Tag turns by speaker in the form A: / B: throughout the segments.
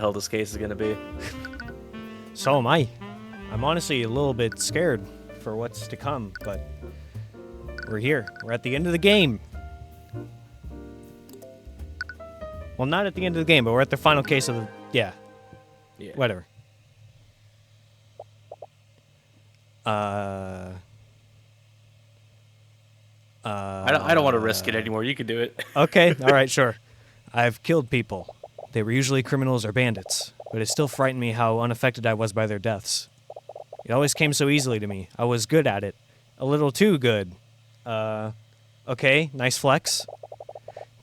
A: hell this case is gonna be.
B: So am I. I'm honestly a little bit scared for what's to come, but we're here. We're at the end of the game. Well, not at the end of the game, but we're at the final case of the... Yeah. Whatever.
A: I don't want to risk it anymore. You can do it.
B: Okay, alright, sure. I've killed people. They were usually criminals or bandits, but it still frightened me how unaffected I was by their deaths. It always came so easily to me. I was good at it. A little too good. Okay, nice flex.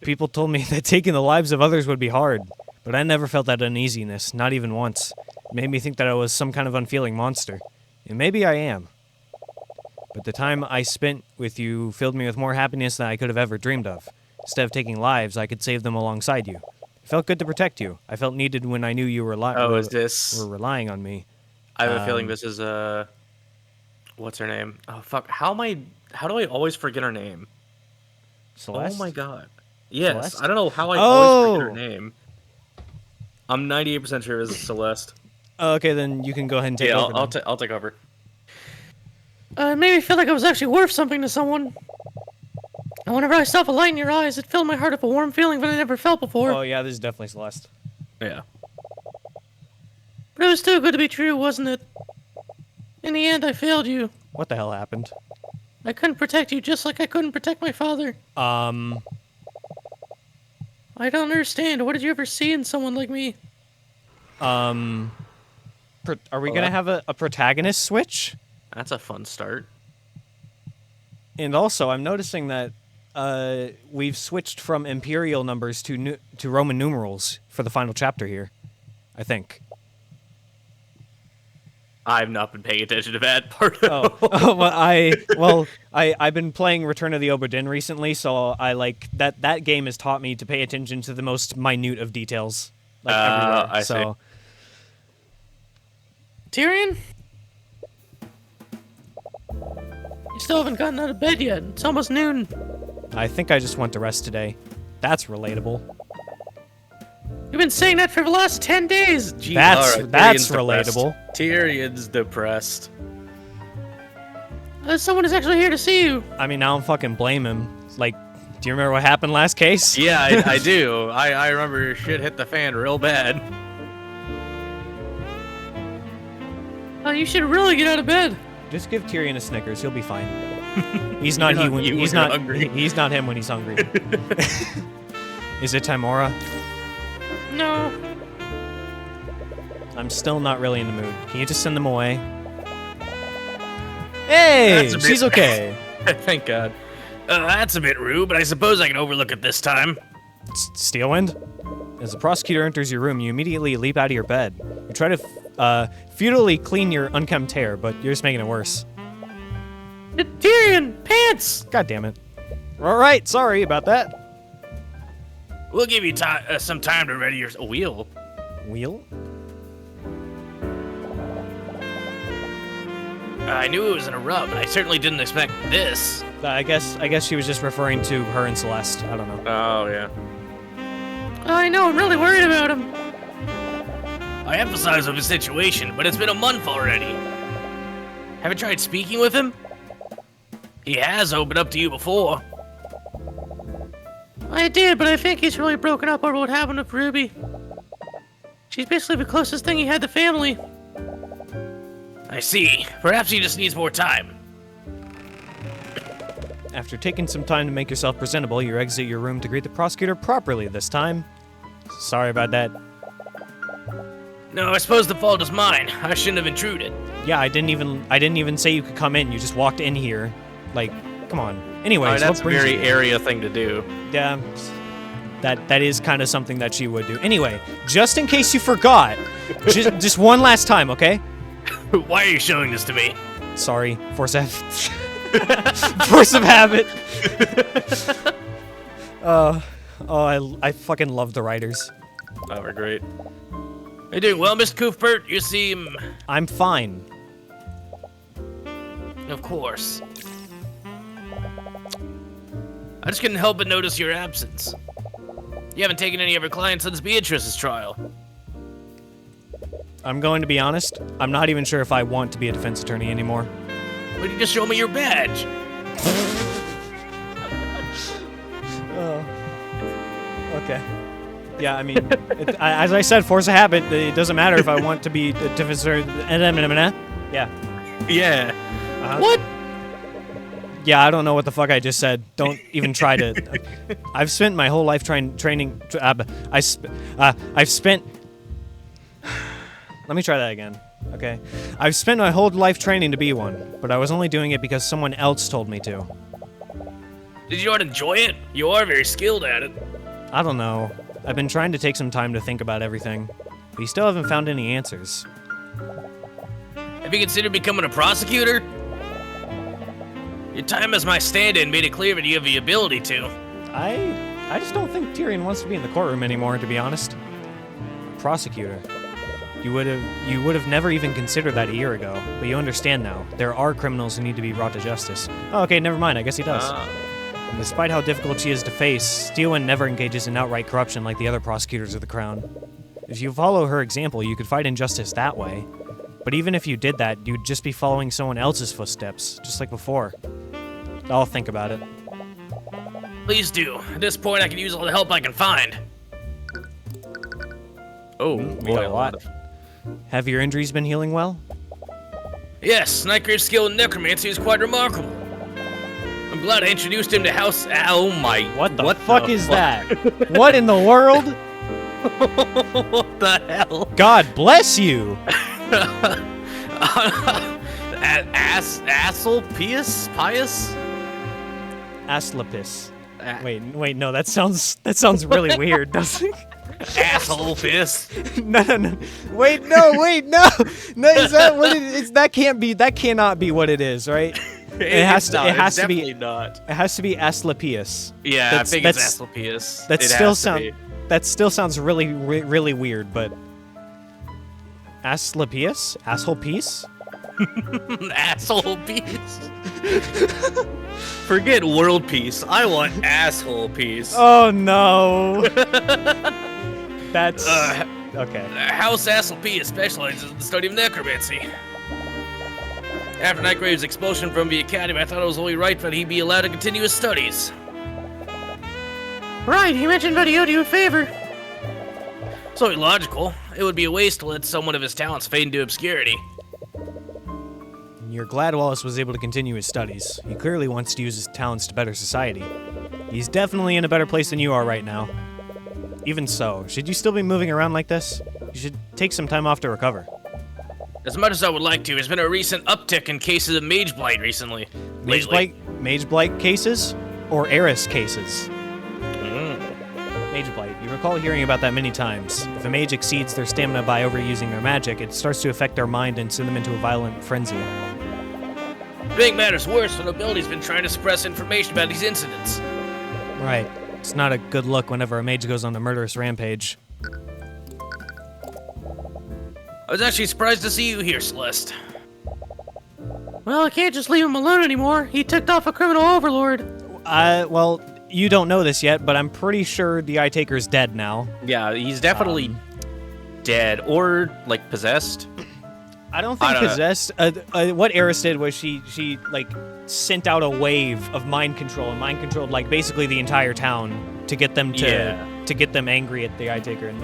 B: People told me that taking the lives of others would be hard, but I never felt that uneasiness, not even once. It made me think that I was some kind of unfeeling monster. And maybe I am. But the time I spent with you filled me with more happiness than I could have ever dreamed of. Instead of taking lives, I could save them alongside you. It felt good to protect you. I felt needed when I knew you were were relying on me.
A: I have a feeling this is what's her name? Oh fuck! How do I always forget her name?
B: Celeste?
A: Oh my god! Yes,
B: Celeste?
A: I don't know how I always forget her name. I'm 98% sure it was Celeste.
B: Okay, then you can go ahead and take over.
A: I'll take over.
C: It made me feel like I was actually worth something to someone. And whenever I saw the light in your eyes, it filled my heart with a warm feeling that I never felt before.
B: Oh yeah, this is definitely Celeste.
A: Yeah.
C: But it was too good to be true, wasn't it? In the end, I failed you.
B: What the hell happened?
C: I couldn't protect you just like I couldn't protect my father. I don't understand. What did you ever see in someone like me?
B: Are we gonna have a protagonist switch?
A: That's a fun start.
B: And also, I'm noticing that we've switched from imperial numbers to Roman numerals for the final chapter here. I think.
A: I've not been paying attention to that part.
B: I've been playing Return of the Obra Dinn recently, so I like that game has taught me to pay attention to the most minute of details, like everywhere.
A: I see.
C: Tyrion? You still haven't gotten out of bed yet. It's almost noon.
B: I think I just went to rest today. That's relatable.
C: You've been saying that for the last 10 days.
A: Gee,
B: that's
A: Tyrion's
B: relatable.
A: Depressed. Tyrion's depressed.
C: Someone is actually here to see you.
B: I mean, now I'm fucking blame him. Like, do you remember what happened last case?
A: Yeah, I do. I remember shit hit the fan real bad.
C: Oh, you should really get out of bed.
B: Just give Tyrion a Snickers. He'll be fine. He's not he when he's not hungry. He's not him when he's hungry. Is it Timora?
C: No.
B: I'm still not really in the mood. Can you just send them away? Hey, she's okay.
A: Thank God. That's a bit rude, but I suppose I can overlook it this time.
B: Steelwind? As the prosecutor enters your room, you immediately leap out of your bed. You try to futilely clean your unkempt hair, but you're just making it worse.
C: Tyrion, pants!
B: God damn it. All right, sorry about that.
A: We'll give you some time to ready your wheel.
B: Wheel?
A: I knew it was in a rub, but I certainly didn't expect this.
B: I guess she was just referring to her and Celeste. I don't know.
A: Oh, yeah.
C: I know, I'm really worried about him.
A: I empathize with his situation, but it's been a month already. Haven't tried speaking with him? He has opened up to you before.
C: I did, but I think he's really broken up over what happened with Ruby. She's basically the closest thing he had to family.
A: I see. Perhaps he just needs more time.
B: After taking some time to make yourself presentable, you exit your room to greet the prosecutor properly this time. Sorry about that.
A: No, I suppose the fault is mine. I shouldn't have intruded.
B: Yeah, I didn't even say you could come in. You just walked in here. Like, come on. Anyways,
A: that's a
B: what brings
A: very
B: you?
A: area thing to do.
B: Yeah, that is kind of something that she would do. Anyway, just in case you forgot, just one last time, okay?
A: Why are you showing this to me?
B: Sorry, force of force of habit. I fucking love the writers.
A: Oh, we're great. Hey, doing well, Mr. Cuthbert? You seem...
B: I'm fine.
A: Of course. I just couldn't help but notice your absence. You haven't taken any of your clients since Beatrice's trial.
B: I'm going to be honest. I'm not even sure if I want to be a defense attorney anymore.
A: Why don't you just show me your badge?
B: Okay. Yeah, I mean, as I said, force a habit. It doesn't matter if I want to be a defense attorney. Yeah.
A: Yeah.
C: What?
B: Yeah, I don't know what the fuck I just said. Don't even try to. I've spent my whole life training. I've spent. Let me try that again. Okay. I've spent my whole life training to be one, but I was only doing it because someone else told me to.
A: Did you not enjoy it? You are very skilled at it.
B: I don't know. I've been trying to take some time to think about everything, but you still haven't found any answers.
A: Have you considered becoming a prosecutor? Your time as my stand-in made it clear that you have the ability to.
B: I just don't think Tyrion wants to be in the courtroom anymore, to be honest. Prosecutor. You would have never even considered that a year ago, but you understand now. There are criminals who need to be brought to justice. Oh, okay, never mind. I guess he does. And despite how difficult she is to face, Steelwind never engages in outright corruption like the other prosecutors of the Crown. If you follow her example, you could fight injustice that way. But even if you did that, you'd just be following someone else's footsteps, just like before. I'll think about it.
A: Please do. At this point, I can use all the help I can find. Oh, we got
B: a lot. Have your injuries been healing well?
A: Yes, Nightgrave's skill in necromancy is quite remarkable. I'm glad I introduced him to House. Oh my!
B: What the fuck is that? What in the world?
A: What the hell?
B: God bless you.
A: Pious?
B: Asclepius. Wait, no, that sounds really weird, doesn't it?
A: Asshole piss.
B: No. Wait, no. No, is that what it is? That cannot be what it is, right? It has to be
A: not.
B: It has to be Asclepius.
A: Yeah, I think it's Asclepius.
B: That still sounds really really weird, but Asclepius? Asshole piece?
A: Asshole piece. Forget world peace. I want asshole peace.
B: Oh no. That's okay.
A: House Asclepius specializes in the study of necromancy. After Nightgrave's expulsion from the academy, I thought it was only right that he be allowed to continue his studies.
C: Right, he mentioned that he owed you a favor.
A: It's only logical. It would be a waste to let someone of his talents fade into obscurity.
B: You're glad Wallace was able to continue his studies. He clearly wants to use his talents to better society. He's definitely in a better place than you are right now. Even so, should you still be moving around like this? You should take some time off to recover.
A: As much as I would like to, there's been a recent uptick in cases of mage blight recently.
B: Mage blight cases? Or heiress cases? Mage blight. You recall hearing about that many times. If a mage exceeds their stamina by overusing their magic, it starts to affect their mind and send them into a violent frenzy.
A: To make matters worse, the nobility's been trying to suppress information about these incidents.
B: Right. It's not a good look whenever a mage goes on a murderous rampage.
A: I was actually surprised to see you here, Celeste.
C: Well, I can't just leave him alone anymore. He ticked off a criminal overlord.
B: Well, you don't know this yet, but I'm pretty sure the Eye Taker's dead now.
D: Yeah, he's definitely dead or like possessed.
B: I don't think possessed. What Eris did was she like sent out a wave of mind control and mind controlled like basically the entire town to get them to get them angry at the Eye Taker, and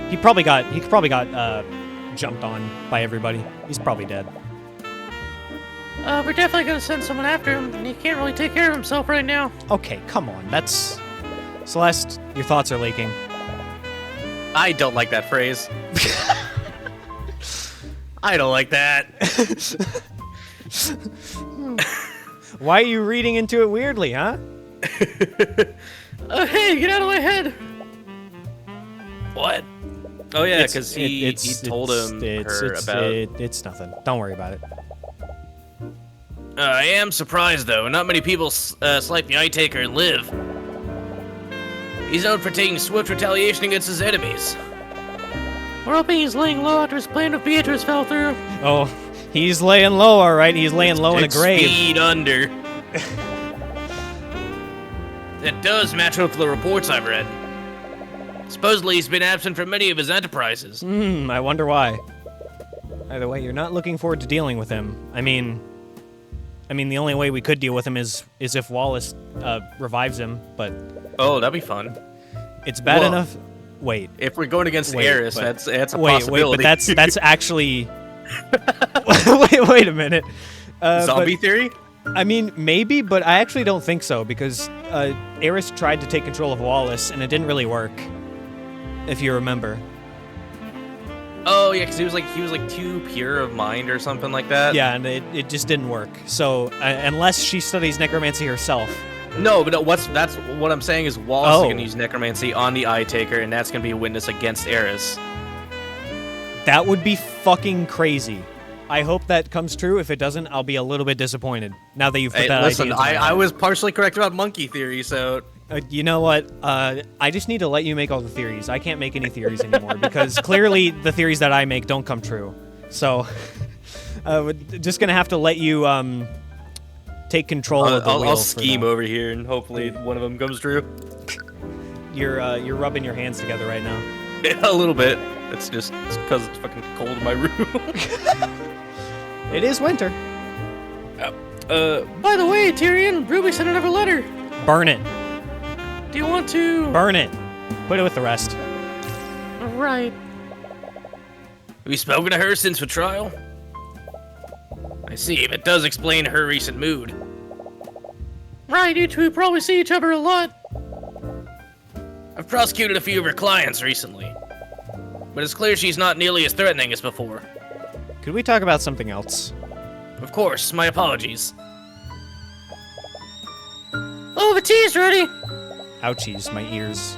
B: he probably got jumped on by everybody. He's probably dead.
C: We're definitely gonna send someone after him, and he can't really take care of himself right now.
B: Okay, come on. That's... Celeste, your thoughts are leaking.
D: I don't like that phrase.
A: I don't like that.
B: Why are you reading into it weirdly, huh?
C: Hey, get out of my head!
A: What?
D: Oh yeah, because he told her about...
B: It's nothing. Don't worry about it.
A: I am surprised, though. Not many people swipe the Eye Taker and live. He's known for taking swift retaliation against his enemies.
C: We're hoping he's laying low after his plan with Beatrice fell through.
B: Oh, he's laying low, all right. He's laying low in a grave.
A: Feet under. That does match up with the reports I've read. Supposedly, he's been absent from many of his enterprises.
B: I wonder why. Either way, you're not looking forward to dealing with him. I mean, the only way we could deal with him is if Wallace revives him, but...
D: Oh, that'd be fun.
B: It's bad
D: Whoa.
B: enough... Wait.
D: If we're going against
B: Wait,
D: Eris,
B: but-
D: that's a
B: Wait,
D: possibility.
B: but that's actually... wait a minute.
D: Zombie theory?
B: I mean, maybe, but I actually don't think so, because Eris tried to take control of Wallace, and it didn't really work, if you remember.
D: Oh yeah, because he was like too pure of mind or something like that.
B: Yeah, and it just didn't work. So, unless she studies necromancy herself...
D: No, but that's what I'm saying is Wallace is
B: Oh.
D: gonna use necromancy on the Eye Taker, and that's gonna be a witness against Eris.
B: That would be fucking crazy. I hope that comes true. If it doesn't, I'll be a little bit disappointed. Now that you've put
D: Hey,
B: that
D: listen,
B: idea into my
D: I
B: head.
D: was partially correct about monkey theory, so
B: You know what? I just need to let you make all the theories. I can't make any theories anymore because clearly the theories that I make don't come true. So, we're just gonna have to let you take control of the wheel.
D: I'll
B: for
D: scheme
B: now.
D: over here, and hopefully one of them comes true.
B: You're rubbing your hands together right now.
D: Yeah, a little bit. It's because it's fucking cold in my room.
B: It is winter.
C: By the way, Tyrion, Ruby sent another letter.
B: Burn it.
C: Do you want to?
B: Burn it. Put it with the rest.
C: Right.
A: Have you spoken to her since the trial? I see, that does explain her recent mood.
C: Right, you two probably see each other a lot.
A: I've prosecuted a few of her clients recently, but it's clear she's not nearly as threatening as before.
B: Could we talk about something else?
A: Of course, my apologies.
C: Oh, the tea's ready.
B: Ouchies, my ears.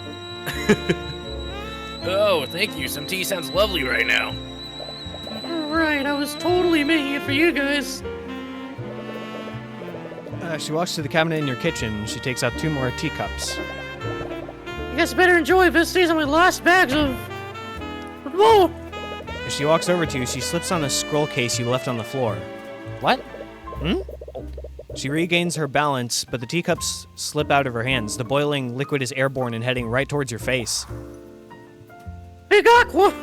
A: Oh, thank you. Some tea sounds lovely right now.
C: Right, I was totally making it for you guys.
B: She walks to the cabinet in your kitchen. She takes out 2 more teacups.
C: You guys better enjoy this. These are my last bags of... Whoa!
B: As she walks over to you, she slips on a scroll case you left on the floor. What? She regains her balance, but the teacups slip out of her hands. The boiling liquid is airborne and heading right towards your face.
C: Big Aqua!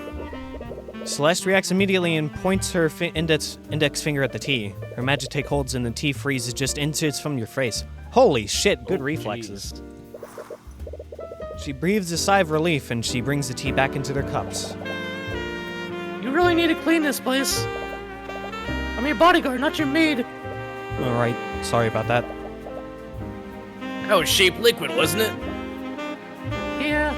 B: Celeste reacts immediately and points her index finger at the tea. Her magic take holds and the tea freezes just inches from your face. Holy shit, good reflexes. She breathes a sigh of relief and she brings the tea back into their cups.
C: You really need to clean this place. I'm your bodyguard, not your maid.
B: Alright, sorry about that.
A: That was shaped liquid, wasn't it?
C: Yeah.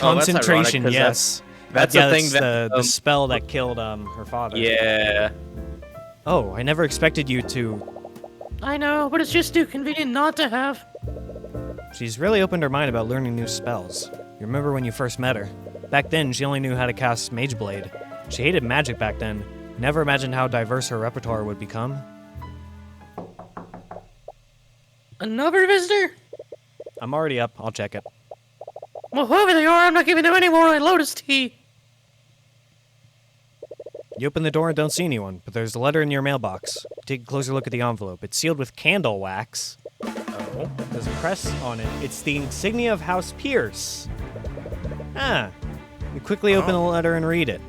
D: Oh, that's
B: Concentration,
D: ironic, 'cause
B: yes.
D: that's
B: Yeah,
D: the thing
B: that's
D: that
B: the spell that killed her father.
D: yeah.
B: Oh, I never expected you to...
C: I know, but it's just too convenient not to have.
B: She's really opened her mind about learning new spells. You remember when you first met her? Back then, she only knew how to cast Mage Blade. She hated magic back then. Never imagined how diverse her repertoire would become.
C: Another visitor?
B: I'm already up. I'll check it.
C: Well, whoever they are, I'm not giving them any more Lotus tea.
B: You open the door and don't see anyone, but there's a letter in your mailbox. Take a closer look at the envelope. It's sealed with candle wax.
D: Oh.
B: There's a crest on it. It's the insignia of House Pierce. Ah. You quickly open the letter and read it.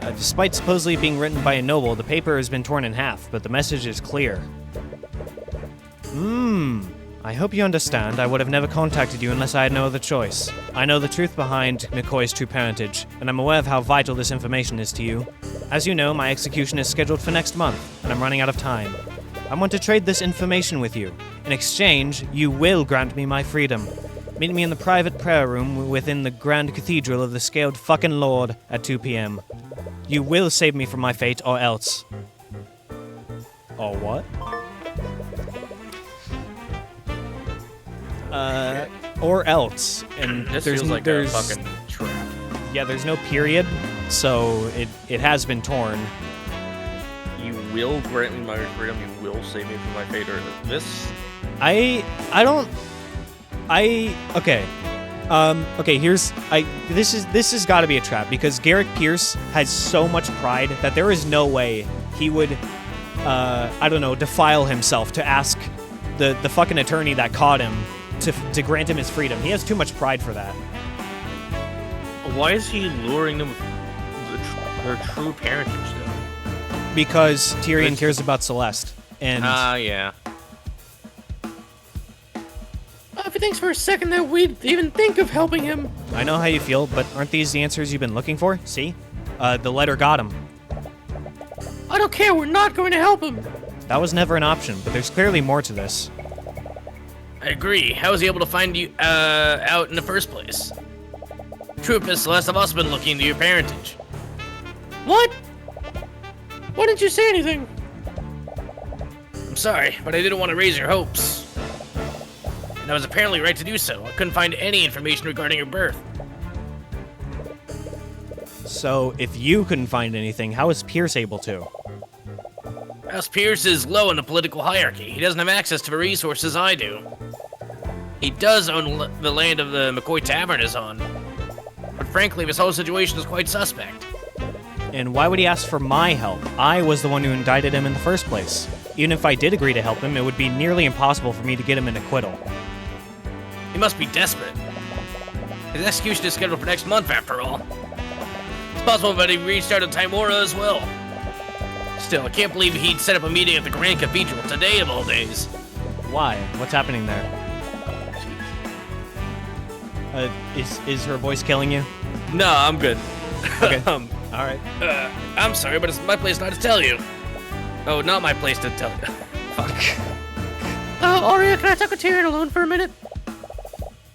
B: Despite supposedly being written by a noble, the paper has been torn in half, but the message is clear. I hope you understand. I would have never contacted you unless I had no other choice. I know the truth behind McCoy's true parentage, and I'm aware of how vital this information is to you. As you know, my execution is scheduled for next month, and I'm running out of time. I want to trade this information with you. In exchange, you will grant me my freedom. Meet me in the private prayer room within the Grand Cathedral of the Scaled Fucking Lord at 2 p.m. You will save me from my fate, or else. Or what? Or else. And
D: This
B: there's
D: feels like
B: there's
D: a fucking trap.
B: yeah, there's no period, so it has been torn.
D: You will grant me my freedom. You will save me from my fate, or this.
B: Okay. This has got to be a trap because Garrick Pierce has so much pride that there is no way he would defile himself to ask the fucking attorney that caught him to grant him his freedom. He has too much pride for that.
D: why is he luring them with her true parentage, though?
B: Because Tyrion cares about Celeste. And
D: Yeah.
C: If he thinks for a second that we'd even think of helping him.
B: I know how you feel, but aren't these the answers you've been looking for? See? The letter got him.
C: I don't care, we're not going to help him.
B: That was never an option, but there's clearly more to this.
A: I agree. How was he able to find you out in the first place? Truth is, Celeste have also been looking into your parentage.
C: What? Why didn't you say anything?
A: I'm sorry, but I didn't want to raise your hopes. And I was apparently right to do so. I couldn't find any information regarding your birth.
B: So, if you couldn't find anything, how is Pierce able to?
A: House Pierce is low in the political hierarchy. He doesn't have access to the resources I do. He does own the land of the McCoy Tavern is on. But frankly, this whole situation is quite suspect.
B: And why would he ask for my help? I was the one who indicted him in the first place. Even if I did agree to help him, it would be nearly impossible for me to get him an acquittal.
A: He must be desperate. His execution is scheduled for next month, after all. It's possible that he reached out to Timora as well. Still, I can't believe he'd set up a meeting at the Grand Cathedral today of all days.
B: Why? What's happening there? Is her voice killing you?
A: No, I'm good.
B: Okay. All right.
A: I'm sorry, but it's my place not to tell you. Oh, not my place to tell you. Fuck.
C: Arya, can I talk with Tyrion alone for a minute?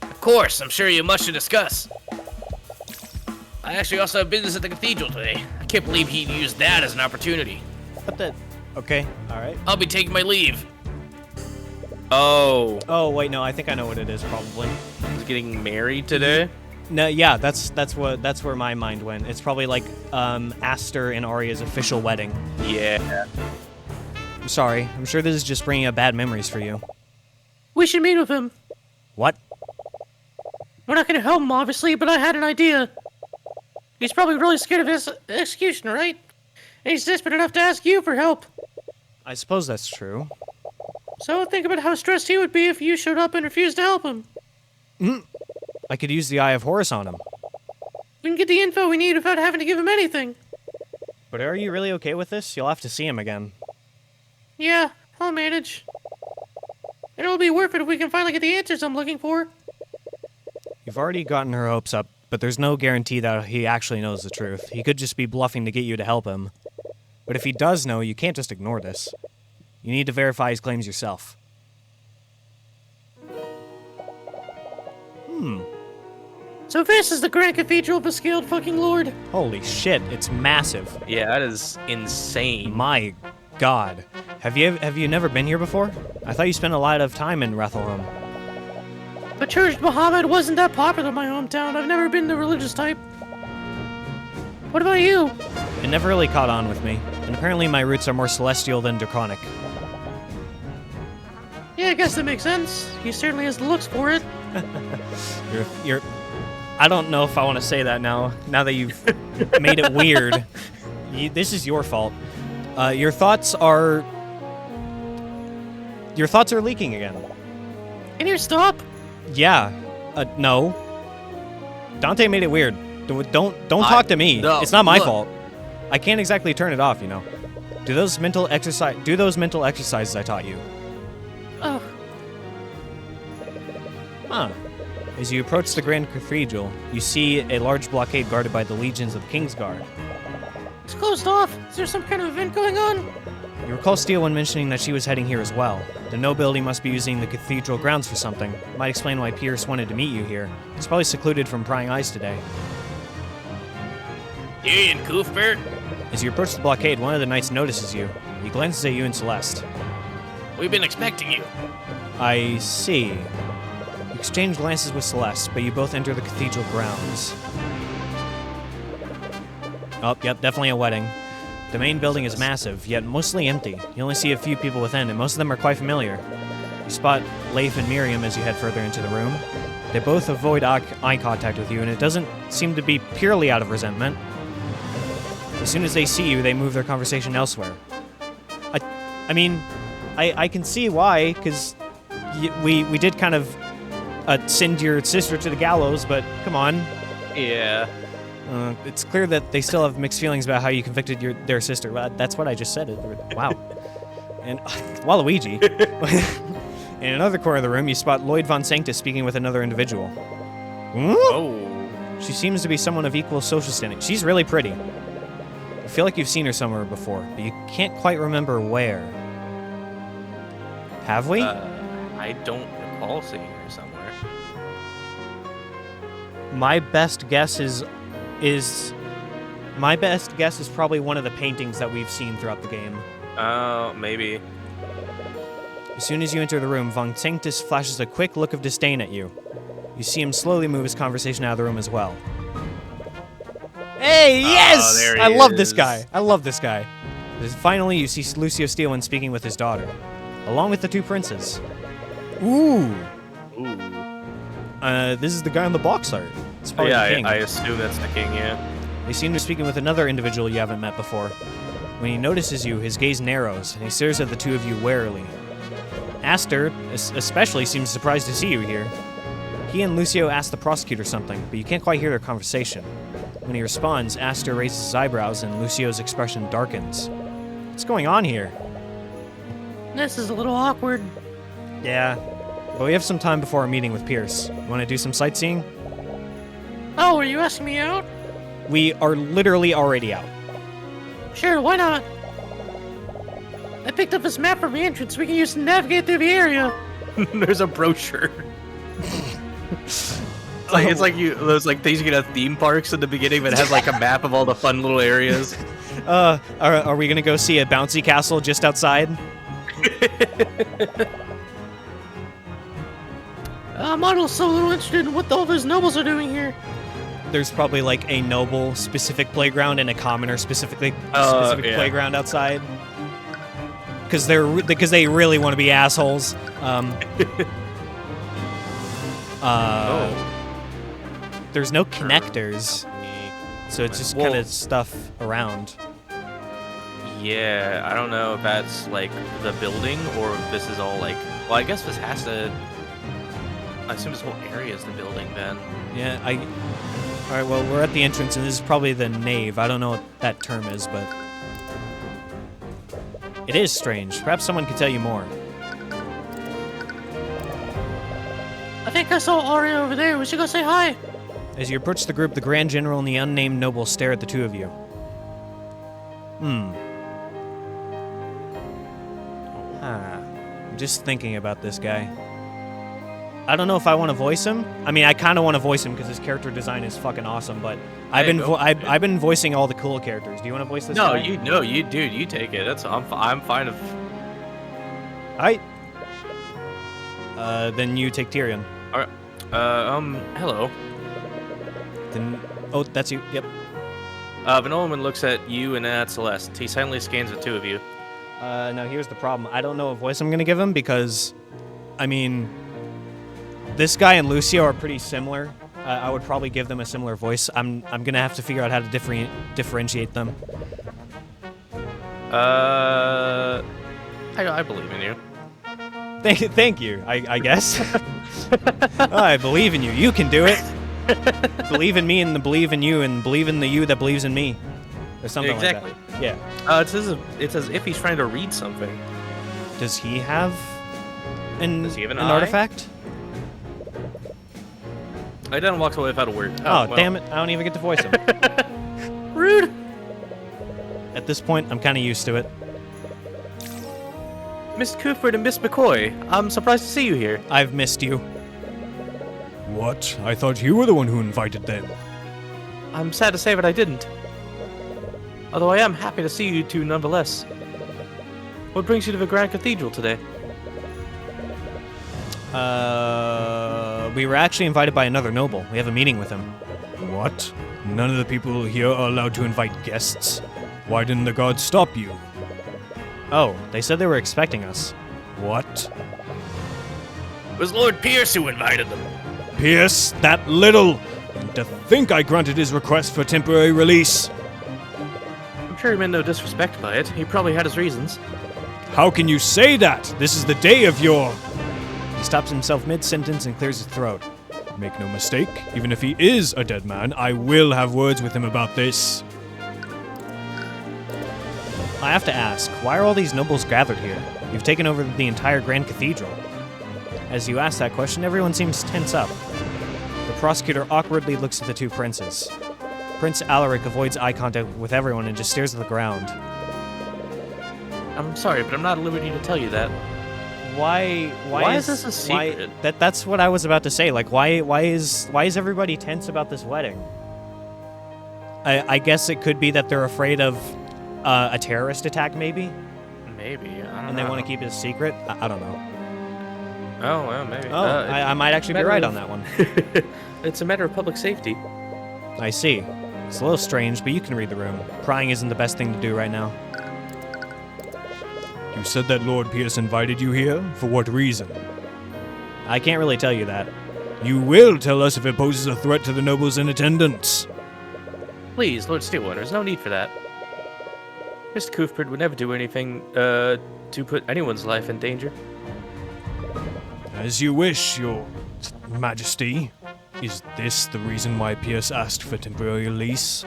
A: Of course, I'm sure you have much to discuss. I actually also have business at the cathedral today. I can't believe he'd use that as an opportunity.
B: What the? Okay. All right.
A: I'll be taking my leave.
D: Oh,
B: Oh wait, no. I think I know what it is. Probably.
D: he's getting married today?
B: No. Yeah. That's where my mind went. It's probably like Aster and Arya's official wedding.
D: Yeah.
B: I'm sorry. I'm sure this is just bringing up bad memories for you.
C: We should meet with him.
B: What?
C: We're not going to help him, obviously, but I had an idea. He's probably really scared of his execution, right? And he's desperate enough to ask you for help.
B: I suppose that's true.
C: So think about how stressed he would be if you showed up and refused to help him.
B: I could use the Eye of Horus on him.
C: We can get the info we need without having to give him anything.
B: But are you really okay with this? You'll have to see him again.
C: Yeah, I'll manage. And it'll be worth it if we can finally get the answers I'm looking for.
B: You've already gotten her hopes up, but there's no guarantee that he actually knows the truth. He could just be bluffing to get you to help him. But if he does know, you can't just ignore this. You need to verify his claims yourself.
C: So this is the Grand Cathedral of the Scaled fucking Lord.
B: Holy shit, it's massive.
D: Yeah, that is insane.
B: My god. Have you never been here before? I thought you spent a lot of time in Rethelholm.
C: But Church Muhammad wasn't that popular in my hometown. I've never been the religious type. What about you?
B: It never really caught on with me, and apparently my roots are more celestial than draconic.
C: Yeah, I guess that makes sense. He certainly has the looks for it.
B: You're I don't know if I want to say that now that you've made it weird. This is your fault. Your thoughts are leaking again.
C: Can you stop?
B: Yeah. No. Dante made it weird. Don't talk to me.
D: No,
B: It's not my
D: look.
B: fault. I can't exactly turn it off, you know. Do those mental exercises I taught you.
C: Oh,
B: Huh. As you approach the Grand Cathedral, you see a large blockade guarded by the legions of Kingsguard.
C: it's closed off. Is there some kind of event going on?
B: You recall Steelwind mentioning that she was heading here as well. The nobility must be using the cathedral grounds for something. Might explain why Pierce wanted to meet you here. He's probably secluded from prying eyes today.
A: Tyrion, Cuthbert?
B: As you approach the blockade, one of the knights notices you. He glances at you and Celeste.
A: We've been expecting you.
B: I see. You exchange glances with Celeste, but you both enter the cathedral grounds. Oh, yep, definitely a wedding. The main building is massive, yet mostly empty. You only see a few people within, and most of them are quite familiar. You spot Leif and Miriam as you head further into the room. They both avoid eye contact with you, and it doesn't seem to be purely out of resentment. As soon as they see you, they move their conversation elsewhere. I mean, I can see why, because we did kind of send your sister to the gallows, but come on.
D: Yeah.
B: It's clear that they still have mixed feelings about how you convicted their sister. That's what I just said. Wow. And Waluigi. In another corner of the room, you spot Lloyd Von Sanctus speaking with another individual.
D: Oh.
B: She seems to be someone of equal social standing. She's really pretty. I feel like you've seen her somewhere before, but you can't quite remember where. Have we?
D: I don't recall seeing her somewhere.
B: My best guess is probably one of the paintings that we've seen throughout the game.
D: Oh, maybe.
B: As soon as you enter the room, Von Sanctus flashes a quick look of disdain at you. You see him slowly move his conversation out of the room as well. Hey, yes!
D: There he
B: I love this
D: is.
B: guy. I love this guy. Finally, you see Lucio Steelman speaking with his daughter, along with the two princes. Ooh.
D: Ooh.
B: This is the guy on the box art. It's probably
D: Yeah,
B: the king.
D: I assume that's the king, yeah.
B: They seem to be speaking with another individual you haven't met before. When he notices you, his gaze narrows, and he stares at the two of you warily. Aster, especially, seems surprised to see you here. He and Lucio ask the prosecutor something, but you can't quite hear their conversation. When he responds, Aster raises his eyebrows, and Lucio's expression darkens. What's going on here?
C: This is a little awkward.
B: Yeah, but we have some time before our meeting with Pierce. You want to do some sightseeing?
C: Oh, are you asking me out?
B: We are literally already out.
C: Sure, why not? I picked up this map from the entrance we can use to navigate through the area.
D: There's a brochure. It's like you those like things you get at theme parks in the beginning, but it has like a map of all the fun little areas.
B: Are we gonna go see a bouncy castle just outside?
C: I'm also a little interested in what all those nobles are doing here.
B: There's probably like a noble specific playground and a commoner specific
D: yeah.
B: playground outside. Because they really want to be assholes. There's no connectors, so it's just kind of stuff around.
D: Yeah, I don't know if that's like the building or if this is all like. Well, I guess this has to. I assume this whole area is the building then.
B: Yeah, all right, well, we're at the entrance, and this is probably the nave. I don't know what that term is, but it is strange. Perhaps someone could tell you more.
C: I think I saw Arya over there. We should go say hi.
B: As you approach the group, the Grand General and the unnamed noble stare at the two of you. I'm just thinking about this guy. I don't know if I want to voice him. I mean, I kind of want to voice him because his character design is fucking awesome. But I've been voicing all the cool characters. Do you want to voice this guy?
D: Dude, you take it. I'm fine of.
B: Alright. Then you take Tyrion.
D: All right. Hello.
B: Then, oh, that's you. Yep.
D: Venoman looks at you and at Celeste. He silently scans the two of you.
B: Now here's the problem. I don't know what voice I'm gonna give him because, I mean, this guy and Lucio are pretty similar. I would probably give them a similar voice. I'm gonna have to figure out how to differentiate them.
D: I believe in you.
B: Thank you. I guess. I believe in you. You can do it. Believe in me and believe in you and believe in the you that believes in me. Or something
D: Exactly.
B: like that. Yeah.
D: It's as if he's trying to read something.
B: Does he have an
D: eye?
B: artifact?
D: I didn't walk away without a word.
B: Oh,
D: well.
B: damn it. I don't even get to voice him.
C: Rude.
B: At this point, I'm kind of used to it.
D: Miss Cuthbert and Miss McCoy, I'm surprised to see you here.
B: I've missed you.
E: What? I thought you were the one who invited them.
D: I'm sad to say that I didn't. Although I am happy to see you two nonetheless. What brings you to the Grand Cathedral today?
B: We were actually invited by another noble. We have a meeting with him.
E: What? None of the people here are allowed to invite guests. Why didn't the guards stop you?
B: Oh, they said they were expecting us.
E: What?
A: It was Lord Pierce who invited them.
E: Pierce, that little! And to think I granted his request for temporary release.
D: I'm sure he meant no disrespect by it. He probably had his reasons.
E: How can you say that? This is the day of your...
B: He stops himself mid-sentence and clears his throat.
E: Make no mistake, even if he is a dead man, I will have words with him about this.
B: I have to ask, why are all these nobles gathered here? You've taken over the entire Grand Cathedral. As you ask that question, everyone seems tense up. The prosecutor awkwardly looks at the two princes. Prince Alaric avoids eye contact with everyone and just stares at the ground.
D: I'm sorry, but I'm not at liberty to tell you that.
B: Why
D: is this a secret?
B: That's what I was about to say. Like, why is everybody tense about this wedding? I guess it could be that they're afraid of a terrorist attack, maybe,
D: Maybe. I don't know.
B: and they want to keep it a secret. I don't know.
D: Oh, well, maybe.
B: Oh, I might actually be
D: matter
B: right
D: of-
B: on that one.
D: It's a matter of public safety.
B: I see. It's a little strange, but you can read the room. Prying isn't the best thing to do right now.
E: You said that Lord Pierce invited you here? For what reason?
B: I can't really tell you that.
E: You will tell us if it poses a threat to the nobles in attendance.
D: Please, Lord Steelwater, there's no need for that. Mr. Cuthbert would never do anything to put anyone's life in danger.
E: As you wish, your majesty. Is this the reason why Pierce asked for temporary release?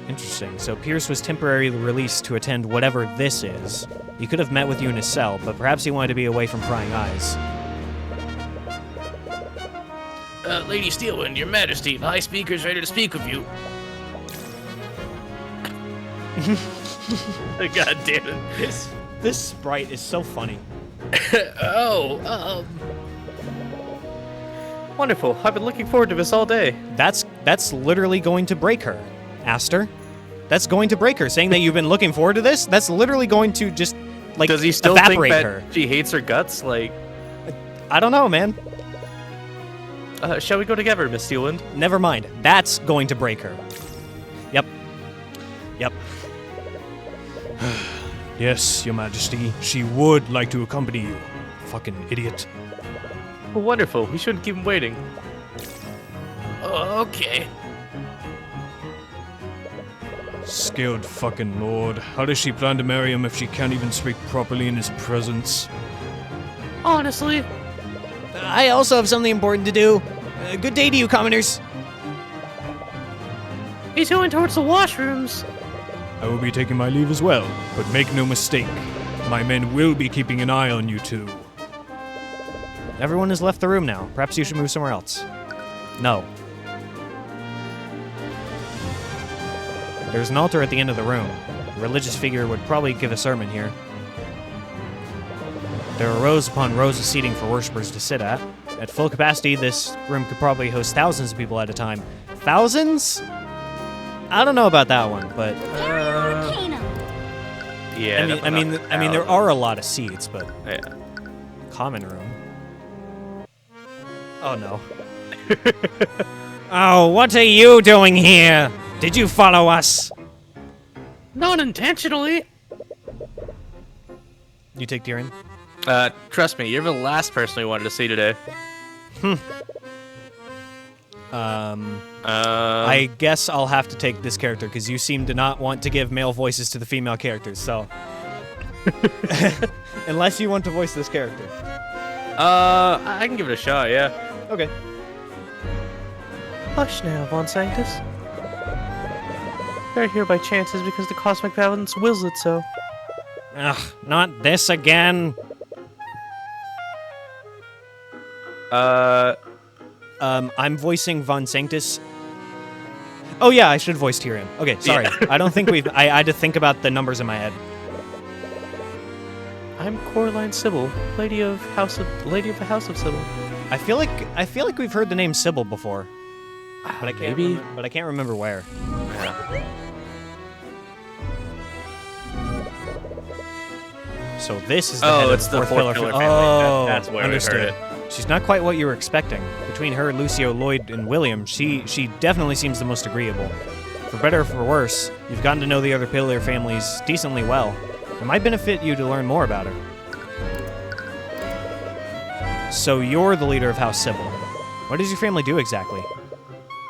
B: Interesting. So Pierce was temporarily released to attend whatever this is. He could have met with you in his cell, but perhaps he wanted to be away from prying eyes.
A: Lady Steelwind, your majesty, the High Speaker's ready to speak with you. God damn it.
B: This sprite is so funny.
D: Wonderful. I've been looking forward to this all day.
B: That's literally going to break her, Aster. That's going to break her. Saying that you've been looking forward to this, that's literally going to just, like,
D: Does he still think
B: evaporate
D: that
B: her.
D: she hates her guts? Like,
B: I don't know, man.
D: shall we go together, Miss Steelwind?
B: Never mind. That's going to break her. Yep.
E: Yes, your majesty. She would like to accompany you. Fucking idiot.
D: Well, wonderful. We shouldn't keep him waiting.
A: Okay.
E: Scared fucking lord. How does she plan to marry him if she can't even speak properly in his presence?
C: Honestly,
B: I also have something important to do. Good day to you, commoners.
C: he's going towards the washrooms.
E: I will be taking my leave as well, but make no mistake, my men will be keeping an eye on you two.
B: Everyone has left the room now. Perhaps you should move somewhere else. No. There's an altar at the end of the room. A religious figure would probably give a sermon here. There are rows upon rows of seating for worshippers to sit at. At full capacity, this room could probably host thousands of people at a time. Thousands? I don't know about that one, but
D: Yeah.
B: I mean, there are a lot of seats, but
D: Yeah.
B: common room. Oh no. Oh, what are you doing here? Did you follow us?
C: Not intentionally.
B: You take Tyrion?
D: Trust me, you're the last person we wanted to see today.
B: I guess I'll have to take this character because you seem to not want to give male voices to the female characters, so. Unless you want to voice this character.
D: I can give it a shot, yeah.
B: Okay.
D: Hush now, Von Sanctus. We're here by chance is because the cosmic balance wills it so.
B: Ugh, not this again. I'm voicing Von Sanctus. Oh yeah, I should voice Tyrion. Okay, sorry.
D: Yeah.
B: I don't think I had to think about the numbers in my head.
D: I'm Coraline Sybil, Lady of the House of Sybil.
B: I feel like we've heard the name Sybil before, but I can't.
D: Maybe.
B: But I can't remember where. So this is the head of
D: it's the
B: fourth
D: fourth
B: pillar.
D: pillar family.
B: Oh,
D: That's where we
B: understood.
D: heard it.
B: She's not quite what you were expecting. Between her, Lucio, Lloyd, and William, she definitely seems the most agreeable. For better or for worse, you've gotten to know the other pillar families decently well. It might benefit you to learn more about her. So you're the leader of House Sybil. What does your family do exactly?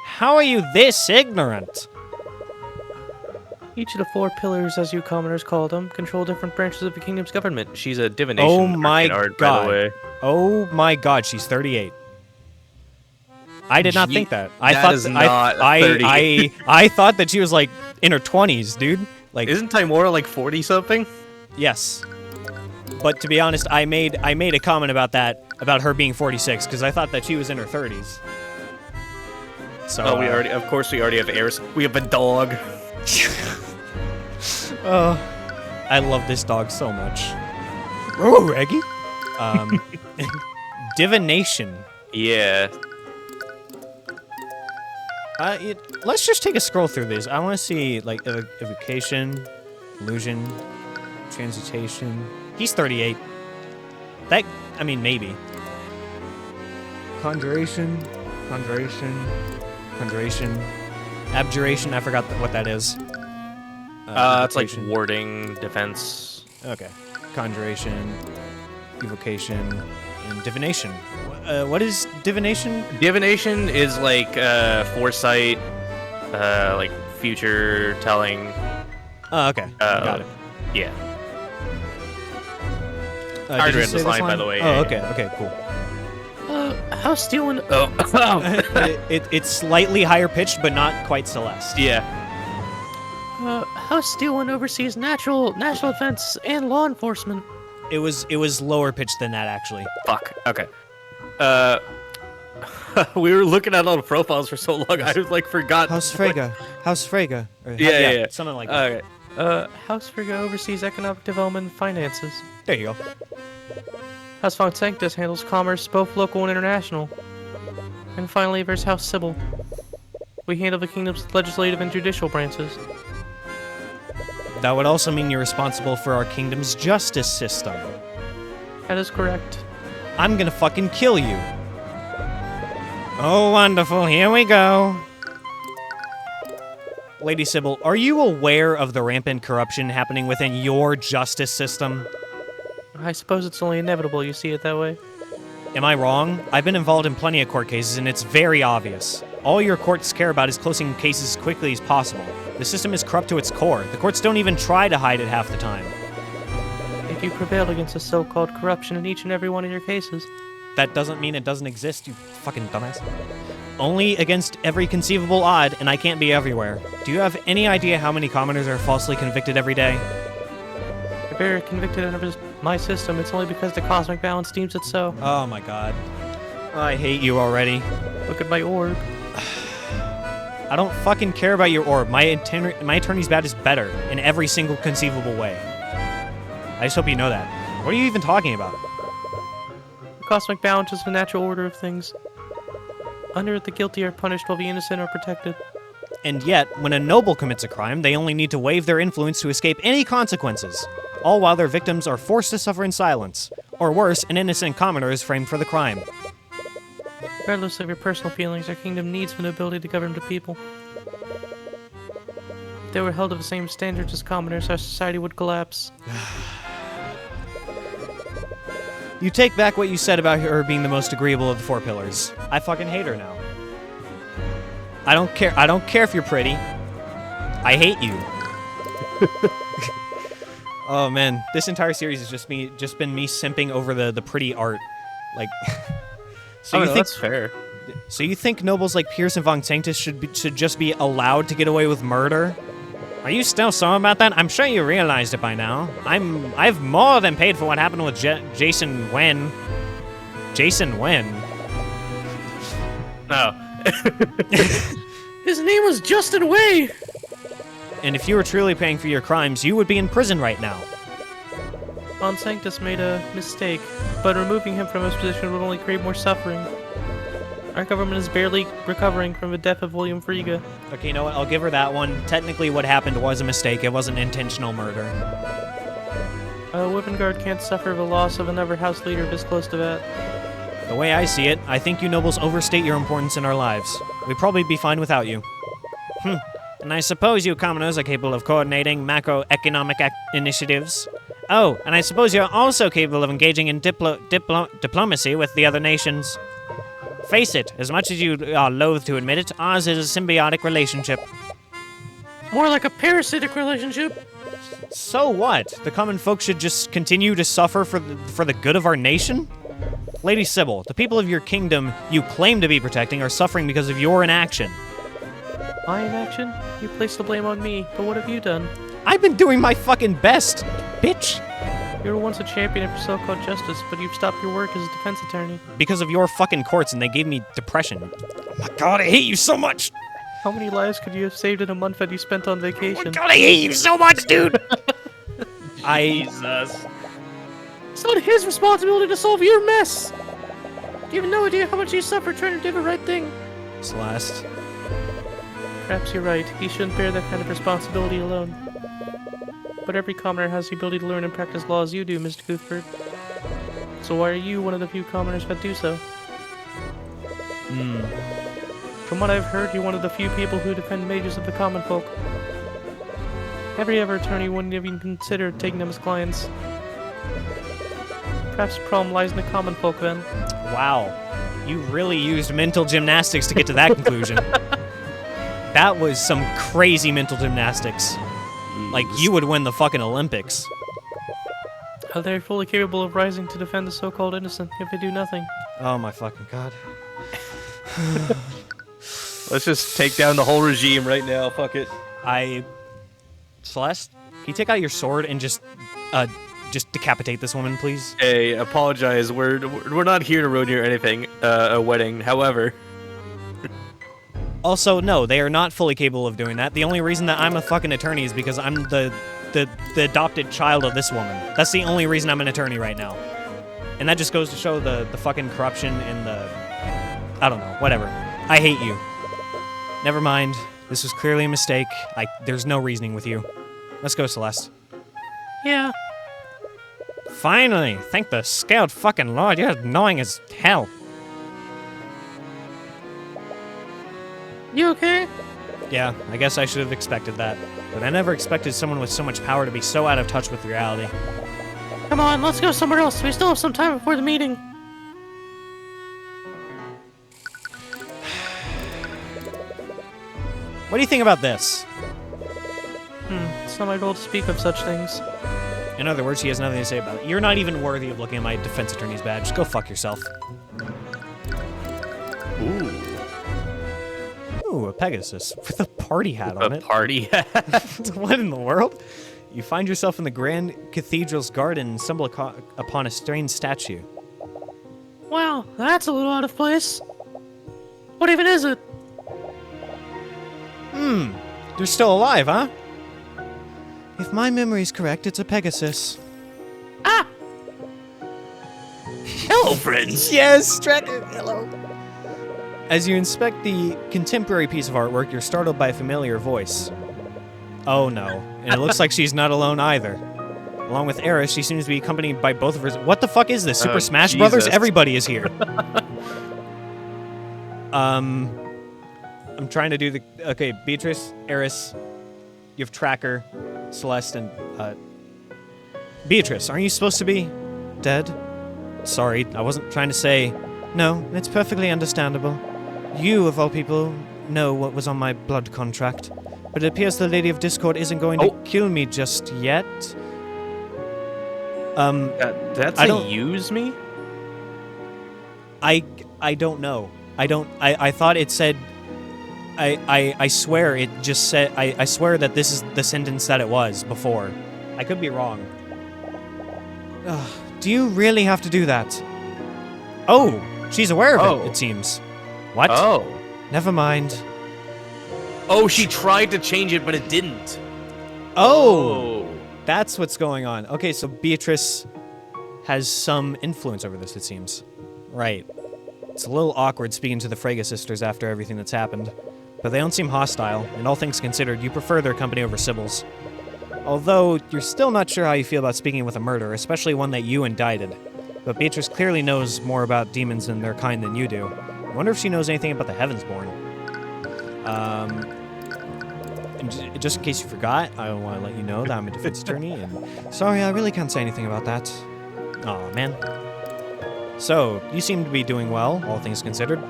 B: How are you this ignorant?
D: Each of the four pillars, as you commoners call them, control different branches of the kingdom's government. She's a divination
B: Oh my
D: art,
B: god.
D: by the way.
B: Oh my god, she's 38. I did not
D: Gee,
B: think that. I
D: that
B: thought
D: is
B: that-
D: not
B: I,
D: 30.
B: I thought that she was like in her 20s, dude. Like,
D: Isn't Timora like 40 something?
B: yes. But to be honest, I made a comment about that, about her being 46, because I thought that she was in her 30s. So
D: Oh, of course we already have heirs. We have a dog.
B: Oh, I love this dog so much. Oh, Reggie. Divination.
D: Yeah.
B: Let's just take a scroll through these. I want to see like evocation, illusion, transmutation. He's 38. That, I mean, maybe. Conjuration, abjuration. I forgot what that is.
D: It's like
B: Evocation.
D: warding, defense.
B: Okay. Conjuration, evocation, and divination. What is divination?
D: Divination is like foresight, like future telling.
B: Oh, okay. Got it.
D: Yeah.
B: Did
D: I
B: you
D: read
B: say
D: this line, by
B: line?
D: the way.
B: Oh, okay. Okay, cool.
C: How's stealing?
D: Oh.
B: It's slightly higher pitched, but not quite Celeste.
D: Yeah.
C: House Steelwind oversees national defense and law enforcement.
B: It was lower pitched than that, actually.
D: Fuck. Okay. We were looking at all the profiles for so long, I was like forgot.
B: House Frega. Or,
D: Yeah.
B: something like that.
D: Okay.
C: House Frigga oversees economic development and finances.
B: There you go.
C: House Von Sanctus handles commerce, both local and international. And finally, there's House Sybil. We handle the kingdom's legislative and judicial branches.
B: That would also mean you're responsible for our kingdom's justice system.
C: That is correct.
B: I'm gonna fucking kill you. Oh, wonderful. Here we go. Lady Sybil, are you aware of the rampant corruption happening within your justice system?
C: I suppose it's only inevitable you see it that way.
B: Am I wrong? I've been involved in plenty of court cases, and it's very obvious. All your courts care about is closing cases as quickly as possible. The system is corrupt to its core. The courts don't even try to hide it half the time.
C: If you prevail against the so-called corruption in each and every one of your cases,
B: That doesn't mean it doesn't exist, you fucking dumbass. Only against every conceivable odd, and I can't be everywhere. Do you have any idea how many commoners are falsely convicted every day?
C: if they're convicted under my system, it's only because the cosmic balance deems it so.
B: Oh my god. I hate you already.
C: Look at my orb.
B: I don't fucking care about your orb. My attorney's badge is better in every single conceivable way. I just hope you know that. What are you even talking about?
C: The cosmic balance is the natural order of things. Under it, the guilty are punished while the innocent are protected.
B: And yet, when a noble commits a crime, they only need to waive their influence to escape any consequences, all while their victims are forced to suffer in silence. Or worse, an innocent commoner is framed for the crime.
C: Regardless of your personal feelings, our kingdom needs the nobility to govern the people. If they were held to the same standards as commoners, our society would collapse.
B: You take back what you said about her being the most agreeable of the four pillars. I fucking hate her now. I don't care if you're pretty. I hate you. Oh man, this entire series has just been me simping over the pretty art. Like
D: So that's fair.
B: So you think nobles like Pierce and Von Sanctus should just be allowed to get away with murder? Are you still so about that? I'm sure you realized it by now. I've more than paid for what happened with Jason Wen. Jason Wen?
D: No.
C: His name was Justin Way!
B: And if you were truly paying for your crimes, you would be in prison right now.
C: Von Sanctus made a mistake, but removing him from his position would only create more suffering. Our government is barely recovering from the death of William Frege.
B: Okay, you know what? I'll give her that one. Technically, what happened was a mistake. It wasn't intentional murder.
C: Wivengard can't suffer the loss of another house leader this close to that.
B: The way I see it, I think you nobles overstate your importance in our lives. We'd probably be fine without you. And I suppose you commoners are capable of coordinating macroeconomic initiatives. Oh, and I suppose you're also capable of engaging in diplomacy with the other nations. Face it, as much as you are loath to admit it, ours is a symbiotic relationship.
C: More like a parasitic relationship.
B: So what? The common folk should just continue to suffer for the good of our nation? Lady Sybil, the people of your kingdom you claim to be protecting are suffering because of your inaction.
D: My inaction? You place the blame on me, but what have you done?
B: I've been doing my fucking best, bitch!
D: You were once a champion for so-called justice, but you've stopped your work as a defense attorney.
B: Because of your fucking courts, and they gave me depression. Oh my god, I hate you so much!
D: How many lives could you have saved in a month that you spent on vacation?
B: Oh my god, I hate you so much, dude!
A: Jesus.
C: It's not his responsibility to solve your mess. You have no idea how much he suffered trying to do the right thing.
B: Celeste.
D: Perhaps you're right. He shouldn't bear that kind of responsibility alone. But every commoner has the ability to learn and practice law as you do, Mr. Cuthbert. So why are you one of the few commoners that do so? From what I've heard, you're one of the few people who defend mages of the common folk. Every other attorney wouldn't even consider taking them as clients. Perhaps the problem lies in the common folk, then.
B: Wow. You really used mental gymnastics to get to that conclusion. That was some crazy mental gymnastics. Like, you would win the fucking Olympics.
D: Are they fully capable of rising to defend the so-called innocent if they do nothing?
B: Oh my fucking god.
A: Let's just take down the whole regime right now. Fuck it.
B: Celeste, can you take out your sword and just decapitate this woman, please?
A: Hey, apologize. We're not here to ruin or anything. A wedding. However.
B: Also, no, they are not fully capable of doing that. The only reason that I'm a fucking attorney is because I'm the adopted child of this woman. That's the only reason I'm an attorney right now. And that just goes to show the fucking corruption and the... I don't know, whatever. I hate you. Never mind. This was clearly a mistake. There's no reasoning with you. Let's go, Celeste.
C: Yeah.
B: Finally! Thank the scaled fucking lord, you're annoying as hell.
C: You okay?
B: Yeah, I guess I should have expected that. But I never expected someone with so much power to be so out of touch with reality.
C: Come on, let's go somewhere else. We still have some time before the meeting.
B: What do you think about this?
D: It's not my role to speak of such things.
B: In other words, he has nothing to say about it. You're not even worthy of looking at my defense attorney's badge. Go fuck yourself. Ooh, a Pegasus with a party hat on it.
A: A party hat.
B: What in the world? You find yourself in the Grand Cathedral's garden and stumble upon a strange statue.
C: Wow, that's a little out of place. What even is it?
B: They're still alive, huh? If my memory's correct, it's a Pegasus.
C: Ah!
A: Hello, friends.
B: Yes, Tracker, hello. As you inspect the contemporary piece of artwork, you're startled by a familiar voice. Oh no, and it looks like she's not alone either. Along with Eris, she seems to be accompanied by both of her... What the fuck is this? Super Smash Brothers?
A: Jesus.
B: Everybody is here. I'm trying to do the... Okay, Beatrice, Eris, you have Tracker, Celeste, and... Beatrice, aren't you supposed to be dead? Sorry, I wasn't trying to say... No, it's perfectly understandable. You, of all people, know what was on my blood contract. But it appears the Lady of Discord isn't going to kill me just yet.
A: That's use me?
B: I don't know. I thought it said... I swear it just said... I swear that this is the sentence that it was before. I could be wrong. Ugh, do you really have to do that? Oh, she's aware of it seems. What?
A: Oh.
B: Never mind.
A: Oh, she tried to change it, but it didn't.
B: Oh! That's what's going on. Okay, so Beatrice has some influence over this, it seems. Right. It's a little awkward speaking to the Frege sisters after everything that's happened. But they don't seem hostile, and all things considered, you prefer their company over Sybil's. Although, you're still not sure how you feel about speaking with a murderer, especially one that you indicted. But Beatrice clearly knows more about demons and their kind than you do. I wonder if she knows anything about the Heavensborn. And just in case you forgot, I want to let you know that I'm a defense attorney, and sorry, I really can't say anything about that. Aw, man. So, you seem to be doing well, all things considered.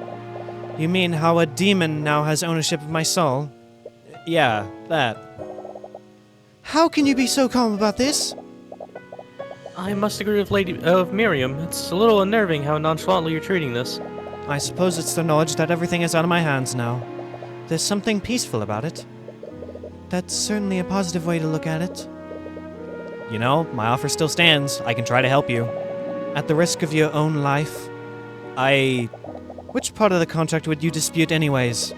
B: You mean how a demon now has ownership of my soul? Yeah, that. How can you be so calm about this?
D: I must agree with Miriam. It's a little unnerving how nonchalantly you're treating this.
B: I suppose it's the knowledge that everything is out of my hands now. There's something peaceful about it. That's certainly a positive way to look at it. You know, my offer still stands. I can try to help you. At the risk of your own life, Which part of the contract would you dispute anyways?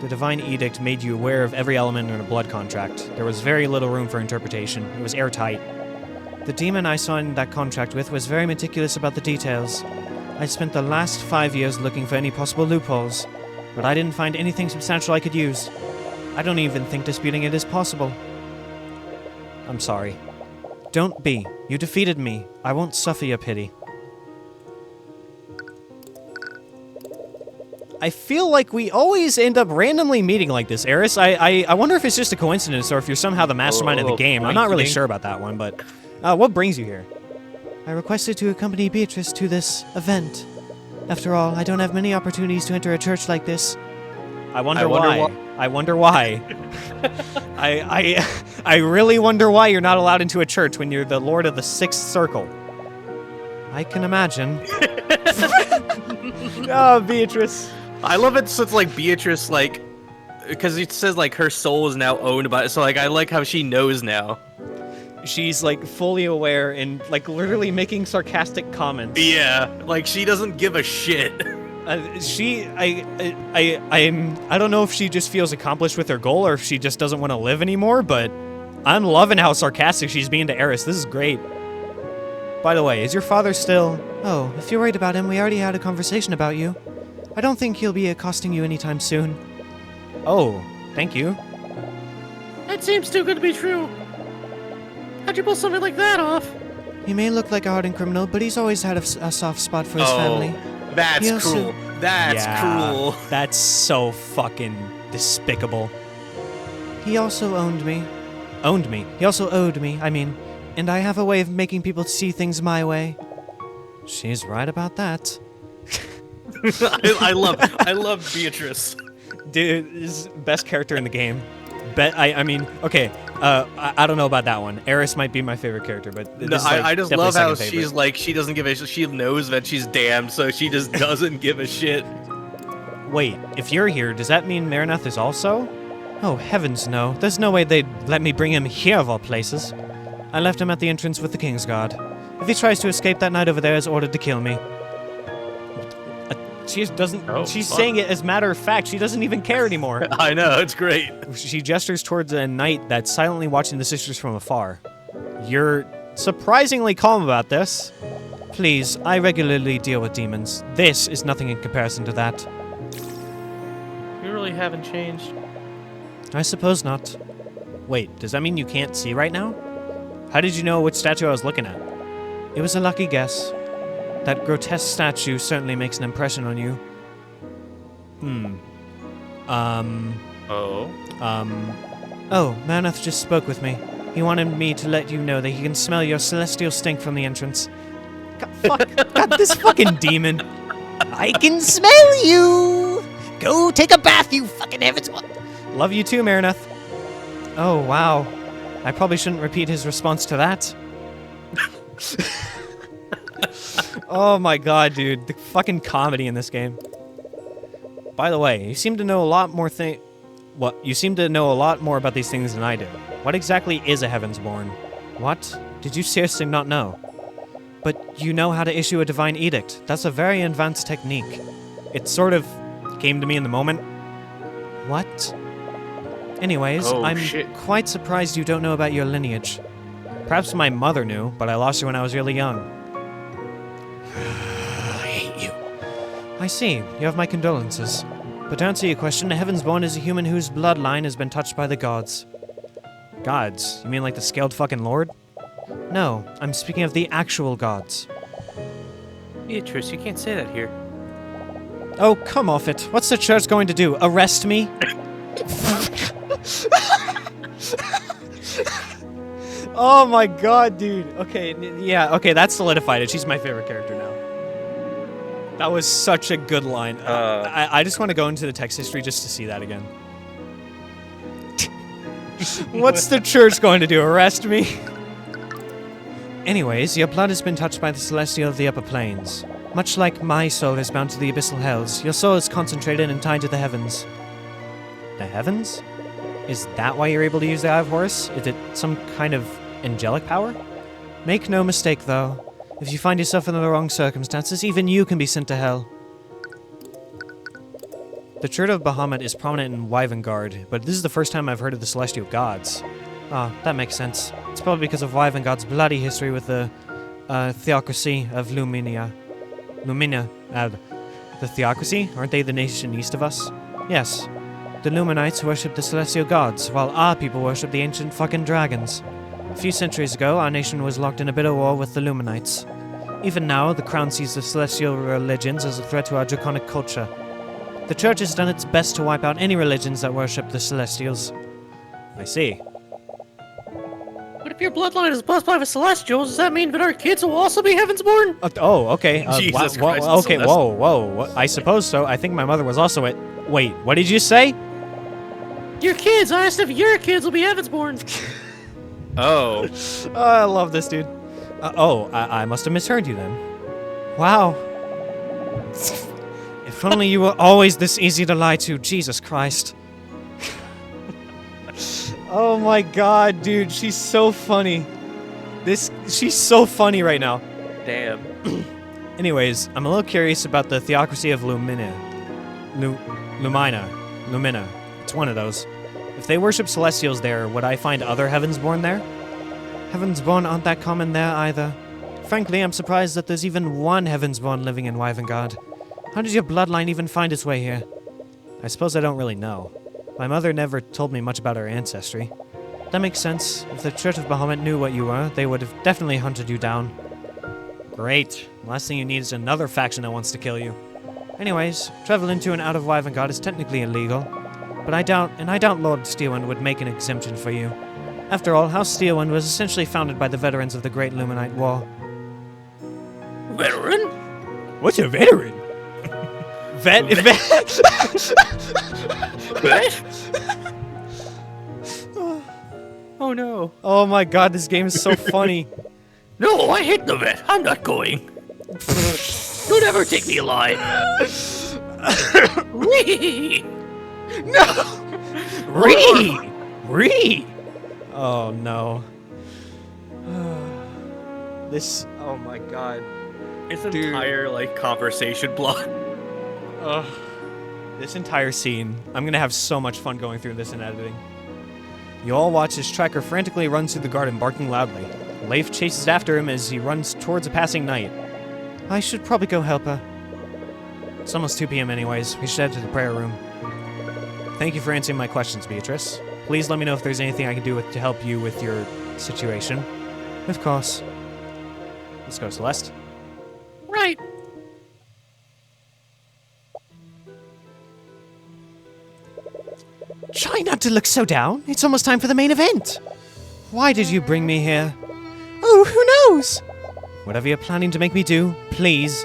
B: The Divine Edict made you aware of every element in a blood contract. There was very little room for interpretation. It was airtight. The demon I signed that contract with was very meticulous about the details. I spent the last 5 years looking for any possible loopholes, but I didn't find anything substantial I could use. I don't even think disputing it is possible. I'm sorry. Don't be. You defeated me. I won't suffer your pity. I feel like we always end up randomly meeting like this, Eris. I wonder if it's just a coincidence or if you're somehow the mastermind of the game. I'm not really sure about that one, but what brings you here? I requested to accompany Beatrice to this event. After all, I don't have many opportunities to enter a church like this. I wonder why. I wonder why. I really wonder why you're not allowed into a church when you're the Lord of the Sixth Circle. I can imagine. Oh, Beatrice.
D: I love it since, like, Beatrice, like, because it says, like, her soul is now owned by it, so, like, I like how she knows now.
B: She's, like, fully aware and, like, literally making sarcastic comments.
D: Yeah, like, she doesn't give a shit.
B: I don't know if she just feels accomplished with her goal or if she just doesn't want to live anymore, but I'm loving how sarcastic she's being to Eris. This is great. By the way, is your father still... Oh, if you're worried about him, we already had a conversation about you. I don't think he'll be accosting you anytime soon. Oh, thank you.
C: That seems too good to be true. How'd you pull something like that off?
B: He may look like a hardened criminal, but he's always had a soft spot for his family.
D: That's
B: He also-
D: cruel. That's cruel.
B: That's so fucking despicable. He also owned me. Owned me. He also owed me, I mean. And I have a way of making people see things my way. She's right about that.
D: I love Beatrice.
B: Dude, is best character in the game. I mean, okay. I don't know about that one. Eris might be my favorite character, but
D: No,
B: this is, like,
D: I just
B: definitely
D: love how
B: second
D: she's
B: favorite.
D: like, she doesn't give a shit. She knows that she's damned, so she just doesn't give a shit.
B: Wait, if you're here, does that mean Marinath is also? Oh, heavens no. There's no way they'd let me bring him here of all places. I left him at the entrance with the King's Guard. If he tries to escape, that knight over there is ordered to kill me. She doesn't.
D: Oh,
B: she's
D: fuck.
B: saying it as matter of fact. She doesn't even care anymore.
D: I know, it's great.
B: She gestures towards a knight that's silently watching the sisters from afar. You're surprisingly calm about this. Please, I regularly deal with demons. This is nothing in comparison to that.
D: You really haven't changed.
B: I suppose not. Wait, does that mean you can't see right now? How did you know which statue I was looking at? It was a lucky guess. That grotesque statue certainly makes an impression on you.
D: Oh?
B: Oh, Marinath just spoke with me. He wanted me to let you know that he can smell your celestial stink from the entrance. God, this fucking demon. I can smell you! Go take a bath, you fucking heavens! Love you too, Marinath. Oh, wow. I probably shouldn't repeat his response to that. Oh my god, dude. The fucking comedy in this game. By the way, you seem to know a lot more you seem to know a lot more about these things than I do. What exactly is a Heavensborn? What? Did you seriously not know? But you know how to issue a divine edict. That's a very advanced technique. It sort of came to me in the moment. What? Anyways,
D: Oh,
B: I'm
D: shit.
B: quite surprised you don't know about your lineage. Perhaps my mother knew, but I lost her when I was really young. I hate you. I see. You have my condolences. But to answer your question, a Heavensborn is a human whose bloodline has been touched by the gods. Gods? You mean like the scaled fucking lord? No, I'm speaking of the actual gods.
D: Beatrice, you can't say that here.
B: Oh, come off it. What's the church going to do? Arrest me? Oh my god, dude. Okay, yeah, okay, that solidified it. She's my favorite character now. That was such a good line. I just want to go into the text history just to see that again. What's the church going to do? Arrest me? Anyways, your blood has been touched by the celestial of the upper planes. Much like my soul is bound to the abyssal hells, your soul is concentrated and tied to the heavens. The heavens? Is that why you're able to use the Eye of Horus? Is it some kind of angelic power? Make no mistake, though. If you find yourself in the wrong circumstances, even you can be sent to hell. The Church of Bahamut is prominent in Wyvengard, but this is the first time I've heard of the Celestial Gods. Ah, that makes sense. It's probably because of Wyvengard's bloody history with the theocracy of Lumina. The theocracy? Aren't they the nation east of us? Yes. The Luminites worship the Celestial Gods, while our people worship the ancient fucking dragons. A few centuries ago, our nation was locked in a bitter war with the Luminites. Even now, the Crown sees the celestial religions as a threat to our draconic culture. The Church has done its best to wipe out any religions that worship the Celestials. I see.
C: But if your bloodline is blessed by the Celestials, does that mean that our kids will also be Heavensborn?
B: Okay.
A: Jesus
B: wha-
A: Christ,
B: okay, whoa. I suppose so. I think my mother was also it. Wait, what did you say?
C: Your kids! I asked if your kids will be Heavensborn.
A: Oh.
B: I love this dude. I must have misheard you then. Wow. If only you were always this easy to lie to, Jesus Christ. Oh my god, dude, she's so funny. She's so funny right now.
A: Damn.
B: Anyways, I'm a little curious about the theocracy of Lumina. It's one of those. If they worship Celestials there, would I find other Heavensborn there? Heavensborn aren't that common there either. Frankly, I'm surprised that there's even one Heavensborn living in Wyvengard. How did your bloodline even find its way here? I suppose I don't really know. My mother never told me much about her ancestry. That makes sense. If the Church of Bahamut knew what you were, they would have definitely hunted you down. Great. Last thing you need is another faction that wants to kill you. Anyways, travel into and out of Wyvengard is technically illegal. But I doubt Lord Steelwind would make an exemption for you. After all, House Steelwind was essentially founded by the veterans of the Great Luminite War.
C: Veteran?
B: What's a veteran? Vet?
D: Oh no.
B: Oh my god, this game is so funny.
C: No, I hate the vet. I'm not going. Don't ever take me alive. Wee!
B: Ree! Oh no. Oh my god.
A: It's entire, conversation block.
B: This entire scene, I'm gonna have so much fun going through this in editing. You all watch as Tracker frantically runs through the garden, barking loudly. Leif chases after him as he runs towards a passing knight. I should probably go help her. It's almost 2 p.m. anyways. We should head to the prayer room. Thank you for answering my questions, Beatrice. Please let me know if there's anything I can do to help you with your situation. Of course. Let's go, Celeste.
C: Right.
B: Try not to look so down. It's almost time for the main event. Why did you bring me here? Oh, who knows? Whatever you're planning to make me do, please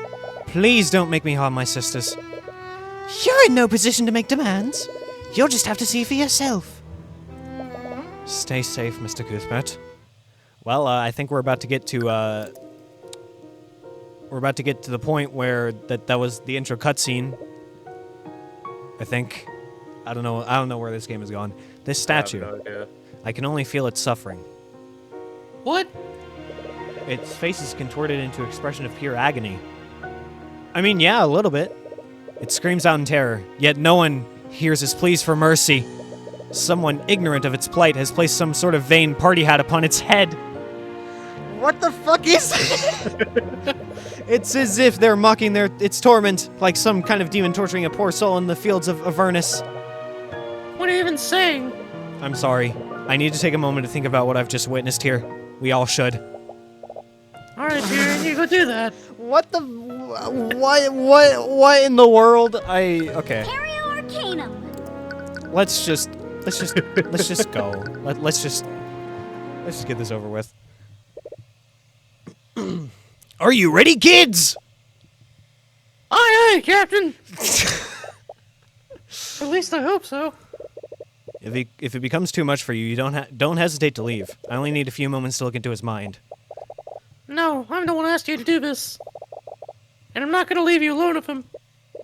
B: don't make me harm my sisters. You're in no position to make demands. You'll just have to see for yourself. Stay safe, Mr. Cuthbert. Well, I think we're about to get to the point where that was the intro cutscene. I think. I don't know where this game has gone. This statue.
A: I have no idea.
B: I can only feel its suffering.
C: What?
B: Its face is contorted into an expression of pure agony. I mean, yeah, a little bit. It screams out in terror, yet no one hears its pleas for mercy. Someone ignorant of its plight has placed some sort of vain party hat upon its head. What the fuck is it? It's as if they're mocking its torment, like some kind of demon torturing a poor soul in the fields of Avernus.
C: What are you even saying?
B: I'm sorry. I need to take a moment to think about what I've just witnessed here. We all should.
C: Alright, Tyrion, you go do that.
B: What the... What in the world? Okay.
F: Arcanum.
B: Let's just go. Let's just get this over with. Are you ready, kids?
C: Aye, aye, Captain. At least I hope so.
B: If it becomes too much for you, don't hesitate to leave. I only need a few moments to look into his mind.
C: No, I'm the one who asked you to do this. And I'm not gonna leave you alone with him.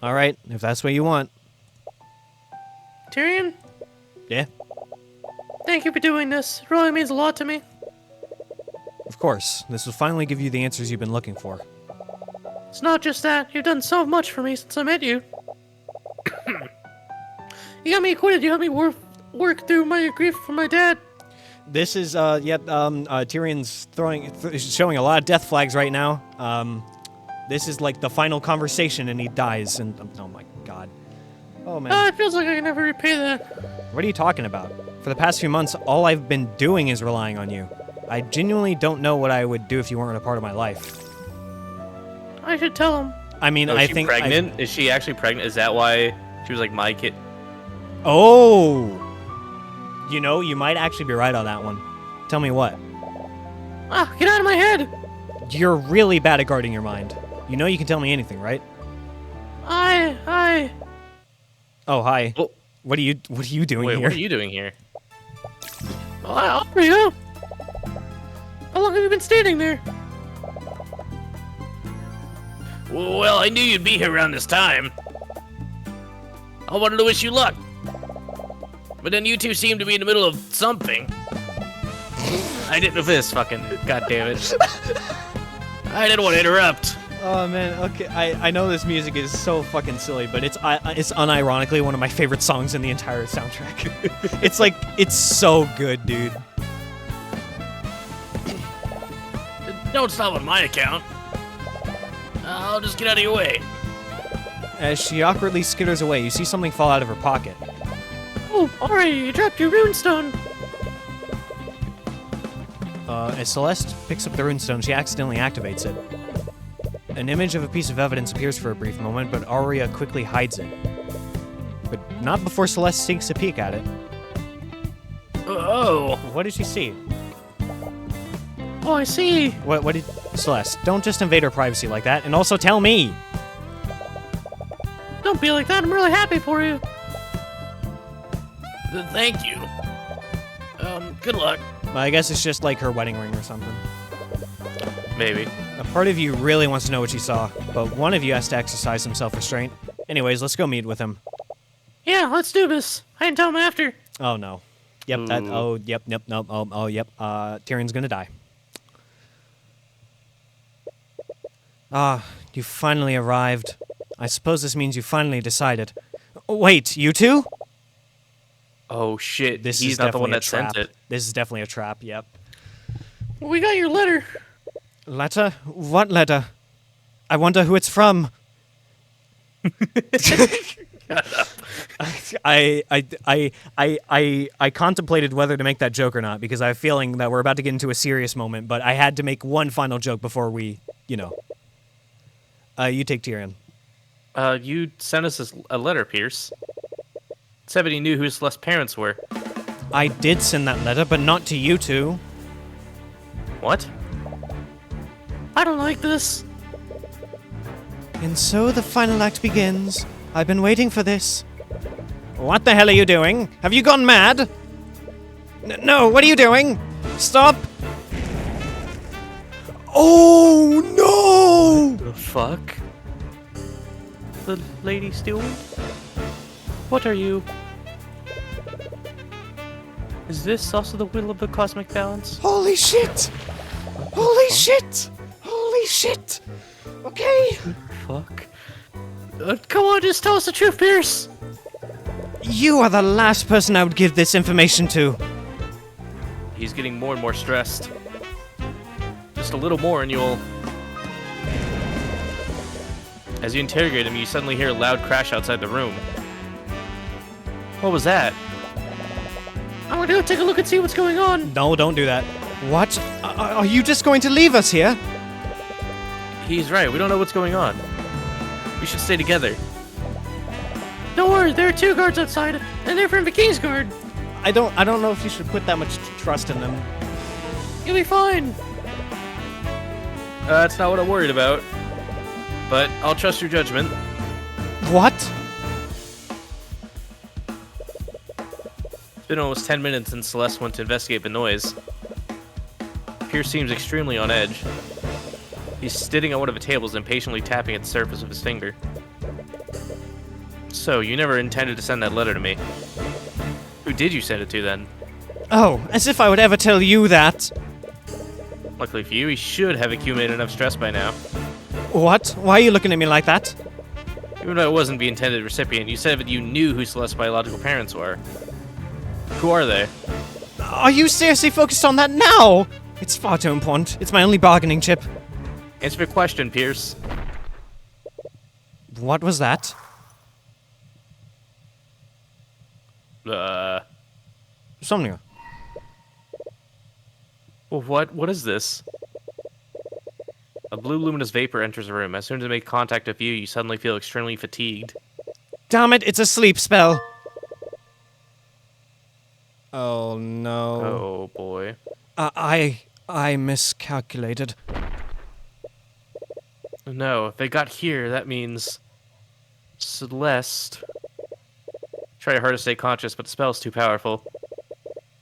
B: All right, if that's what you want.
C: Tyrion,
B: Yeah,
C: thank you for doing this. It really means a lot to me.
B: of course. This will finally give you the answers you've been looking for.
C: It's not just that. You've done so much for me since I met you. You got me acquitted. You helped me work through my grief for my dad.
B: This is, Tyrion's showing a lot of death flags right now. This is like the final conversation and he dies and, oh my god. Oh man.
C: It feels like I can never repay that.
B: What are you talking about? For the past few months, all I've been doing is relying on you. I genuinely don't know what I would do if you weren't a part of my life.
C: I should tell him.
B: I mean,
A: Oh,
B: I
A: is she
B: think...
A: pregnant? Is she actually pregnant? Is that why she was like my kid?
B: Oh! You know, you might actually be right on that one. Tell me what.
C: Ah, get out of my head!
B: You're really bad at guarding your mind. You know you can tell me anything, right?
C: I...
B: Oh, hi.
A: Oh.
B: What are you doing
A: Wait,
B: here?
A: what are you doing here?
C: I'll bring you. How long have you been standing there?
A: Well, I knew you'd be here around this time. I wanted to wish you luck. But then you two seemed to be in the middle of something. I didn't know this fucking... God damn it. I didn't want to interrupt.
B: Oh man, okay. I know this music is so fucking silly, but it's unironically one of my favorite songs in the entire soundtrack. it's so good, dude.
A: Don't stop on my account. I'll just get out of your way.
B: As she awkwardly skitters away, you see something fall out of her pocket.
C: Oh, alright, you dropped your runestone.
B: As Celeste picks up the runestone, she accidentally activates it. An image of a piece of evidence appears for a brief moment, but Aria quickly hides it. But not before Celeste takes a peek at it.
A: Oh.
B: What did she see?
C: Oh, I see.
B: What did... Celeste, don't just invade her privacy like that, and also tell me!
C: Don't be like that. I'm really happy for you.
A: Thank you. Good luck.
B: I guess it's just like her wedding ring or something.
A: Maybe.
B: A part of you really wants to know what she saw, but one of you has to exercise some self-restraint. Anyways, let's go meet with him.
C: Yeah, let's do this. I can tell him after.
B: Oh no. Yep,
A: Ooh.
B: yep. Tyrion's gonna die. Ah, you finally arrived. I suppose this means you finally decided. Wait, you two?
A: Oh shit,
B: This
A: he's
B: is
A: not the one
B: definitely a
A: that sent
B: trap.
A: it.
B: This is definitely a trap, yep.
C: We got your letter.
B: Letter? What letter? I wonder who it's from. I contemplated whether to make that joke or not because I have a feeling that we're about to get into a serious moment, but I had to make one final joke before we, you know. You take Tyrion.
A: You sent us a letter, Pierce. Said that he knew who Celeste's parents were.
B: I did send that letter, but not to you two.
A: What?
C: I don't like this.
B: And so the final act begins. I've been waiting for this. What the hell are you doing? Have you gone mad? No, what are you doing? Stop! Oh no!
A: The fuck?
D: The Lady Steward? What are you? Is this also the will of the cosmic balance?
B: Holy shit! Holy shit! Holy shit! Okay.
D: Fuck.
C: Come on, just tell us the truth, Pierce.
B: You are the last person I would give this information to.
A: He's getting more and more stressed. Just a little more and you'll... As you interrogate him, you suddenly hear a loud crash outside the room. What was that?
C: I'm gonna go take a look and see what's going on.
B: No, don't do that. What? Are you just going to leave us here?
A: He's right, we don't know what's going on. We should stay together.
C: Don't worry, there are 2 guards outside, and they're from the King's Guard.
B: I don't know if you should put that much trust in them.
C: You'll be fine.
A: That's not what I'm worried about. But I'll trust your judgment.
B: What?
A: It's been almost 10 minutes since Celeste went to investigate the noise. Pierce seems extremely on edge.
D: He's sitting on one of the tables, impatiently tapping at the surface with his finger. So, you never intended to send that letter to me. Who did you send it to, then?
B: Oh, as if I would ever tell you that.
D: Luckily for you, he should have accumulated enough stress by now.
B: What? Why are you looking at me like that?
D: Even though it wasn't the intended recipient, you said that you knew who Celeste's biological parents were. Who are they?
B: Are you seriously focused on that now? It's far too important. It's my only bargaining chip.
D: Answer the question, Pierce.
B: What was that? Somnia.
D: Well, what is this? A blue luminous vapor enters the room. As soon as it makes contact with you, you suddenly feel extremely fatigued.
B: Damn it, it's a sleep spell. Oh no.
D: Oh boy.
B: I miscalculated.
D: No, if they got here, that means Celeste. Try hard to stay conscious, but the spell's too powerful.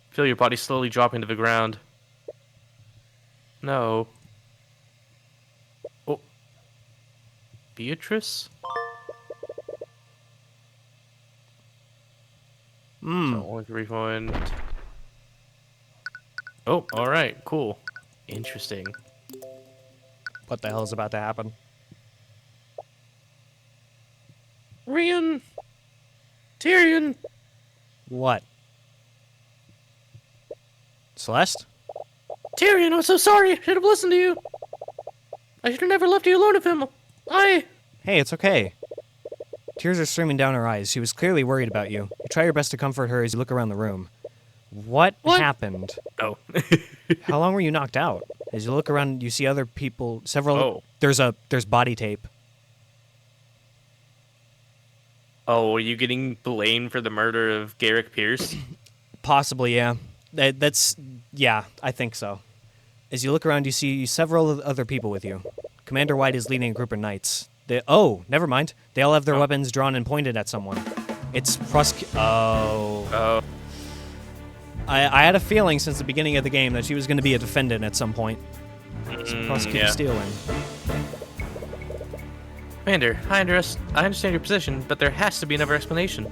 D: Feel your body slowly dropping to the ground. No. Oh. Beatrice? So only 3 point. Oh, alright, cool. Interesting.
B: What the hell is about to happen?
C: Rian. Tyrion.
B: What? Celeste?
C: Tyrion, I'm so sorry. I should have listened to you. I should have never left you alone with him.
B: Hey, it's okay. Tears are streaming down her eyes. She was clearly worried about you. You try your best to comfort her as you look around the room. What happened?
D: Oh.
B: How long were you knocked out? As you look around, you see other people, several...
D: Oh.
B: There's body tape.
D: Oh, are you getting blamed for the murder of Garrick Pierce?
B: Possibly, yeah. Yeah, I think so. As you look around, you see several other people with you. Commander White is leading a group of knights. Never mind. They all have their weapons drawn and pointed at someone. It's
D: Oh.
B: I had a feeling since the beginning of the game that she was going to be a defendant at some point. It's Prosecutor Steelwind.
D: Commander, I understand your position, but there has to be another explanation.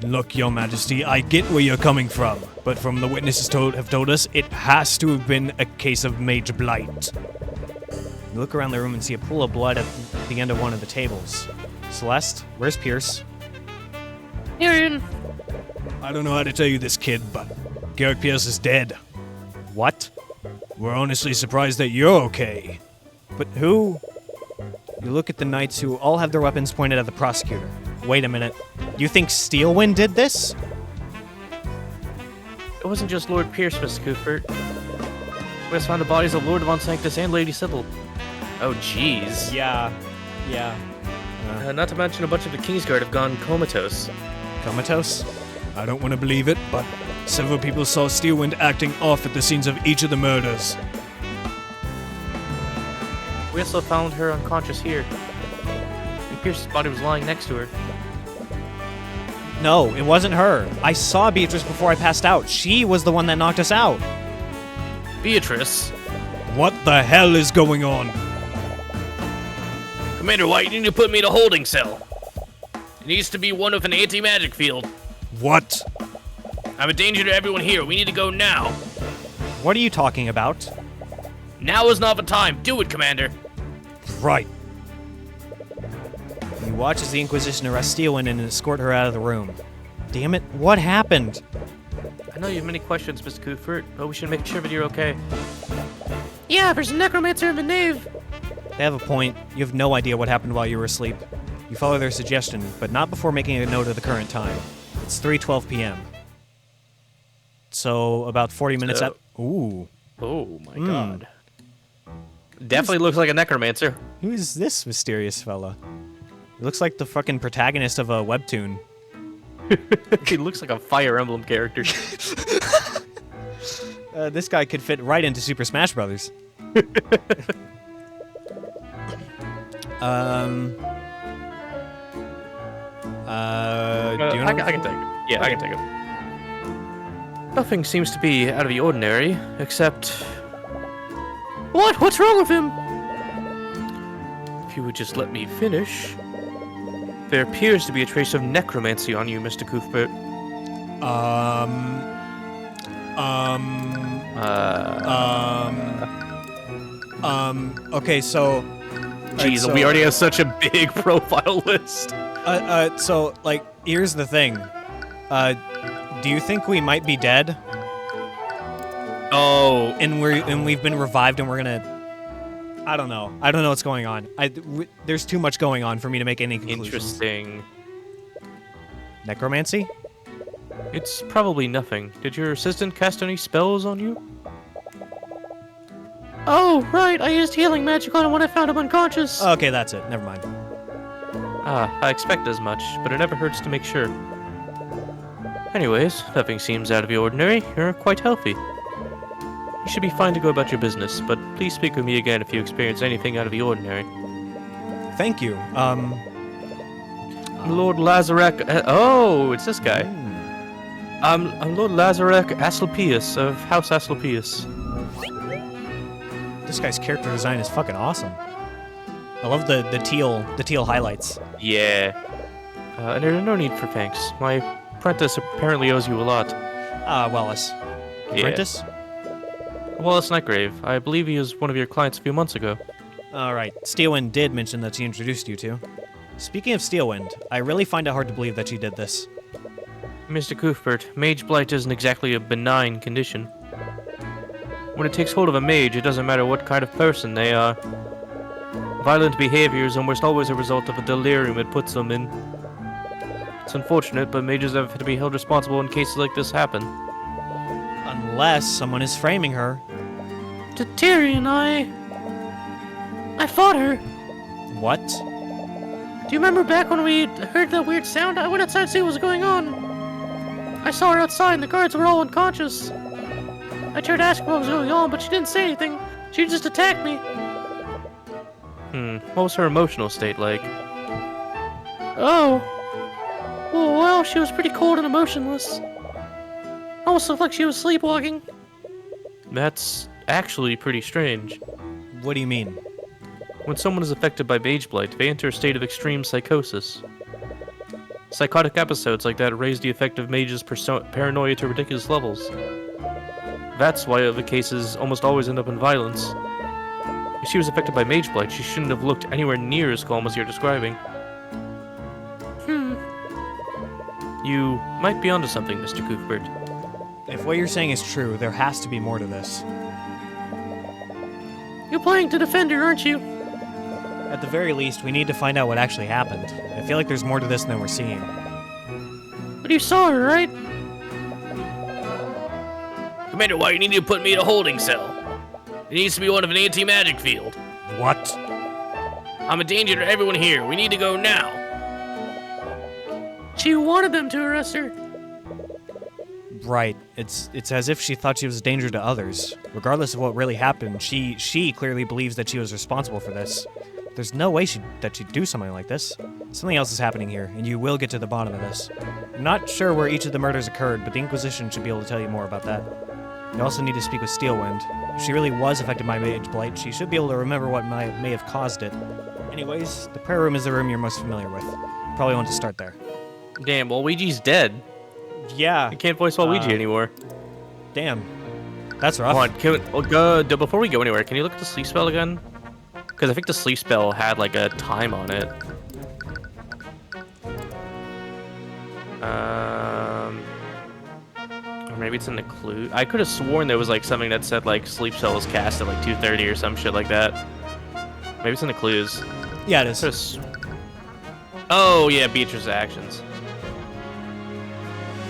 E: Look, Your Majesty, I get where you're coming from, but from the witnesses have told us, it has to have been a case of mage blight.
B: You look around the room and see a pool of blood at the end of one of the tables. Celeste, where's Pierce?
C: Tyrion.
E: I don't know how to tell you this, kid, but Garrick Pierce is dead.
B: What?
E: We're honestly surprised that you're okay.
B: But who? You look at the knights who all have their weapons pointed at the prosecutor. Wait a minute. You think Steelwind did this?
D: It wasn't just Lord Pierce, Mr. Cuthbert. We just found the bodies of Lord Von Sanctus and Lady Sybil. Oh, jeez.
B: Yeah.
D: Not to mention a bunch of the Kingsguard have gone comatose.
B: Comatose?
E: I don't want to believe it, but several people saw Steelwind acting off at the scenes of each of the murders.
D: We also found her unconscious here. And Pierce's body was lying next to her.
B: No, it wasn't her. I saw Beatrice before I passed out. She was the one that knocked us out.
D: Beatrice?
E: What the hell is going on?
A: Commander White, you need to put me in a holding cell. It needs to be one with an anti-magic field.
E: What?
A: I'm a danger to everyone here. We need to go now.
B: What are you talking about?
A: Now is not the time. Do it, Commander.
E: Right.
B: You watch as the Inquisition arrests Steelwind and escort her out of the room. Damn it, what happened?
D: I know you have many questions, Mr. Cuthbert, but we should make sure that you're okay.
C: Yeah, there's a necromancer in the nave.
B: They have a point. You have no idea what happened while you were asleep. You follow their suggestion, but not before making a note of the current time. It's 3:12 p.m. So, about 40 minutes out. Ooh.
D: Oh my god. Definitely looks like a necromancer.
B: Who is this mysterious fella? He looks like the fucking protagonist of a webtoon.
D: He looks like a Fire Emblem character.
B: This guy could fit right into Super Smash Brothers. Do you know?
D: I can take it. Yeah, I can take it. Nothing seems to be out of the ordinary, except...
C: What? What's wrong with him?
D: you would just let me finish. There appears to be a trace of necromancy on you, Mr. Cuthbert.
B: Okay, so...
D: Jeez,
B: so,
D: we already have such a big profile list.
B: So, like, here's the thing. Do you think we might be dead?
D: Oh.
B: And we've been revived and we're gonna... I don't know what's going on. There's too much going on for me to make any conclusions.
D: Interesting.
B: Necromancy?
D: It's probably nothing. Did your assistant cast any spells on you?
C: Oh, right, I used healing magic on him when I found him unconscious.
B: Okay, that's it. Never mind.
D: I expect as much, but it never hurts to make sure. Anyways, nothing seems out of the ordinary. You're quite healthy. You should be fine to go about your business, but please speak with me again if you experience anything out of the ordinary.
B: Thank you.
D: Lord Lazarek... oh, it's this guy. I'm Lord Lazarek Asclepius of House Asclepius.
B: This guy's character design is fucking awesome. I love the teal highlights.
D: Yeah. And there's no need for thanks. My apprentice apparently owes you a lot.
B: Wallace.
D: Yeah.
B: Apprentice?
D: Wallace Nightgrave. I believe he was one of your clients a few months ago.
B: Alright, Steelwind did mention that she introduced you to. Speaking of Steelwind, I really find it hard to believe that she did this.
D: Mr. Cuthbert, mage blight isn't exactly a benign condition. When it takes hold of a mage, it doesn't matter what kind of person they are. Violent behavior is almost always a result of a delirium it puts them in. It's unfortunate, but mages have to be held responsible when cases like this happen.
B: Unless someone is framing her.
C: To Tyrion, I fought her.
B: What?
C: Do you remember back when we heard that weird sound? I went outside to see what was going on. I saw her outside and the guards were all unconscious. I tried to ask her what was going on, but she didn't say anything. She just attacked me.
D: What was her emotional state like?
C: Oh. Well, she was pretty cold and emotionless. Almost looked like she was sleepwalking.
D: That's actually pretty strange.
B: What do you mean?
D: When someone is affected by mage blight, they enter a state of extreme psychosis. Psychotic episodes like that raise the effect of mages' paranoia to ridiculous levels. That's why the cases almost always end up in violence. If she was affected by mage blight, she shouldn't have looked anywhere near as calm as you're describing. You might be onto something, Mr. Cuthbert.
B: If what you're saying is true, there has to be more to this.
C: You're planning to defend her, aren't you?
B: At the very least, we need to find out what actually happened. I feel like there's more to this than we're seeing.
C: But you saw her, right?
A: Commander, why you need to put me in a holding cell? It needs to be one of an anti-magic field.
B: What?
A: I'm a danger to everyone here. We need to go now.
C: She wanted them to arrest her.
B: Right. It's as if she thought she was a danger to others. Regardless of what really happened, she clearly believes that she was responsible for this. There's no way that she'd do something like this. Something else is happening here, and you will get to the bottom of this. I'm not sure where each of the murders occurred, but the Inquisition should be able to tell you more about that. You also need to speak with Steelwind. If she really was affected by mage blight, she should be able to remember what may have caused it. Anyways, the prayer room is the room you're most familiar with. Probably want to start there.
D: Damn, Waluigi's dead.
B: Yeah.
D: I can't voice Waluigi anymore.
B: Damn. That's rough.
D: Come on, before we go anywhere, can you look at the sleep spell again? Because I think the sleep spell had like a time on it. Or maybe it's in the clue. I could have sworn there was like something that said like sleep spell was cast at like 2:30 or some shit like that. Maybe it's in the clues.
B: Yeah, it is.
D: Oh yeah, Beatrice's actions.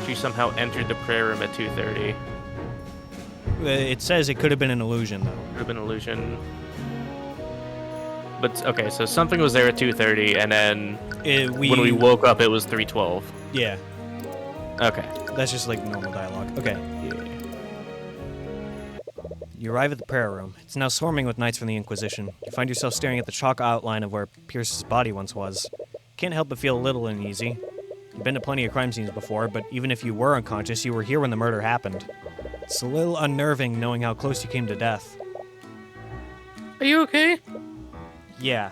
D: She somehow entered the prayer room at 2:30.
B: It says it could have been an illusion, though.
D: Could have been an illusion. But okay, so something was there at 2:30, and then when we woke up, it was 3:12.
B: Yeah.
D: Okay.
B: That's just like normal dialogue. Okay.
D: Yeah.
B: You arrive at the prayer room. It's now swarming with knights from the Inquisition. You find yourself staring at the chalk outline of where Pierce's body once was. Can't help but feel a little uneasy. You've been to plenty of crime scenes before, but even if you were unconscious, you were here when the murder happened. It's a little unnerving knowing how close you came to death.
C: Are you okay?
B: Yeah.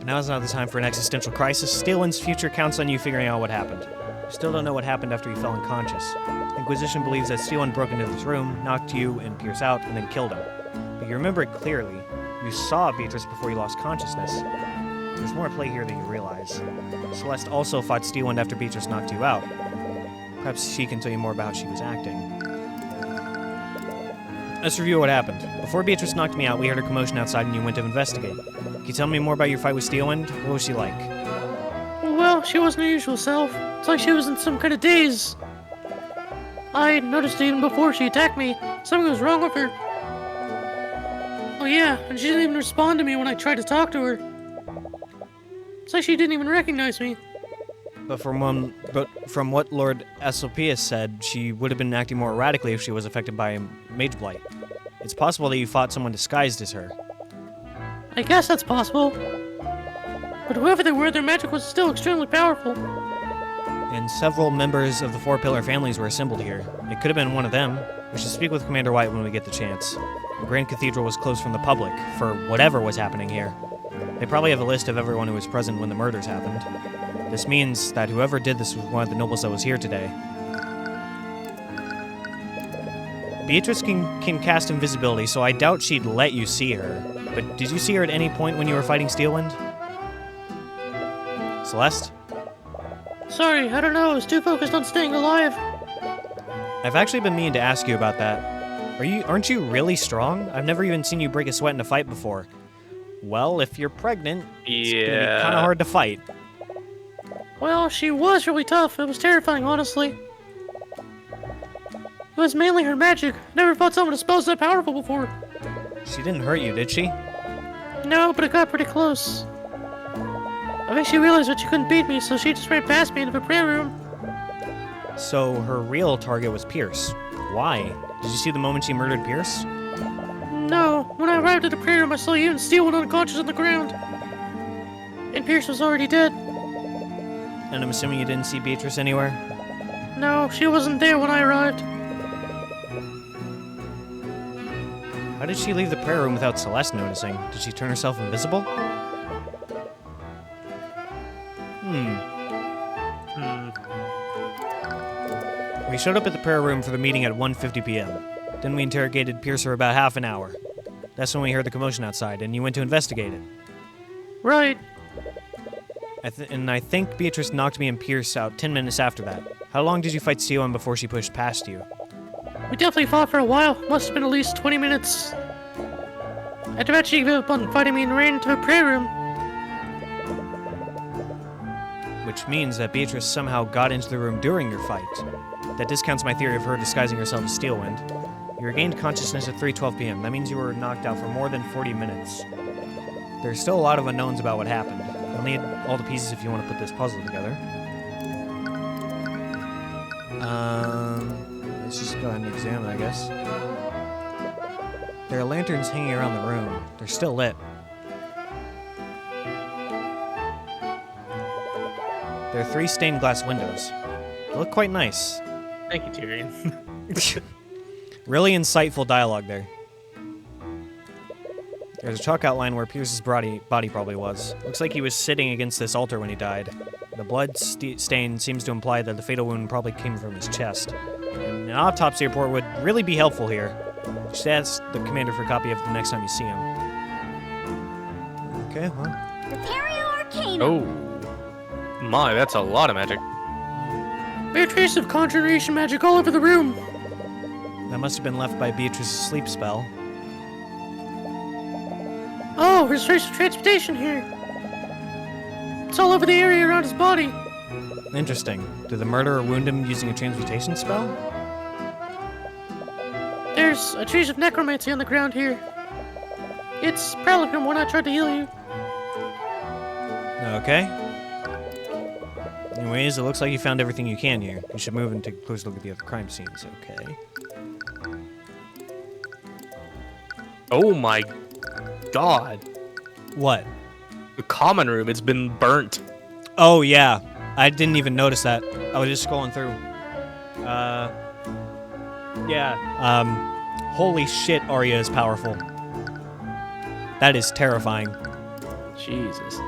B: But now's not the time for an existential crisis. Steelwind's future counts on you figuring out what happened. You still don't know what happened after you fell unconscious. The Inquisition believes that Steelwind broke into this room, knocked you and Pierce out, and then killed him. But you remember it clearly. You saw Beatrice before you lost consciousness. There's more at play here than you realize. Celeste also fought Steelwind after Beatrice knocked you out. Perhaps she can tell you more about how she was acting. Let's review what happened. Before Beatrice knocked me out, we heard a commotion outside and you went to investigate. Can you tell me more about your fight with Steelwind? What was she like?
C: Well, she wasn't her usual self. It's like she was in some kind of daze. I noticed it even before she attacked me. Something was wrong with her. Oh yeah, and she didn't even respond to me when I tried to talk to her. It's like she didn't even recognize me.
B: But from what Lord Asclepius said, she would have been acting more erratically if she was affected by Mage Blight. It's possible that you fought someone disguised as her.
C: I guess that's possible. But whoever they were, their magic was still extremely powerful.
B: And several members of the Four Pillar families were assembled here. It could have been one of them. We should speak with Commander White when we get the chance. The Grand Cathedral was closed from the public for whatever was happening here. They probably have a list of everyone who was present when the murders happened. This means that whoever did this was one of the nobles that was here today. Beatrice can cast invisibility, so I doubt she'd let you see her. But did you see her at any point when you were fighting Steelwind? Celeste?
C: Sorry, I don't know. I was too focused on staying alive.
B: I've actually been meaning to ask you about that. Aren't you really strong? I've never even seen you break a sweat in a fight before. Well, if you're pregnant, it's gonna be kind of hard to fight.
C: Well, she was really tough. It was terrifying, honestly. It was mainly her magic. Never fought someone with spells that powerful before.
B: She didn't hurt you, did she?
C: No, but it got pretty close. I think she realized that she couldn't beat me, so she just ran past me into the prayer room.
B: So her real target was Pierce. Why? Did you see the moment she murdered Pierce?
C: No, when I arrived at the prayer room, I saw you and Steelwind unconscious on the ground. And Pierce was already dead.
B: And I'm assuming you didn't see Beatrice anywhere?
C: No, she wasn't there when I arrived.
B: How did she leave the prayer room without Celeste noticing? Did she turn herself invisible? We showed up at the prayer room for the meeting at 1:50 p.m. Then we interrogated Pierce for about half an hour. That's when we heard the commotion outside, and you went to investigate it.
C: Right.
B: I think Beatrice knocked me and Pierce out 10 minutes after that. How long did you fight Steelwind before she pushed past you?
C: We definitely fought for a while. Must have been at least 20 minutes. After that, she gave up on fighting me and ran into the prayer room.
B: Which means that Beatrice somehow got into the room during your fight. That discounts my theory of her disguising herself as Steelwind. You regained consciousness at 3:12 p.m. That means you were knocked out for more than 40 minutes. There's still a lot of unknowns about what happened. You'll need all the pieces if you want to put this puzzle together. Let's just go ahead and examine, I guess. There are lanterns hanging around the room. They're still lit. There are 3 stained glass windows. They look quite nice.
A: Thank you, Tyrion.
B: Really insightful dialogue there. There's a chalk outline where Pierce's body probably was. Looks like he was sitting against this altar when he died. The blood stain seems to imply that the fatal wound probably came from his chest. And an autopsy report would really be helpful here. Just ask the commander for a copy of it the next time you see him. Okay, well.
F: Arcane.
A: Oh. My, that's a lot of magic.
C: There are traces of conjuration magic all over the room.
B: That must have been left by Beatrice's sleep spell.
C: Oh, there's traces of transportation here. It's all over the area around his body.
B: Interesting. Did the murderer wound him using a transmutation spell?
C: There's a trace of necromancy on the ground here. It's probably from when I tried to heal you.
B: Okay. Anyways, it looks like you found everything you can here. You should move and take a closer look at the other crime scenes. Okay.
A: Oh my god.
B: What?
A: The common room, it's been burnt.
B: Oh, yeah. I didn't even notice that. I was just scrolling through. Yeah. Holy shit, Arya is powerful. That is terrifying.
A: Jesus.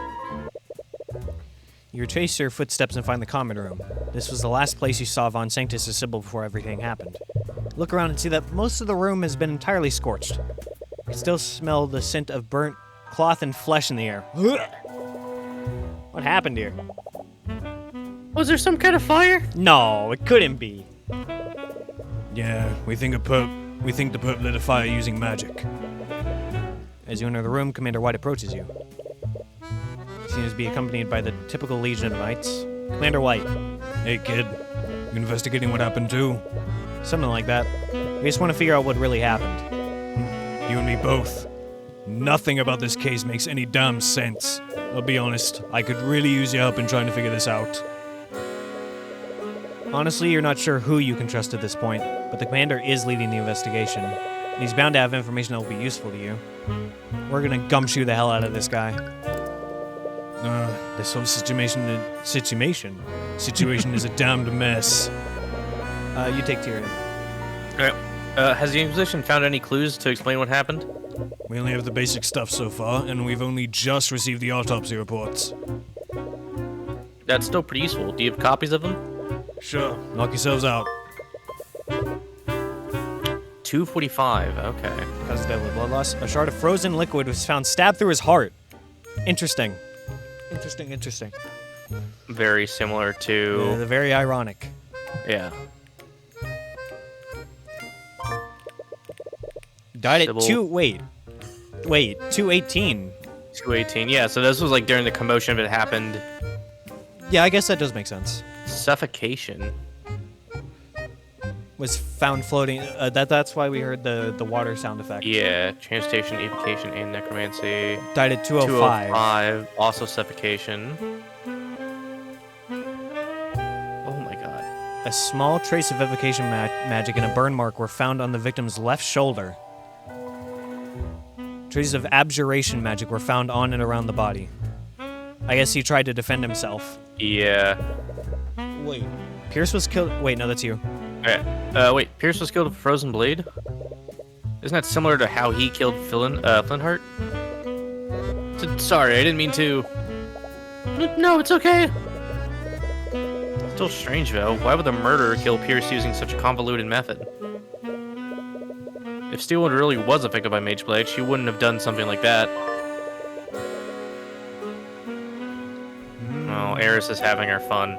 B: You retrace your footsteps and find the common room. This was the last place you saw Von Sanctus' Sybil before everything happened. Look around and see that most of the room has been entirely scorched. You can still smell the scent of burnt cloth and flesh in the air. What happened here?
C: Was there some kind of fire?
B: No, it couldn't be.
E: Yeah, we think the perp lit a fire using magic.
B: As you enter the room, Commander White approaches you. He seems to be accompanied by the typical Legion of Knights. Commander White.
E: Hey, kid. You investigating what happened too?
B: Something like that. We just want to figure out what really happened.
E: You and me both. Nothing about this case makes any damn sense. I'll be honest, I could really use your help in trying to figure this out.
B: Honestly, you're not sure who you can trust at this point, but the commander is leading the investigation, and he's bound to have information that will be useful to you. We're gonna gumshoe the hell out of this guy.
E: This whole situation is a damned mess.
B: You take Tyrion.
A: Alright. Has the Inquisition found any clues to explain what happened?
E: We only have the basic stuff so far, and we've only just received the autopsy reports.
A: That's still pretty useful. Do you have copies of them?
E: Sure, knock yourselves out.
A: 245, okay.
B: Cause of deadly blood loss. A shard of frozen liquid was found stabbed through his heart. Interesting. Interesting.
A: Very similar to...
B: The very ironic.
A: Yeah.
B: Died
A: Sybil.
B: at 218.
A: 218, yeah, so this was like during the commotion if it happened.
B: Yeah, I guess that does make sense.
A: Suffocation.
B: Was found floating. That's why we heard the water sound effect.
A: Yeah, transmutation, evocation, and necromancy.
B: Died at 205.
A: 205, also suffocation. Oh my god.
B: A small trace of evocation magic and a burn mark were found on the victim's left shoulder. Traces of abjuration magic were found on and around the body. I guess he tried to defend himself.
A: Yeah.
B: Wait. Pierce was killed. Wait, no, that's you.
A: Okay. Wait, Pierce was killed with a frozen blade? Isn't that similar to how he killed Flintheart? Sorry, I didn't mean to.
C: No, it's okay.
A: Still strange, though. Why would the murderer kill Pierce using such a convoluted method? If Steelwood really was affected by Mage Blade, she wouldn't have done something like that. Oh, Eris is having her fun.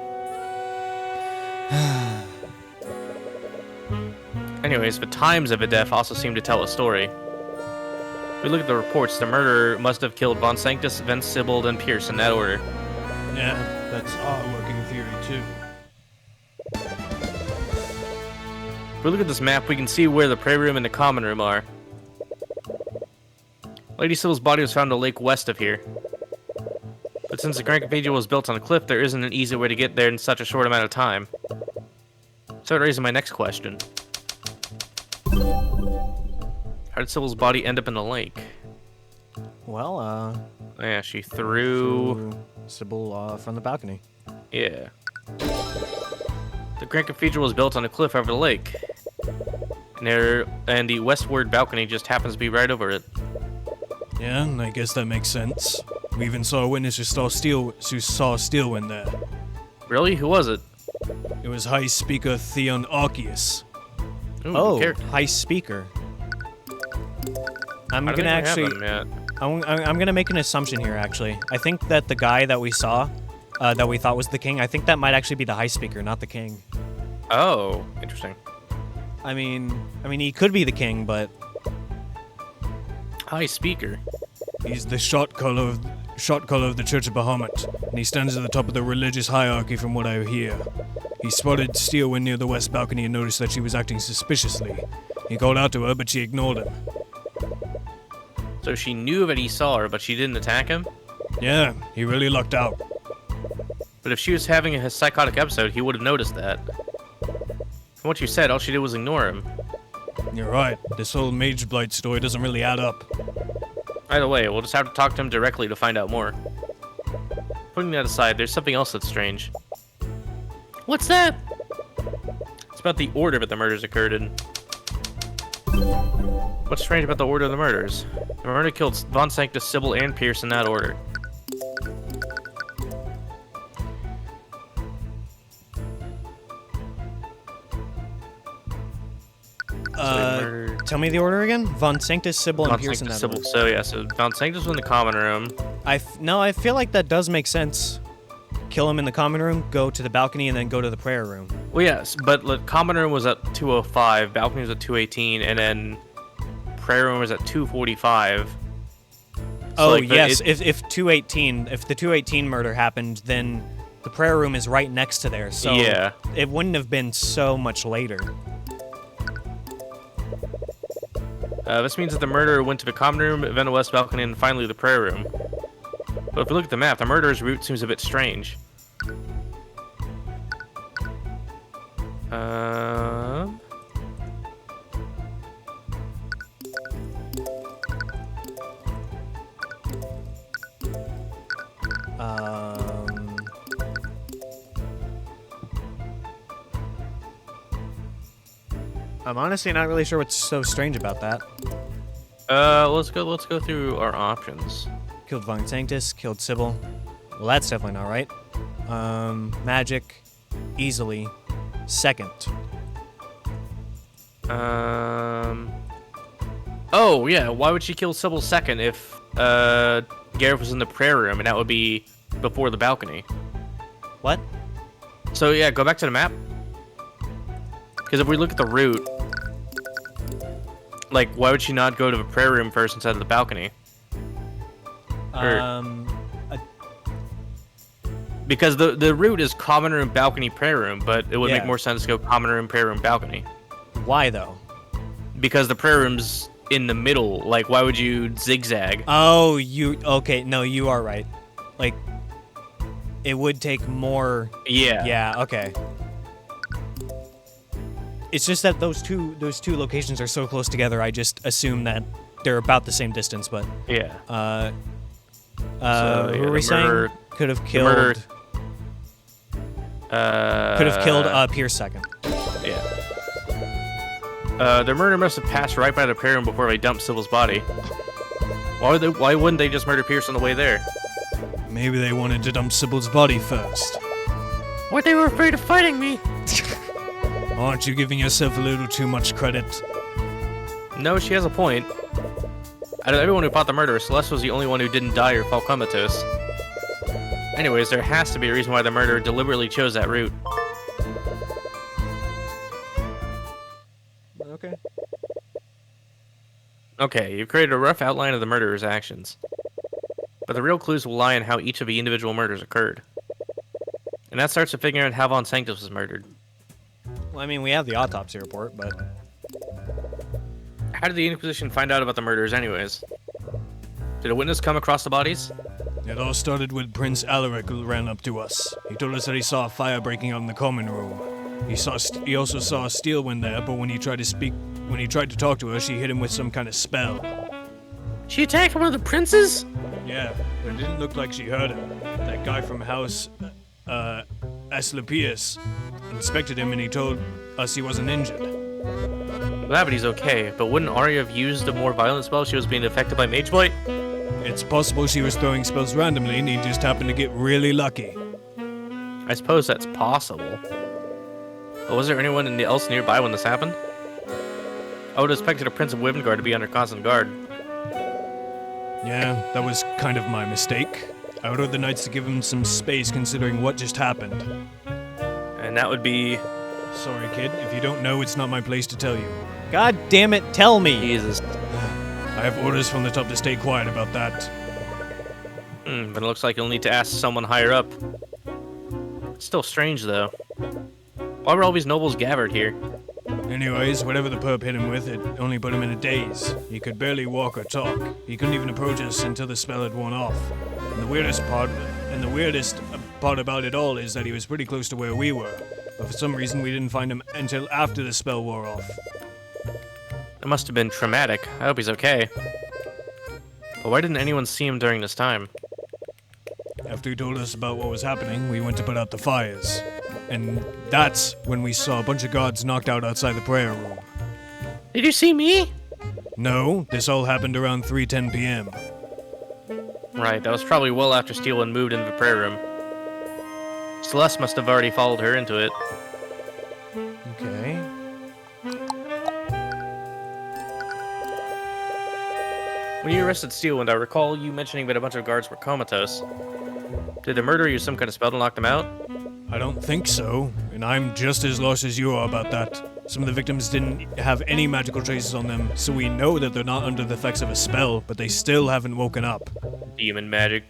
A: Anyways, the times of the death also seem to tell a story. If we look at the reports, the murderer must have killed Von Sanctus, then Sybil, then Pierce in that order.
E: Yeah, that's our working theory too.
A: If we look at this map, we can see where the prayer room and the common room are. Lady Sybil's body was found in a lake west of here. But since the Grand Cathedral was built on a cliff, there isn't an easy way to get there in such a short amount of time. So it raises my next question. How did Sybil's body end up in the lake?
B: Well,
A: Oh, yeah, she threw...
B: Sybil from the balcony.
A: Yeah. The Grand Cathedral was built on a cliff over the lake. And the westward balcony just happens to be right over it.
E: Yeah, and I guess that makes sense. We even saw a witness who saw Steelwind there.
A: Really? Who was it?
E: It was High Speaker Theon Arceus.
A: Ooh,
B: Oh,
A: character.
B: high speaker. I'm
A: I don't
B: gonna
A: think we have
B: actually.
A: him yet.
B: I'm gonna make an assumption here. Actually, I think that the guy that we saw, that we thought was the king, I think that might actually be the high speaker, not the king.
A: Oh, interesting.
B: I mean, he could be the king, but
A: High speaker.
E: He's the shot caller of the Church of Bahamut, and he stands at the top of the religious hierarchy from what I hear. He spotted Steelwind near the west balcony and noticed that she was acting suspiciously. He called out to her, but she ignored him.
A: So she knew that he saw her, but she didn't attack him?
E: Yeah, he really lucked out.
A: But if she was having a psychotic episode, he would have noticed that. From what you said, all she did was ignore him.
E: You're right, this whole Mage Blight story doesn't really add up.
A: Either way, we'll just have to talk to him directly to find out more. Putting that aside, there's something else that's strange.
C: What's that?
A: It's about the order that the murders occurred in. What's strange about the order of the murders? The murder killed Von Sanctus, Sybil, and Pierce in that order.
B: Tell me the order again. Von Sanctus, Sybil, and
A: Von
B: Pierce in
A: Sanctus,
B: that
A: Sybil.
B: order.
A: So yeah, so Von Sanctus was in the common room.
B: No, I feel like that does make sense. Kill him in the common room, go to the balcony, and then go to the prayer room.
A: Well, yes, but the common room was at 2:05, balcony was at 2:18, and then prayer room was at 2:45.
B: Oh, yes. If the 218 murder happened, then the prayer room is right next to there. So
A: yeah,
B: it wouldn't have been so much later.
A: This means that the murderer went to the common room, then the west balcony, and finally the prayer room. But if we look at the map, the murderer's route seems a bit strange.
B: I'm honestly not really sure what's so strange about that.
A: Let's go through our options.
B: Killed Von Sanctus, killed Sybil. Well, that's definitely not right. Magic, easily. Second.
A: Oh, yeah, why would she kill Sybil second if, Gareth was in the prayer room, and that would be before the balcony?
B: What?
A: So, yeah, go back to the map. Because if we look at the route, like, why would she not go to the prayer room first instead of the balcony? Because the route is common room, balcony, prayer room, but it would make more sense to go common room, prayer room, balcony.
B: Why, though?
A: Because the prayer room's in the middle. Like, why would you zigzag?
B: Oh, okay, no, you are right. Like, it would take more...
A: Yeah.
B: Yeah, okay. It's just that those two locations are so close together, I just assume that they're about the same distance, but...
A: Yeah.
B: Who were we saying? Could have killed... could have killed Pierce second.
A: Yeah. Their murder must have passed right by the prayer room before they dumped Sybil's body. Why wouldn't they just murder Pierce on the way there?
E: Maybe they wanted to dump Sybil's body first.
C: What, they were afraid of fighting me?
E: Aren't you giving yourself a little too much credit?
A: No, she has a point. Out of everyone who fought the murderer, Celeste was the only one who didn't die or fall comatose. Anyways, there has to be a reason why the murderer deliberately chose that route.
B: Okay.
A: Okay, you've created a rough outline of the murderer's actions. But the real clues will lie in how each of the individual murders occurred. And that starts to figure out how Von Sanctus was murdered.
B: Well, I mean, we have the autopsy report, but...
A: How did the Inquisition find out about the murders anyways? Did a witness come across the bodies?
E: It all started when Prince Alaric ran up to us. He told us that he saw a fire breaking out in the common room. He also saw Steelwind there, but when he tried to talk to her, she hit him with some kind of spell.
C: She attacked one of the princes?
E: Yeah, but it didn't look like she hurt him. That guy from House, Asclepius inspected him and he told us he wasn't injured.
A: Yeah, but he's okay. But wouldn't Arya have used a more violent spell if she was being affected by Mage Blight?
E: It's possible she was throwing spells randomly and he just happened to get really lucky.
A: I suppose that's possible. But was there anyone else nearby when this happened? I would have expected a Prince of Wivengard to be under constant guard.
E: Yeah, that was kind of my mistake. I ordered the knights to give him some space considering what just happened.
A: And that would be...
E: Sorry, kid. If you don't know, it's not my place to tell you.
B: God damn it, tell me!
A: Jesus.
E: I have orders from the top to stay quiet about that.
A: But it looks like you'll need to ask someone higher up. It's still strange, though. Why were all these nobles gathered here?
E: Anyways, whatever the perp hit him with, it only put him in a daze. He could barely walk or talk. He couldn't even approach us until the spell had worn off. And the weirdest part about it all is that he was pretty close to where we were. But for some reason, we didn't find him until after the spell wore off.
A: It must have been traumatic. I hope he's okay. But why didn't anyone see him during this time?
E: After he told us about what was happening, we went to put out the fires. And that's when we saw a bunch of guards knocked out outside the prayer room.
C: Did you see me?
E: No, this all happened around 3:10 p.m.
A: Right, that was probably well after Steelwind moved into the prayer room. Celeste must have already followed her into it.
B: Okay.
A: When you arrested Steelwind, I recall you mentioning that a bunch of guards were comatose. Did the murderer use some kind of spell to knock them out?
E: I don't think so, and I'm just as lost as you are about that. Some of the victims didn't have any magical traces on them, so we know that they're not under the effects of a spell, but they still haven't woken up.
A: Demon magic.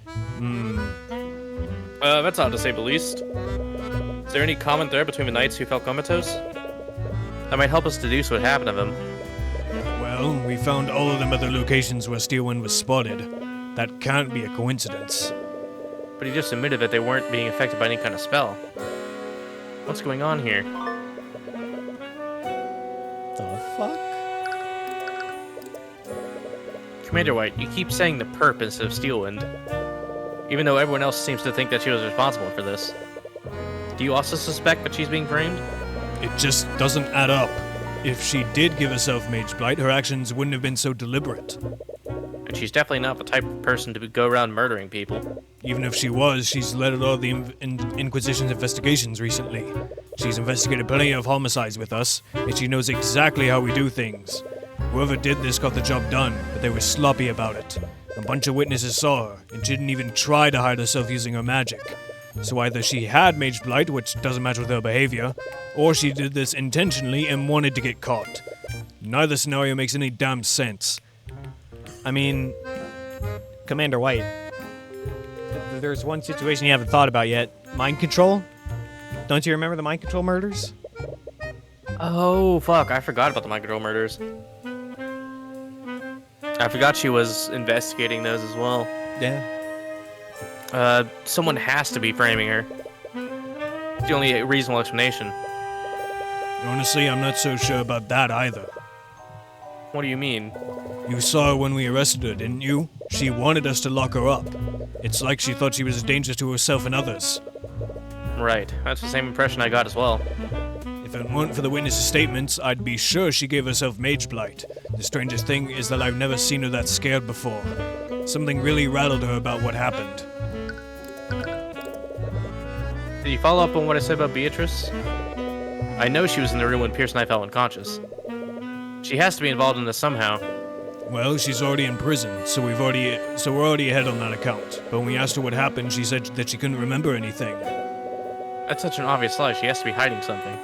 A: That's odd to say the least. Is there any common thread between the knights who fell comatose? That might help us deduce what happened to them.
E: Well, we found all of them at the locations where Steelwind was spotted. That can't be a coincidence.
A: But he just admitted that they weren't being affected by any kind of spell. What's going on here?
B: The fuck?
A: Commander White, you keep saying the perp instead of Steelwind. Even though everyone else seems to think that she was responsible for this. Do you also suspect that she's being framed?
E: It just doesn't add up. If she did give herself Mage Blight, her actions wouldn't have been so deliberate.
A: And she's definitely not the type of person to go around murdering people.
E: Even if she was, she's led a lot of the Inquisition's investigations recently. She's investigated plenty of homicides with us, and she knows exactly how we do things. Whoever did this got the job done, but they were sloppy about it. A bunch of witnesses saw her, and she didn't even try to hide herself using her magic. So either she had Mage Blight, which doesn't match with her behavior, or she did this intentionally and wanted to get caught. Neither scenario makes any damn sense.
B: I mean, Commander White, there's one situation you haven't thought about yet. Mind control? Don't you remember the mind control murders?
A: Oh, fuck. I forgot about the mind control murders. I forgot she was investigating those as well.
B: Yeah.
A: Someone has to be framing her. It's the only reasonable explanation.
E: Honestly, I'm not so sure about that either.
A: What do you mean?
E: You saw her when we arrested her, didn't you? She wanted us to lock her up. It's like she thought she was a danger to herself and others.
A: Right. That's the same impression I got as well.
E: If it weren't for the witness's statements, I'd be sure she gave herself Mage Blight. The strangest thing is that I've never seen her that scared before. Something really rattled her about what happened.
A: Did you follow up on what I said about Beatrice? I know she was in the room when Pierce and I fell unconscious. She has to be involved in this somehow.
E: Well, she's already in prison, so we're already ahead on that account. But when we asked her what happened, she said that she couldn't remember anything.
A: That's such an obvious lie. She has to be hiding something.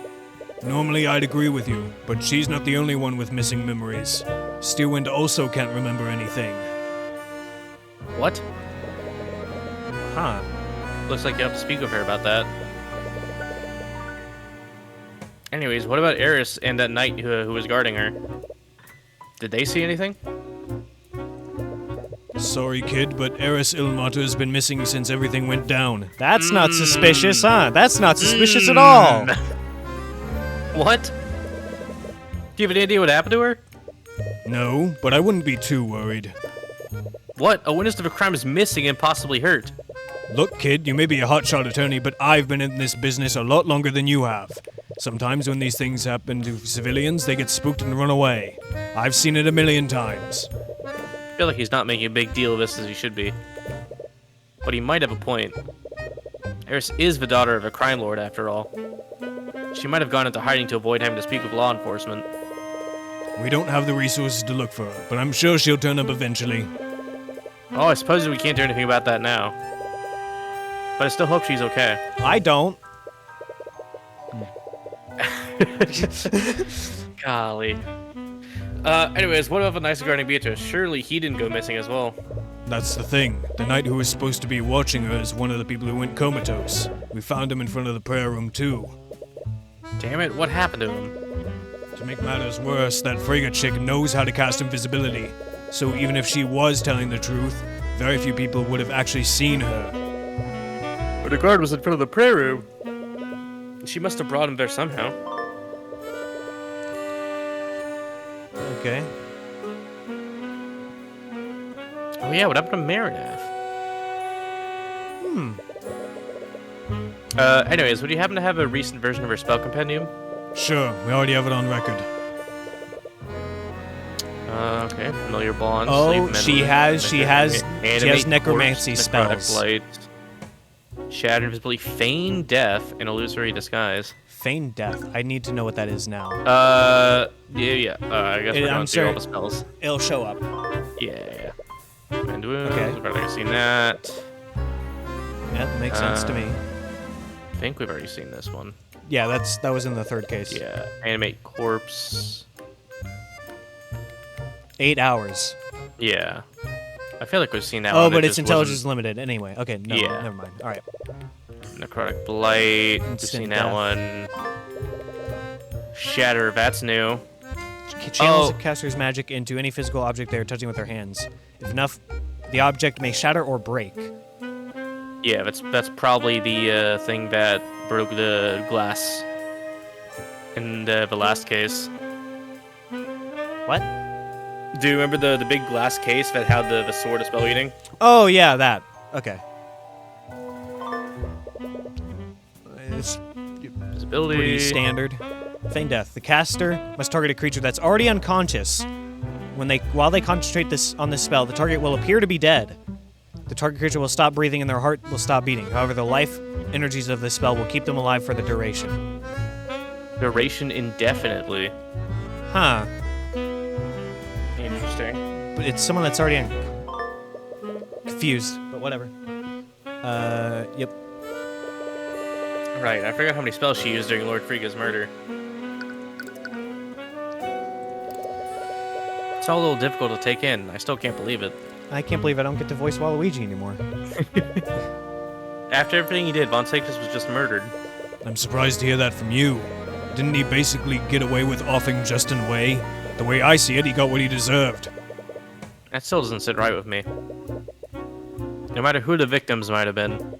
E: Normally, I'd agree with you, but she's not the only one with missing memories. Steelwind also can't remember anything.
A: What?
B: Huh.
A: Looks like you have to speak with her about that. Anyways, what about Eris and that knight who was guarding her? Did they see anything?
E: Sorry, kid, but Eris Ilmater has been missing since everything went down.
B: That's not suspicious, huh? That's not suspicious at all.
A: What? Do you have any idea what happened to her?
E: No, but I wouldn't be too worried.
A: What? A witness of a crime is missing and possibly hurt.
E: Look, kid, you may be a hotshot attorney, but I've been in this business a lot longer than you have. Sometimes when these things happen to civilians, they get spooked and run away. I've seen it a million times.
A: I feel like he's not making a big deal of this as he should be. But he might have a point. Eris is the daughter of a crime lord, after all. She might have gone into hiding to avoid having to speak with law enforcement.
E: We don't have the resources to look for her, but I'm sure she'll turn up eventually.
A: Oh, I suppose we can't do anything about that now. But I still hope she's okay.
B: I don't.
A: Golly. Anyways, what about the knight guarding Beatrice? Surely he didn't go missing as well.
E: That's the thing. The knight who was supposed to be watching her is one of the people who went comatose. We found him in front of the prayer room, too.
A: Damn it, what happened to him?
E: To make matters worse, that Frigga chick knows how to cast invisibility. So even if she was telling the truth, very few people would have actually seen her.
A: But the guard was in front of the prayer room. She must have brought him there somehow.
B: Okay.
A: Oh yeah, what happened to Marinath? Anyways, would you happen to have a recent version of her spell compendium?
E: Sure, we already have it on record.
A: Okay. Familiar bond.
B: Oh,
A: sleep,
B: she
A: memory,
B: has
A: animate,
B: necromancy
A: force,
B: spells.
A: necrotic blight, shatter invisibility, feign death, and illusory disguise.
B: Feign death. I need to know what that is now.
A: Yeah. I guess we're
B: I'm
A: going through all
B: sure
A: the spells.
B: it'll show up.
A: Yeah.
D: And wounds.
B: Okay.
D: We've already seen that.
B: Yeah, that makes sense to me.
D: I think we've already seen this one.
B: Yeah, that was in the third case.
D: Yeah. Animate corpse.
B: 8 hours.
D: Yeah. I feel like we've seen that one.
B: Oh,
D: It
B: but its
D: just
B: intelligence is
D: wasn't-
B: limited anyway. Okay, no,
D: Yeah.
B: never mind. All right.
D: Necrotic Blight. We've
B: Instant
D: seen that
B: death.
D: one. Shatter. That's new.
B: Channels
D: Oh.
B: the caster's magic into any physical object they are touching with their hands. If enough, the object may shatter or break.
D: Yeah, that's probably the thing that broke the glass in the last case.
B: What?
D: Do you remember the big glass case that had the sword of spell eating?
B: Oh, yeah, that. Okay. It's
D: Visibility.
B: pretty standard. Feign death. The caster must target a creature that's already unconscious. While they concentrate on this spell, the target will appear to be dead. The target creature will stop breathing and their heart will stop beating. However, the life energies of this spell will keep them alive for the duration.
D: Duration indefinitely.
B: Huh.
D: Interesting.
B: But it's someone that's already confused, but whatever. Yep.
D: Right, I forgot how many spells she used during Lord Frigga's murder. It's all a little difficult to take in. I still can't believe it.
B: I can't believe I don't get to voice Waluigi anymore.
D: After everything he did, Von Sanctus was just murdered.
E: I'm surprised to hear that from you. Didn't he basically get away with offing Justin Way? The way I see it, he got what he deserved.
D: That still doesn't sit right with me. No matter who the victims might have been,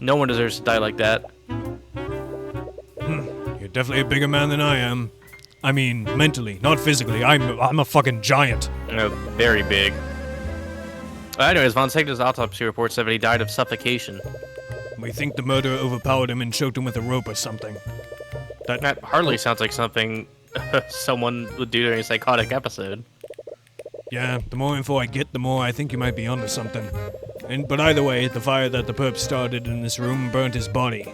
D: no one deserves to die like that.
E: You're definitely a bigger man than I am. I mean, mentally, not physically. I'm a fucking giant.
D: Very big. Anyways, Von Sanctus' autopsy report said that he died of suffocation.
E: We think the murderer overpowered him and choked him with a rope or something.
D: That hardly sounds like something someone would do during a psychotic episode.
E: Yeah, the more info I get, the more I think you might be onto something. But either way, the fire that the perp started in this room burnt his body.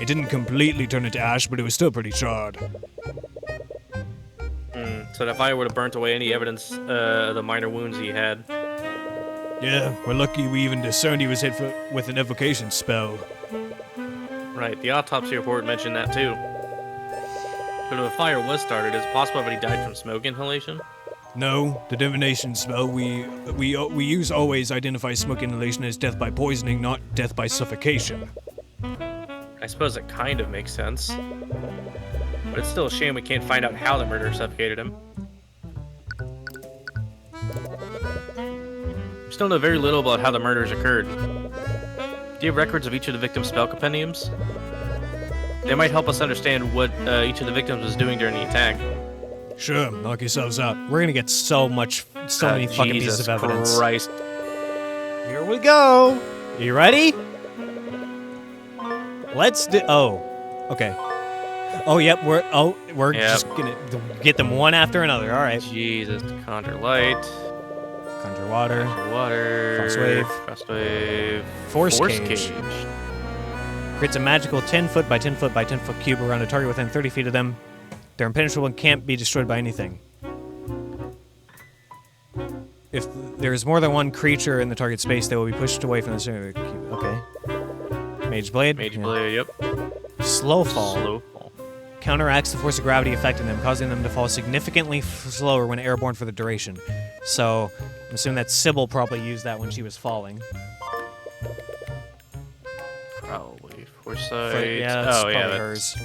E: It didn't completely turn it to ash, but it was still pretty charred.
D: So the fire would have burnt away any evidence of the minor wounds he had.
E: Yeah, we're lucky we even discerned he was hit with an evocation spell.
D: Right, the autopsy report mentioned that too. But if a fire was started, is it possible that he died from smoke inhalation?
E: No, the divination spell we use always identifies smoke inhalation as death by poisoning, not death by suffocation.
D: I suppose it kind of makes sense. But it's still a shame we can't find out how the murderer suffocated him. We still know very little about how the murders occurred. Do you have records of each of the victims' spell compendiums? They might help us understand what each of the victims was doing during the attack.
E: Sure, knock yourselves out.
B: We're gonna get so many fucking pieces
D: Jesus
B: of evidence.
D: Christ.
B: Here we go. You ready? Let's do. Oh, okay. Oh, yep. We're
D: Yep.
B: just gonna get them one after another. All right.
D: Jesus. Conjure light.
B: Conjure water.
D: Water.
B: Frostwave.
D: Frostwave.
B: Force
D: Force
B: cage. Creates a magical 10 foot by 10 foot by 10 foot cube around a target within 30 feet of them. They're impenetrable and can't be destroyed by anything. If there is more than one creature in the target space, they will be pushed away from the center of the cube. Okay. Mage Blade.
D: Mage
B: Yeah.
D: Blade, yep.
B: Slow fall.
D: Slow fall.
B: Counteracts the force of gravity affecting them, causing them to fall significantly slower when airborne for the duration. So, I'm assuming that Sybil probably used that when she was falling.
D: Probably. Foresight.
B: Yeah, that's
D: oh,
B: probably
D: yeah. That
B: hers.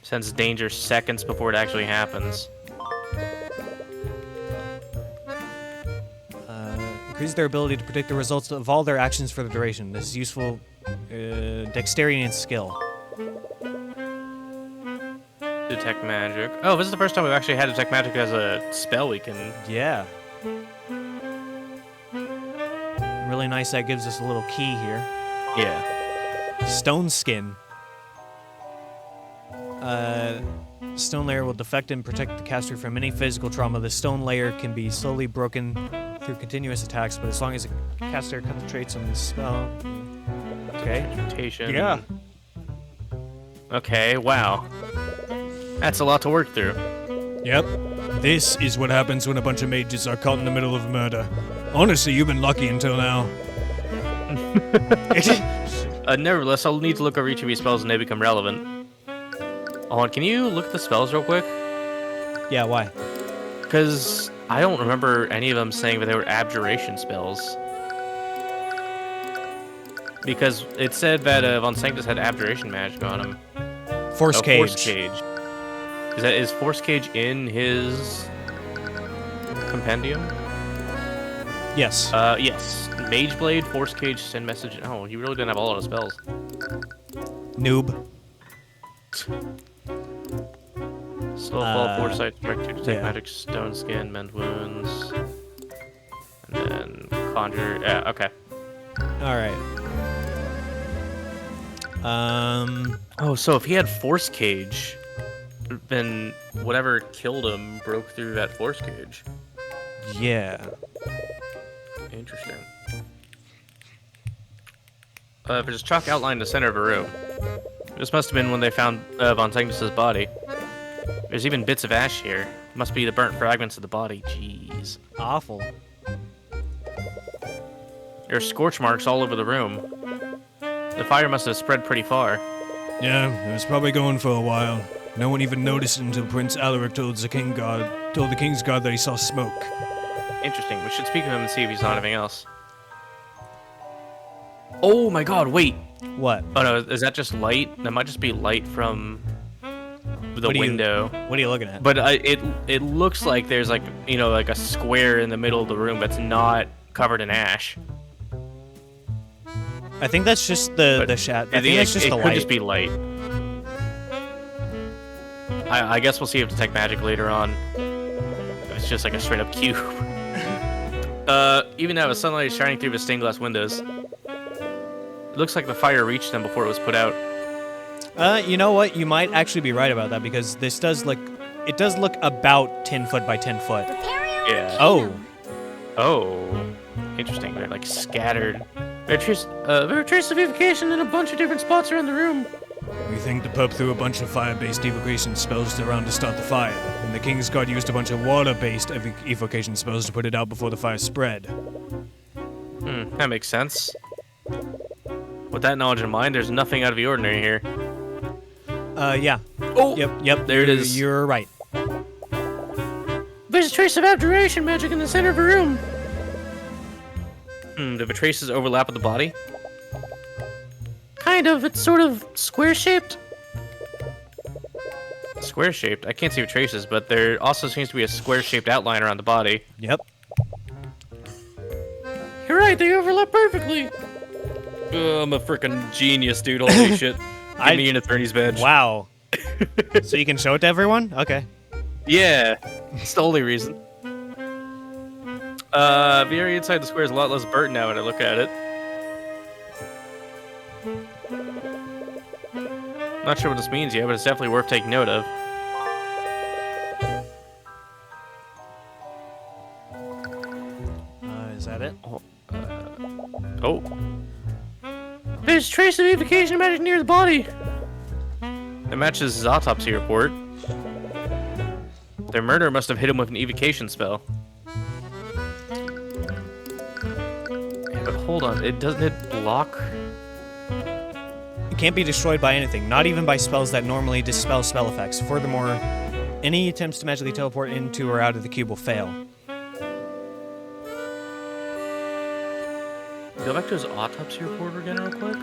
D: sense danger seconds before it actually happens.
B: Increases their ability to predict the results of all their actions for the duration. This is useful dexterity and skill.
D: Detect magic. Oh, this is the first time we've actually had detect magic as a spell we can.
B: Yeah. Really nice that gives us a little key here.
D: Yeah.
B: Stone skin. Stone layer will deflect and protect the caster from any physical trauma. The stone layer can be slowly broken through continuous attacks, but as long as the caster concentrates on the spell. Okay.
D: Transmutation.
B: Yeah.
D: Okay, wow. That's a lot to work through.
E: Yep. This is what happens when a bunch of mages are caught in the middle of a murder. Honestly, you've been lucky until now.
D: Nevertheless, I'll need to look over each of these spells and they become relevant. Hold on, can you look at the spells real quick?
B: Yeah, why?
D: Because I don't remember any of them saying that they were abjuration spells. Because it said that Von Sanctus had abjuration magic on him.
B: Force Cage.
D: Force Cage. Is Force Cage in his compendium?
B: Yes.
D: Yes. Mage Blade, Force Cage, Send Message. Oh, you really didn't have all of the spells.
B: Noob.
D: Slow Fall, Foresight, Strike 2, Detect
B: yeah.
D: Magic, Stone Skin, Mend Wounds. And then Conjure. Yeah, okay.
B: Alright.
D: Oh, so if he had Force Cage, then whatever killed him broke through that Force Cage.
B: Yeah.
D: Interesting. There's a chalk outline in the center of a room. This must have been when they found Von Sanctus's body. There's even bits of ash here. Must be the burnt fragments of the body. Jeez.
B: Awful.
D: There are scorch marks all over the room. The fire must have spread pretty far.
E: Yeah, it was probably going for a while. No one even noticed it until Prince Alaric told the King's Guard that he saw smoke.
D: Interesting. We should speak to him and see if he's not anything else. Oh my god, wait.
B: What?
D: Oh no, is that just light? That might just be light from the window.
B: What are you looking at?
D: But it looks like there's like, you know, like a square in the middle of the room that's not covered in ash.
B: I think that's just the shadow. I think that's just the
D: It could
B: light.
D: just be light. I guess we'll see if Detect Magic later on. If it's just like a straight up cube. Even now, the sunlight is shining through the stained glass windows. It looks like the fire reached them before it was put out.
B: You know what? You might actually be right about that because this does look. It does look about 10 foot by 10 foot.
D: Yeah.
B: Oh.
D: Oh. Interesting. They're like scattered.
C: There are traces of evocation in a bunch of different spots around the room.
E: We think the pup threw a bunch of fire-based evocation spells around to start the fire, and the King's Guard used a bunch of water-based evocation spells to put it out before the fire spread.
D: That makes sense. With that knowledge in mind, there's nothing out of the ordinary here.
B: Yeah.
D: Oh!
B: Yep.
D: There it is.
B: You're right.
C: There's a trace of abjuration magic in the center of a room.
D: Do the traces overlap with the body?
C: Kind of. It's sort of square-shaped.
D: Square-shaped? I can't see the traces, but there also seems to be a square-shaped outline around the body.
B: Yep.
C: You're right, they overlap perfectly.
D: I'm a freaking genius, dude. Holy shit. Give me an attorney's badge.
B: Wow. So you can show it to everyone? Okay.
D: Yeah. It's the only reason. The area inside the square is a lot less burnt now when I look at it. Not sure what this means yet, but it's definitely worth taking note of.
B: Is that it?
D: Oh.
C: There's a trace of evocation magic near the body.
D: It matches his autopsy report. Their murderer must have hit him with an evocation spell. Yeah, but hold on, doesn't it block?
B: It can't be destroyed by anything, not even by spells that normally dispel spell effects. Furthermore, any attempts to magically teleport into or out of the cube will fail.
D: Go back to his autopsy report again real quick.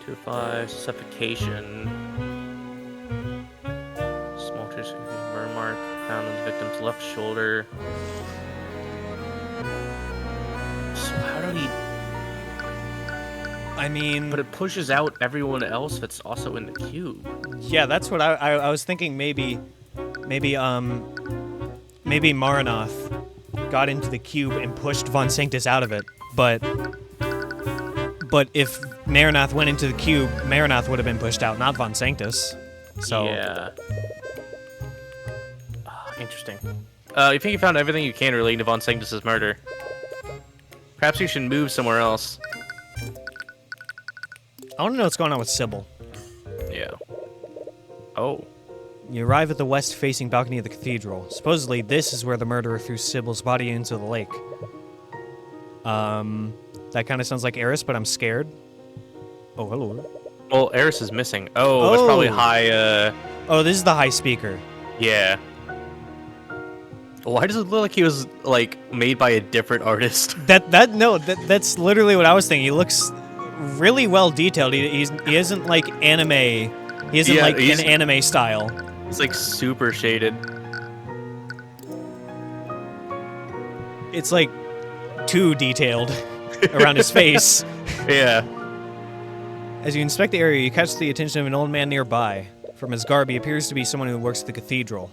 D: 2-5, suffocation. Small trace of burn mark found on the victim's left shoulder. So how do he...
B: I mean...
D: But it pushes out everyone else that's also in the cube.
B: Yeah, that's what I was thinking. Maybe Maranoth got into the cube and pushed Von Sanctus out of it. But if Maranoth went into the cube, Maranoth would have been pushed out, not Von Sanctus. So
D: Yeah. Interesting. You think you found everything you can relating to Von Sanctus's murder? Perhaps you should move somewhere else.
B: I want to know what's going on with Sybil.
D: Yeah.
G: Oh.
B: You arrive at the west-facing balcony of the cathedral. Supposedly, this is where the murderer threw Sybil's body into the lake. That kind of sounds like Eris, but I'm scared. Oh, hello.
G: Well, Eris is missing. Oh, it's probably high,
B: Oh, this is the high speaker.
G: yeah. Why does it look like he was, like, made by a different artist?
B: That's literally what I was thinking. He looks really well detailed. He isn't like anime. He isn't like an anime style.
G: It's, like, super shaded.
B: It's like too detailed around his face.
G: Yeah.
B: As you inspect the area, you catch the attention of an old man nearby. From his garb, he appears to be someone who works at the cathedral.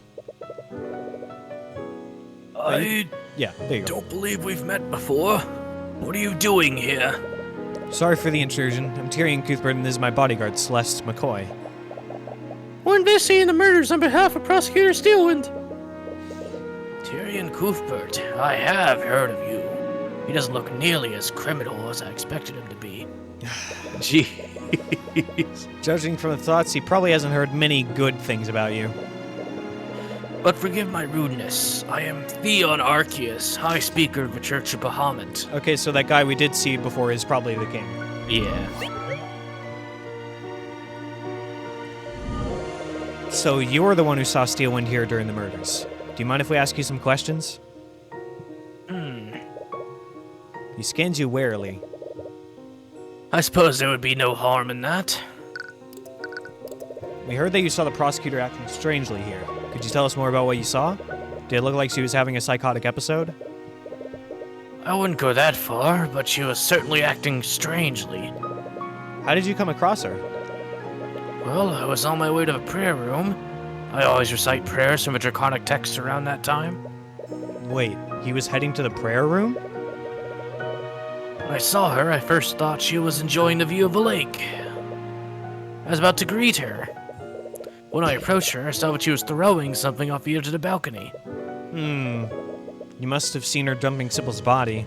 A: I
B: Yeah, there you go.
A: don't believe we've met before. What are you doing here?
B: Sorry for the intrusion. I'm Tyrion Cuthbert, and this is my bodyguard, Celeste McCoy.
C: We're investigating the murders on behalf of Prosecutor Steelwind.
A: Tyrion Cuthbert, I have heard of you. He doesn't look nearly as criminal as I expected him to be.
G: Jeez.
B: Judging from the thoughts, he probably hasn't heard many good things about you.
A: But forgive my rudeness. I am Theon Arceus, High Speaker of the Church of Bahamut.
B: Okay, so that guy we did see before is probably the king.
A: Yeah.
B: So you're the one who saw Steelwind here during the murders. Do you mind if we ask you some questions? He scans you warily.
A: I suppose there would be no harm in that.
B: We heard that you saw the prosecutor acting strangely here. Could you tell us more about what you saw? Did it look like she was having a psychotic episode?
A: I wouldn't go that far, but she was certainly acting strangely.
B: How did you come across her?
A: Well, I was on my way to the prayer room. I always recite prayers from a draconic text around that time.
B: Wait, he was heading to the prayer room?
A: When I saw her, I first thought she was enjoying the view of the lake. I was about to greet her. When I approached her, I saw that she was throwing something off the edge of the balcony.
B: You must have seen her dumping Sybil's body.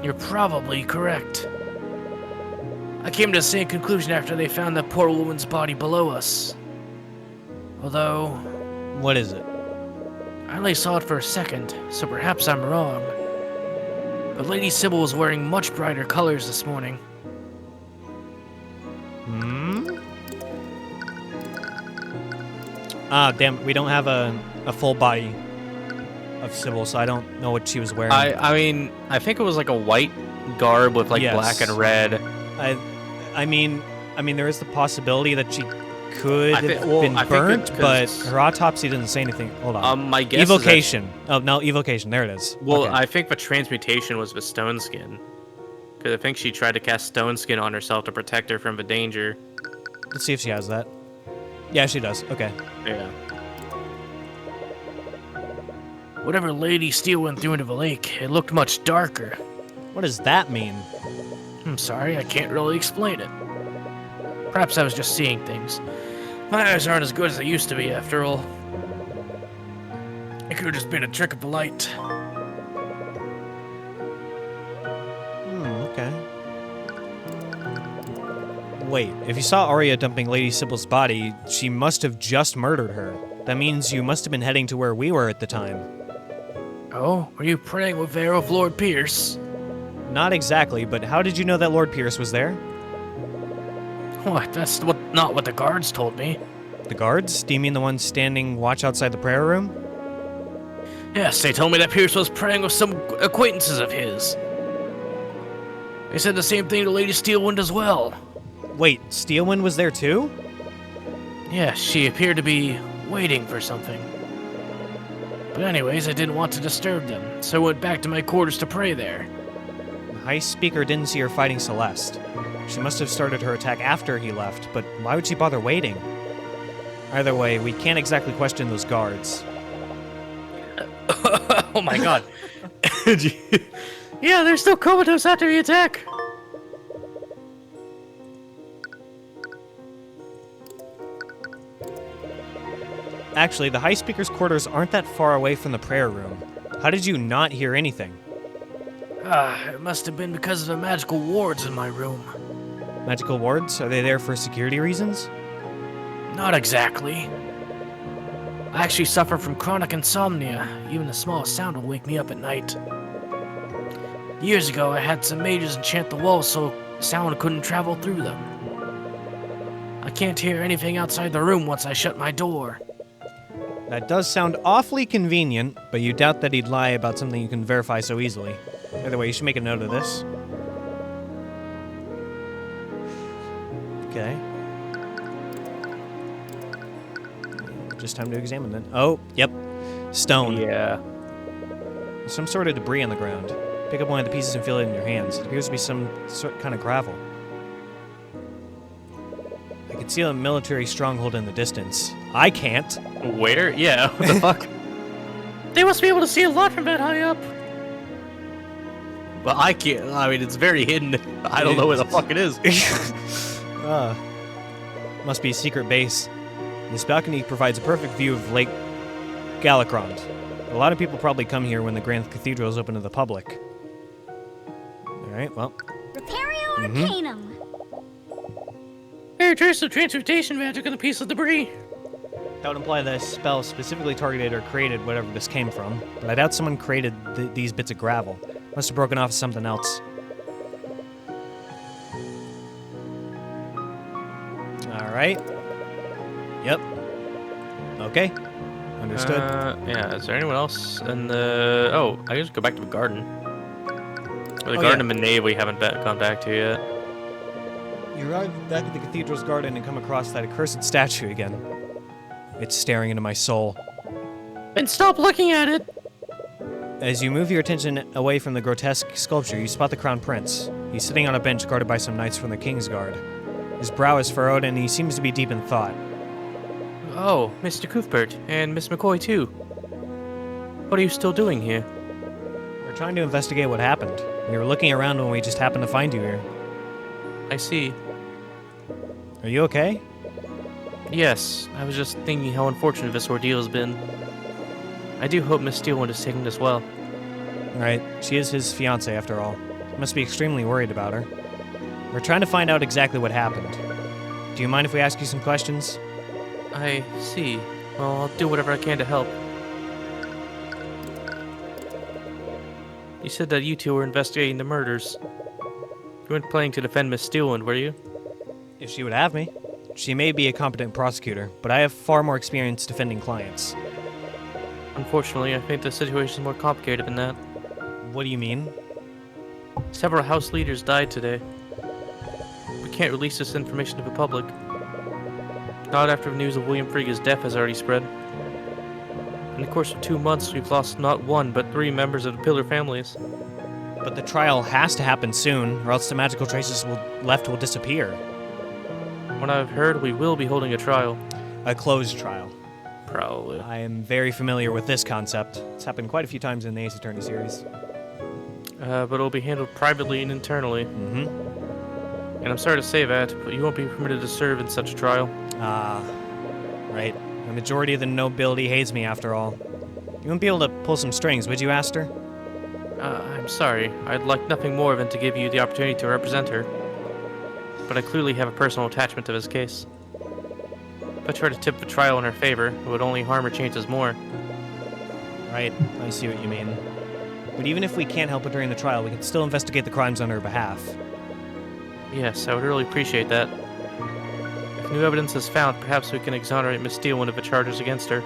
A: You're probably correct. I came to the same conclusion after they found that poor woman's body below us. Although,
B: What is it?
A: I only saw it for a second, so perhaps I'm wrong. But Lady Sybil was wearing much brighter colors this morning.
B: Ah, damn, we don't have a full body of Sybil, so I don't know what she was wearing.
G: I mean, I think it was like a white garb with like
B: Yes.
G: black and red.
B: I mean, there is the possibility that she could
G: I thi-
B: have
G: well,
B: been
G: I think
B: burnt,
G: it's
B: but
G: 'cause-
B: her autopsy didn't say anything. Hold on.
G: My guess is that-
B: Evocation. Oh, no, evocation. There it is.
G: well,
B: Okay.
G: I think the transmutation was the stone skin. Because I think she tried to cast stone skin on herself to protect her from the danger.
B: Let's see if she has that. Yeah, she does. Okay.
G: Yeah.
A: Whatever Lady Steelwind threw into the lake, it looked much darker.
B: What does that mean?
A: I'm sorry, I can't really explain it. Perhaps I was just seeing things. My eyes aren't as good as they used to be, after all. It could have just been a trick of the light.
B: Okay. Wait, if you saw Arya dumping Lady Sybil's body, she must have just murdered her. That means you must have been heading to where we were at the time.
A: Oh, were you praying with the arrow of Lord Pierce?
B: Not exactly, but how did you know that Lord Pierce was there?
A: What? That's not what the guards told me.
B: The guards? Do you mean the ones standing watch outside the prayer room?
A: Yes, they told me that Pierce was praying with some acquaintances of his. They said the same thing to Lady Steelwind as well.
B: Wait, Steelwind was there too?
A: Yes, she appeared to be waiting for something. But anyways, I didn't want to disturb them, so I went back to my quarters to pray there.
B: The High Speaker didn't see her fighting Celeste. She must have started her attack after he left, but why would she bother waiting? Either way, we can't exactly question those guards.
G: Oh my god.
C: Yeah, they're still comatose after the attack.
B: Actually, the High Speaker's quarters aren't that far away from the prayer room. How did you not hear anything?
A: It must have been because of the magical wards in my room.
B: Magical wards? Are they there for security reasons?
A: Not exactly. I actually suffer from chronic insomnia. Even the smallest sound will wake me up at night. Years ago, I had some mages enchant the walls so sound couldn't travel through them. I can't hear anything outside the room once I shut my door.
B: That does sound awfully convenient, but you doubt that he'd lie about something you can verify so easily. Either way, you should make a note of this. Okay. Just time to examine then. Oh, yep. Stone.
G: Yeah.
B: There's some sort of debris on the ground. Pick up one of the pieces and feel it in your hands. It appears to be some kind of gravel. I can see a military stronghold in the distance. I can't.
G: Where? Yeah, what the fuck?
C: They must be able to see a lot from that high up.
G: Well, I can't. I mean, it's very hidden. I don't know where the fuck it is.
B: Must be a secret base. This balcony provides a perfect view of Lake Galacrond. A lot of people probably come here when the Grand Cathedral is open to the public. Alright, well.
F: Repario Arcanum.
C: There are traces of transmutation magic on a piece of debris.
B: That would imply that a spell specifically targeted or created whatever this came from, but I doubt someone created these bits of gravel. Must have broken off something else. Alright. Yep. Okay. Understood.
G: Yeah, is there anyone else in the... Oh, I can just go back to the garden. Or the garden of Menave we haven't gone back to yet.
B: You arrive back at the cathedral's garden and come across that accursed statue again. It's staring into my soul.
C: And stop looking at it!
B: As you move your attention away from the grotesque sculpture, you spot the Crown Prince. He's sitting on a bench guarded by some knights from the King's Guard. His brow is furrowed and he seems to be deep in thought.
G: Oh, Mr. Cuthbert, and Miss McCoy too. What are you still doing here?
B: We're trying to investigate what happened. We were looking around when we just happened to find you here.
G: I see.
B: Are you okay?
G: Yes, I was just thinking how unfortunate this ordeal has been. I do hope Miss Steelwind is taking this well.
B: Right, she is his fiancée after all. He must be extremely worried about her. We're trying to find out exactly what happened. Do you mind if we ask you some questions?
G: I see. Well, I'll do whatever I can to help. You said that you two were investigating the murders. You weren't planning to defend Miss Steelwind, were you?
B: If she would have me. She may be a competent prosecutor, but I have far more experience defending clients.
G: Unfortunately, I think the situation is more complicated than that.
B: What do you mean?
G: Several house leaders died today. We can't release this information to the public. Not after the news of William Frigga's death has already spread. In the course of 2 months, we've lost not one, but 3 members of the Pillar families.
B: But the trial has to happen soon, or else the magical traces left will disappear.
G: What I've heard, we will be holding a trial.
B: A closed trial.
G: Probably.
B: I am very familiar with this concept. It's happened quite a few times in the Ace Attorney series.
G: But it'll be handled privately and internally.
B: Mm-hmm.
G: And I'm sorry to say that, but you won't be permitted to serve in such a trial.
B: Ah, right. The majority of the nobility hates me after all. You wouldn't be able to pull some strings, would you, Aster?
G: I'm sorry. I'd like nothing more than to give you the opportunity to represent her. But I clearly have a personal attachment to this case. If I try to tip the trial in her favor, it would only harm her chances more.
B: Right, I see what you mean. But even if we can't help her during the trial, we can still investigate the crimes on her behalf.
G: Yes, I would really appreciate that. If new evidence is found, perhaps we can exonerate Miss Steelwind of the charges against her.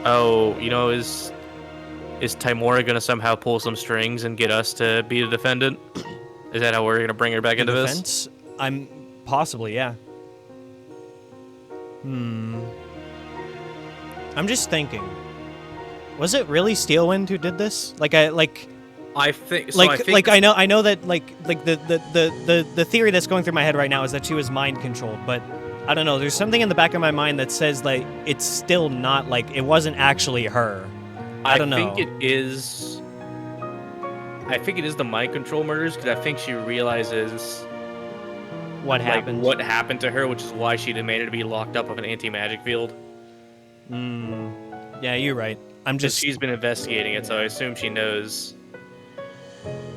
G: Oh, you know, is Timora gonna somehow pull some strings and get us to be the defendant? Is that how we're gonna bring her back into this?
B: Defense? I'm possibly, yeah. I'm just thinking. Was it really Steelwind who did this? I
G: think so.
B: I know that the theory that's going through my head right now is that she was mind controlled, but I don't know. There's something in the back of my mind that says like it's still not like it wasn't actually her. I don't know.
G: I think it is the mind control murders because I think she realizes
B: what happened.
G: What happened to her, which is why she demanded to be locked up of an anti-magic field.
B: Yeah, you're right.
G: She's been investigating it, so I assume she knows.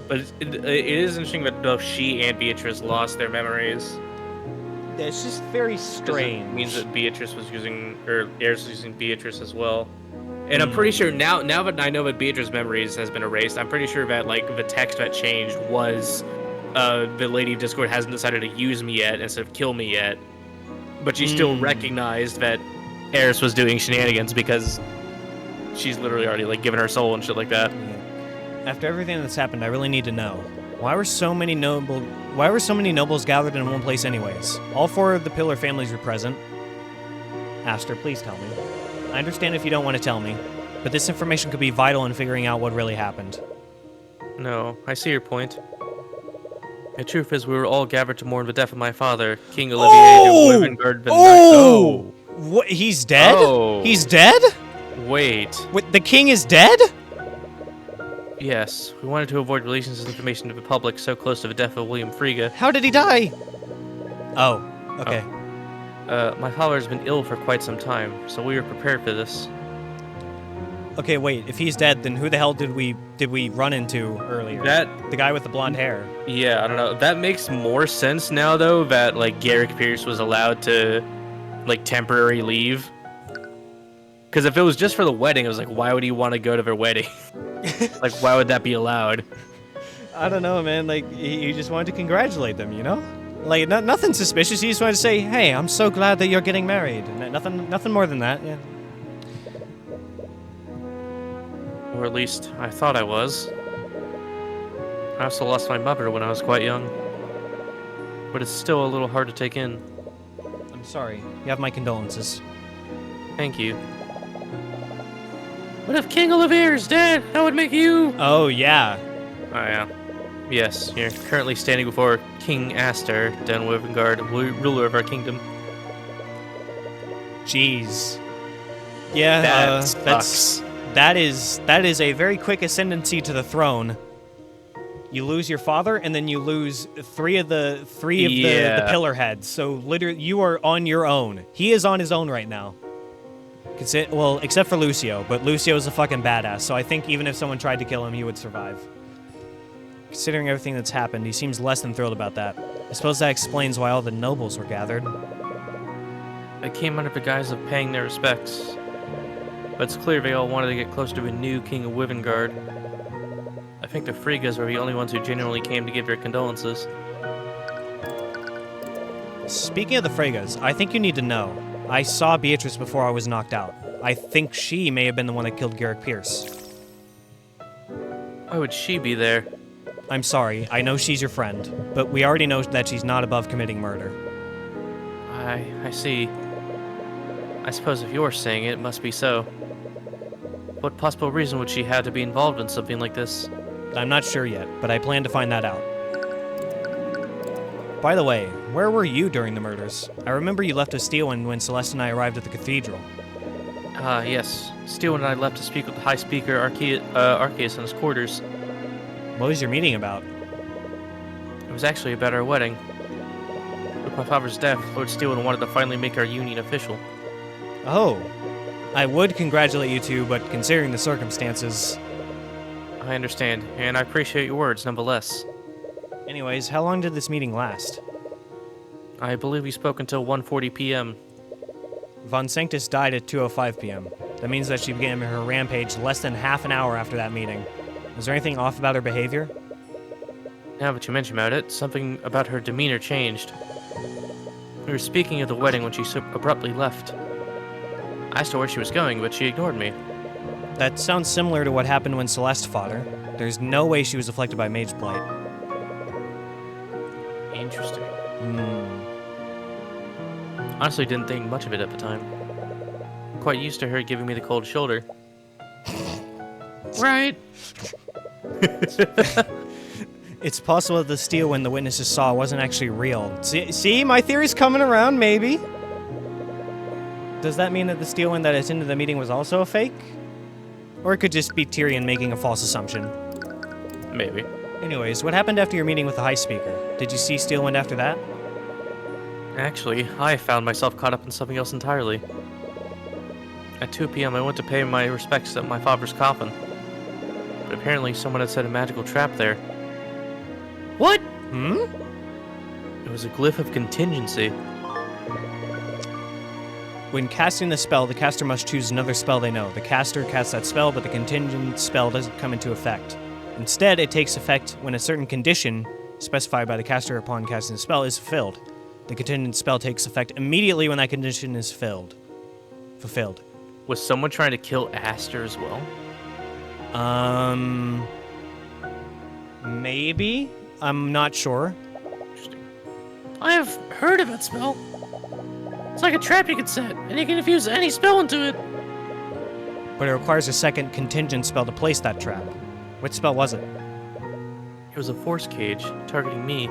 G: But it is interesting that both she and Beatrice lost their memories.
B: It's just very
G: 'Cause
B: strange.
G: It means that Beatrice was using, or Eris was using Beatrice as well. And I'm pretty sure now that I know that Beatrice's memories has been erased, I'm pretty sure that like the text that changed was, the Lady of Discord hasn't decided to use me yet instead of kill me yet, but she still recognized that Eris was doing shenanigans because she's literally already like given her soul and shit like that.
B: Yeah. After everything that's happened, I really need to know. Why were so many nobles gathered in one place anyways? All 4 of the Pillar families were present. Aster, please tell me. I understand if you don't want to tell me, but this information could be vital in figuring out what really happened.
G: No, I see your point. The truth is, we were all gathered to mourn the death of my father, King Olivier de Wivengard the
B: Oh! What? He's dead?
G: Oh.
B: He's dead?
G: Wait.
B: What, the king is dead?
G: Yes, we wanted to avoid releasing this information to the public so close to the death of William Frege.
B: How did he die? Oh, okay.
G: My father has been ill for quite some time, so we were prepared for this.
B: Okay, wait. If he's dead, then who the hell did we run into earlier? The guy with the blonde hair.
G: Yeah, I don't know. That makes more sense now, though, that, like, Garrick Pierce was allowed to, like, temporary leave. Because if it was just for the wedding, it was like, why would he want to go to their wedding? Like, why would that be allowed?
B: I don't know, man. Like, he just wanted to congratulate them, you know? Like, nothing suspicious. He just wanted to say, hey, I'm so glad that you're getting married. Nothing more than that, yeah.
G: Or at least, I thought I was. I also lost my mother when I was quite young. But it's still a little hard to take in.
B: I'm sorry. You have my condolences.
G: Thank you.
C: What if King Olivier is dead? That would make you...
B: Oh, yeah.
G: Oh, yeah. Yes, you're currently standing before King Aster, den Wivengard, ruler of our kingdom.
B: Jeez. Yeah, that is a very quick ascendancy to the throne. You lose your father, and then you lose three of the pillar heads. So literally, you are on your own. He is on his own right now. Well, except for Lucio, but Lucio's a fucking badass. So I think even if someone tried to kill him, he would survive. Considering everything that's happened, he seems less than thrilled about that. I suppose that explains why all the nobles were gathered.
G: They came under the guise of paying their respects. But it's clear they all wanted to get close to the new King of Wivengard. I think the Fregas were the only ones who genuinely came to give their condolences.
B: Speaking of the Fregas, I think you need to know. I saw Beatrice before I was knocked out. I think she may have been the one that killed Garrick Pierce.
G: Why would she be there?
B: I'm sorry, I know she's your friend, but we already know that she's not above committing murder.
G: I see. I suppose if you're saying it, it must be so. What possible reason would she have to be involved in something like this?
B: I'm not sure yet, but I plan to find that out. By the way, where were you during the murders? I remember you left us Steelwind when Celeste and I arrived at the cathedral.
G: Yes. Steelwind and I left to speak with the High Speaker Arceus in his quarters.
B: What was your meeting about?
G: It was actually about our wedding. With my father's death, Lord Steelwind wanted to finally make our union official.
B: Oh. I would congratulate you two, but considering the circumstances...
G: I understand, and I appreciate your words nonetheless.
B: Anyways, how long did this meeting last?
G: I believe we spoke until 1:40 p.m.
B: Von Sanctus died at 2:05 p.m. That means that she began her rampage less than half an hour after that meeting. Was there anything off about her behavior?
G: Now that you mention about it, something about her demeanor changed. We were speaking of the wedding when she so abruptly left. I asked her where she was going, but she ignored me.
B: That sounds similar to what happened when Celeste fought her. There's no way she was afflicted by Mage Blight.
G: Interesting. Honestly, didn't think much of it at the time. I'm quite used to her giving me the cold shoulder.
C: Right.
B: It's possible that the steel when the witnesses saw wasn't actually real. See, my theory's coming around, maybe. Does that mean that the steel one that attended the meeting was also a fake? Or it could just be Tyrion making a false assumption.
G: Maybe.
B: Anyways, what happened after your meeting with the High Speaker? Did you see Steelwind after that?
G: Actually, I found myself caught up in something else entirely. At 2 p.m., I went to pay my respects at my father's coffin. But apparently someone had set a magical trap there.
C: What?
B: Hmm?
G: It was a glyph of contingency.
B: when casting the spell, the caster must choose another spell they know. The caster casts that spell, but the contingent spell doesn't come into effect. Instead, it takes effect when a certain condition specified by the caster upon casting the spell is fulfilled. The contingent spell takes effect immediately when that condition is fulfilled.
G: Was someone trying to kill Aster as well?
B: Maybe? I'm not sure.
G: Interesting.
C: I have heard of that spell. It's like a trap you can set, and you can infuse any spell into it.
B: But it requires a second contingent spell to place that trap. Which spell was it?
G: It was a force cage targeting me.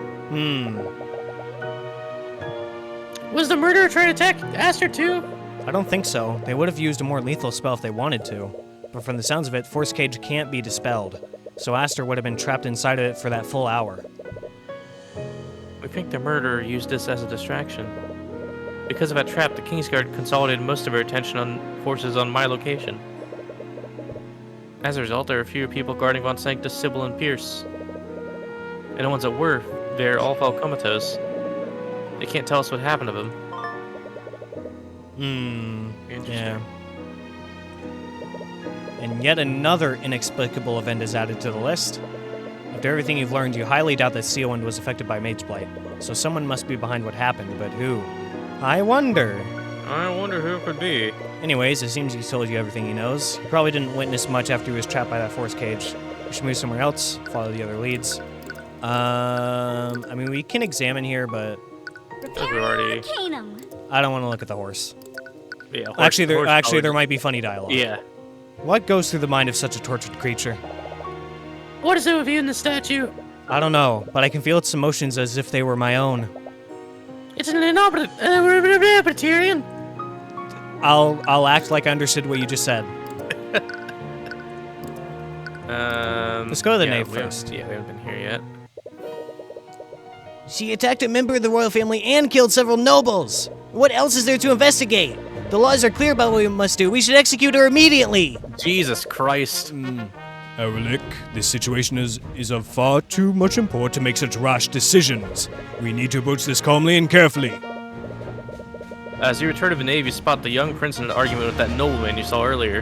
C: Was the murderer trying to attack Aster too?
B: I don't think so. They would have used a more lethal spell if they wanted to. But from the sounds of it, Force Cage can't be dispelled. So Aster would have been trapped inside of it for that full hour.
G: We think the murderer used this as a distraction. Because of that trap, the Kingsguard consolidated most of her attention on forces on my location. As a result, there are fewer people guarding Von Sanctus, Sybil, and Pierce. And the ones that were there all fell comatose. They can't tell us what happened to them. Interesting.
B: Yeah. And yet another inexplicable event is added to the list. After everything you've learned, you highly doubt that Seawind was affected by Mage Blight. So someone must be behind what happened, but who? I wonder who it could be. Anyways, it seems he's told you everything he knows. He probably didn't witness much after he was trapped by that force cage. We should move somewhere else, follow the other leads. I mean, we can examine here, but
F: Arcanum.
B: I don't want to look at the horse.
G: Yeah,
B: Actually, there might be funny dialogue.
G: Yeah.
B: What goes through the mind of such a tortured creature?
C: What is it with you and the statue?
B: I don't know, but I can feel its emotions as if they were my own.
C: It's an Tyrion.
B: I'll act like I understood what you just said. Let's go to the nave first.
G: We haven't been here yet.
H: She attacked a member of the royal family and killed several nobles. What else is there to investigate? The laws are clear about what we must do. We should execute her immediately.
G: Jesus Christ.
E: Erlich, this situation is of far too much import to make such rash decisions. We need to approach this calmly and carefully.
G: As you return to the nave, you spot the young prince in an argument with that nobleman you saw earlier.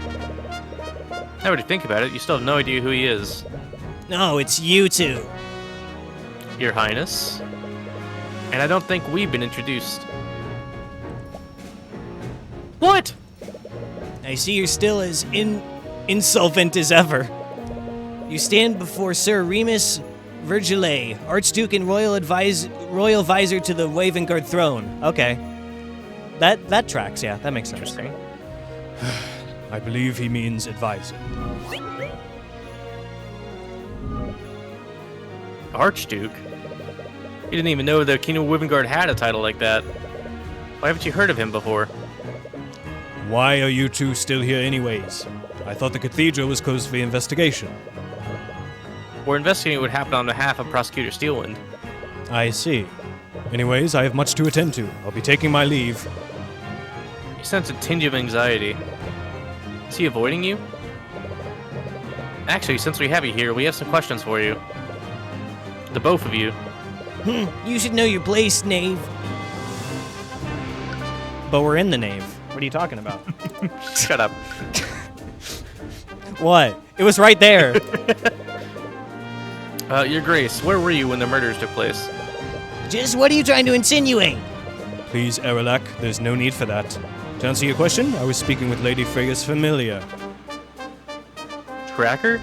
G: Now when you think about it, you still have no idea who he is.
H: No, it's you two.
G: Your Highness. And I don't think we've been introduced.
C: What?
H: I see you're still as insolvent as ever. You stand before Sir Remus Virgile, Archduke and royal advisor to the Wavengard throne.
B: Okay. That tracks, yeah, that makes sense.
G: Interesting.
E: I believe he means advisor.
G: Archduke? You didn't even know the Kingdom of Wavengard had a title like that. Why haven't you heard of him before?
E: Why are you two still here anyways? I thought the cathedral was closed for the investigation.
G: We're investigating what happened on behalf of Prosecutor Steelwind.
E: I see. Anyways, I have much to attend to. I'll be taking my leave.
G: You sense a tinge of anxiety. Is he avoiding you? Actually, since we have you here, we have some questions for you. The both of you.
H: You should know your place, knave.
B: But we're in the nave. What are you talking about?
G: Shut up.
B: What? It was right there.
G: Your Grace, where were you when the murders took place?
H: Just what are you trying to insinuate?
E: Please, Erlich, there's no need for that. To answer your question, I was speaking with Lady Freya's familiar.
G: Tracker?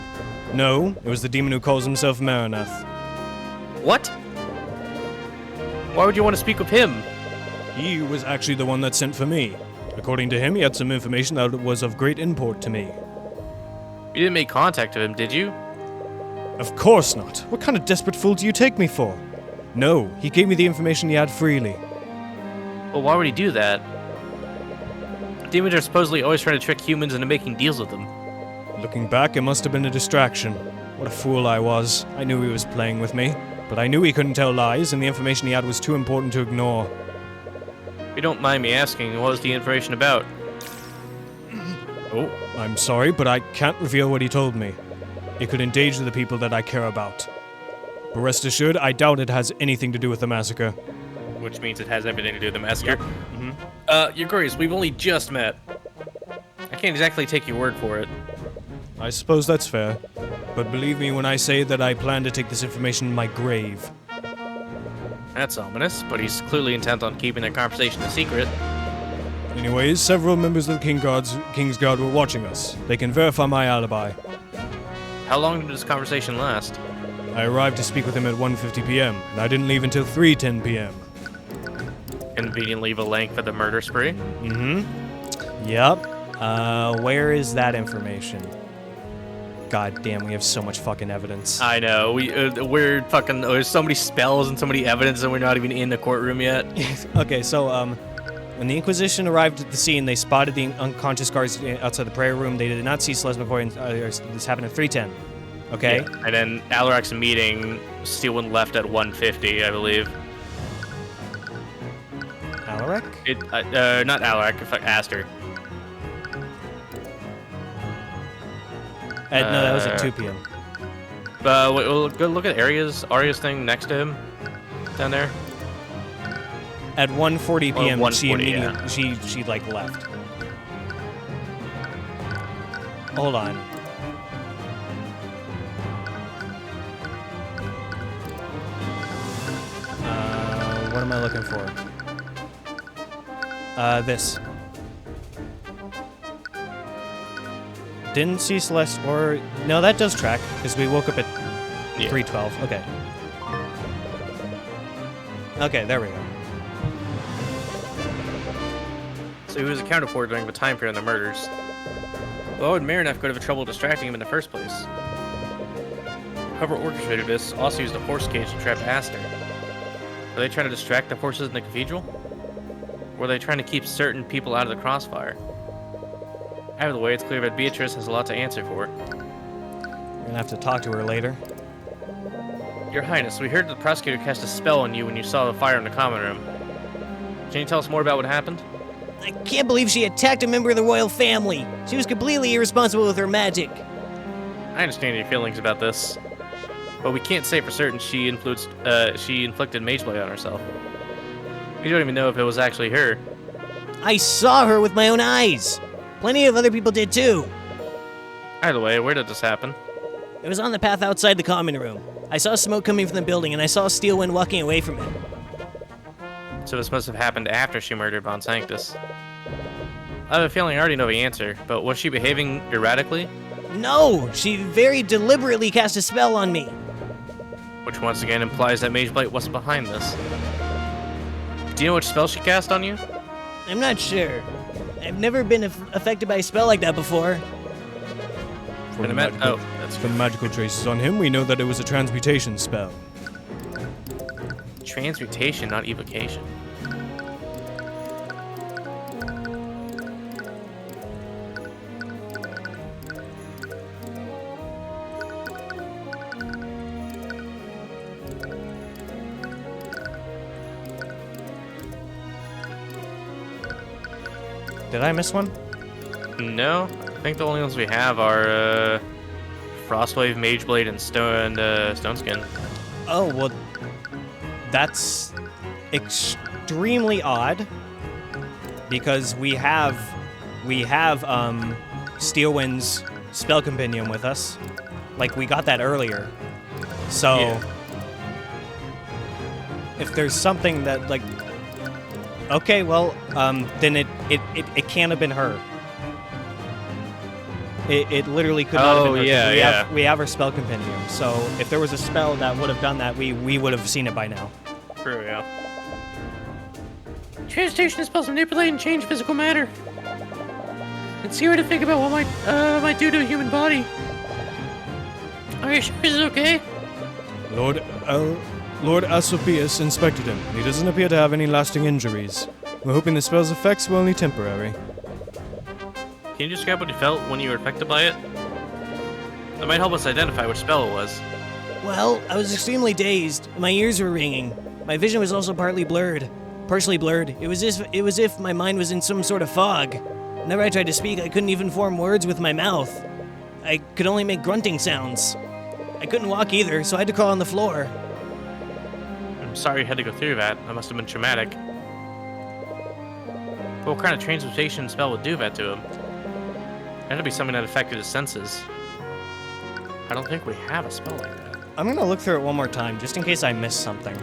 E: No, it was the demon who calls himself Marinath.
G: What? Why would you want to speak with him?
E: He was actually the one that sent for me. According to him, he had some information that was of great import to me.
G: You didn't make contact with him, did you?
E: Of course not. What kind of desperate fool do you take me for? No, he gave me the information he had freely.
G: Well, why would he do that? Demons are supposedly always trying to trick humans into making deals with them.
E: Looking back, it must have been a distraction. What a fool I was. I knew he was playing with me, but I knew he couldn't tell lies, and the information he had was too important to ignore.
G: If you don't mind me asking, what was the information about?
E: Oh, I'm sorry, but I can't reveal what he told me. It could endanger the people that I care about. But rest assured, I doubt it has anything to do with the massacre.
G: which means it has everything to do with the massacre.
A: Your Grace, we've only just met.
G: I can't exactly take your word for it.
E: I suppose that's fair. But believe me when I say that I plan to take this information in my grave.
G: That's ominous, but he's clearly intent on keeping that conversation a secret.
E: Anyways, several members of the King's Guard were watching us. They can verify my alibi.
G: How long did this conversation last?
E: I arrived to speak with him at 1:50 p.m., and I didn't leave until 3:10 p.m.
G: Conveniently the length of the murder spree?
B: Yep. Where is that information? God damn, we have so much fucking evidence.
G: I know. We're fucking. There's so many spells and so many evidence, and we're not even in the courtroom yet.
B: Okay, so, when the Inquisition arrived at the scene, they spotted the unconscious guards outside the prayer room. They did not see Celeste McCoy, and this happened at 3:10. Okay?
G: Yeah. And then Alarac's meeting, Steelwind left at 1:50, I believe.
B: Alaric?
G: Not Alaric, Aster.
B: No, that was at 2 p.m.
G: We'll go look at Arya's thing next to him, down there.
B: At 1:40 p.m.,
G: 1:40,
B: she like left. Hold on. What am I looking for? This. Didn't see Celeste or... No, that does track, because we woke up at 3:12. Okay. Okay, there we go.
G: So he was accounted for during the time period of the murders. Why would Marinef go to the trouble of distracting him in the first place? Whoever orchestrated this also used a horse cage to trap Aster. Were they trying to distract the horses in the cathedral? Or were they trying to keep certain people out of the crossfire? Either way, it's clear that Beatrice has a lot to answer for.
B: We're gonna have to talk to her later.
G: Your Highness, we heard the prosecutor cast a spell on you when you saw the fire in the common room. Can you tell us more about what happened?
H: I can't believe she attacked a member of the royal family. She was completely irresponsible with her magic.
G: I understand your feelings about this, but we can't say for certain she inflicted mage blade on herself. We don't even know if it was actually her.
H: I saw her with my own eyes. Plenty of other people did too.
G: Either way, where did this happen?
H: It was on the path outside the common room. I saw smoke coming from the building, and I saw Steelwind walking away from it.
G: So this must have happened after she murdered Von Sanctus. I have a feeling I already know the answer, but was she behaving erratically?
H: No, she very deliberately cast a spell on me.
G: Which once again implies that Mage Blight wasn't behind this. Do you know which spell she cast on you?
H: I'm not sure. I've never been affected by a spell like that before.
E: From the magical traces on him, we know that it was a transmutation spell.
G: Transmutation, not evocation.
B: Did I miss one?
G: No, I think the only ones we have are Frostwave, Mageblade, and Stone Skin.
B: Oh, well, that's extremely odd because we have Steelwind's spell compendium with us. Like, we got that earlier. So
G: Yeah.
B: if there's something that, like, okay, well, then it can't have been her. It literally could not have been her. 'Cause
G: yeah,
B: we have her spell compendium. So if there was a spell that would have done that, we would have seen it by now.
G: True, yeah.
C: Transmutation spells manipulate and change physical matter. It's scary to think about what might do to a human body. Are you sure this is okay?
E: Lord Asopius inspected him, and he doesn't appear to have any lasting injuries. We're hoping the spell's effects were only temporary.
G: Can you describe what you felt when you were affected by it? That might help us identify which spell it was.
H: Well, I was extremely dazed. My ears were ringing. My vision was also partially blurred. It was as if my mind was in some sort of fog. Whenever I tried to speak, I couldn't even form words with my mouth. I could only make grunting sounds. I couldn't walk either, so I had to crawl on the floor.
G: I'm sorry you had to go through that. That must have been traumatic. But what kind of transmutation spell would do that to him? It had to be something that affected his senses. I don't think we have a spell like that.
B: I'm gonna look through it one more time, just in case I missed something.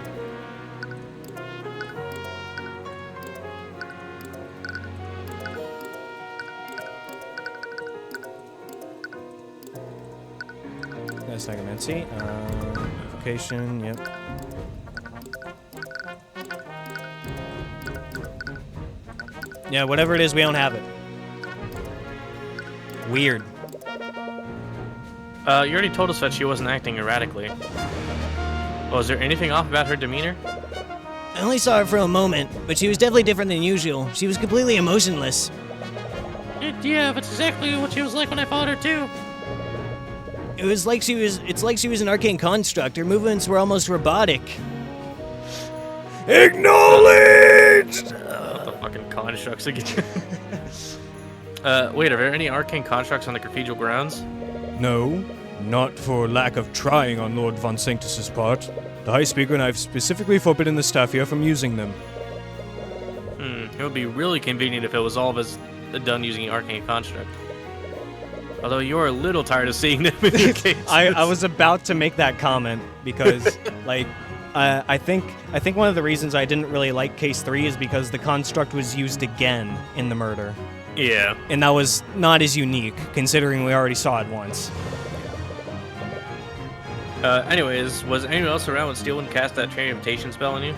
B: Wait a second, Nancy. Notification, yep. Yeah, whatever it is, we don't have it. Weird.
G: You already told us that she wasn't acting erratically. Was there anything off about her demeanor?
H: I only saw her for a moment, but she was definitely different than usual. She was completely emotionless.
C: Yeah, that's exactly what she was like when I followed her too.
H: It's like she was an arcane construct. Her movements were almost robotic.
E: Acknowledged!
G: What the fucking constructs again? Wait, are there any arcane constructs on the cathedral grounds?
E: No, not for lack of trying on Lord Von Sanctus's part. The High Speaker and I have specifically forbidden the staff here from using them.
G: It would be really convenient if it was all of us done using the arcane construct. Although you're a little tired of seeing them in your cases.
B: I was about to make that comment because, like, I think one of the reasons I didn't really like Case 3 is because the construct was used again in the murder.
G: Yeah.
B: And that was not as unique, considering we already saw it once.
G: Anyways, was anyone else around when Steelwind cast that transmutation spell on you?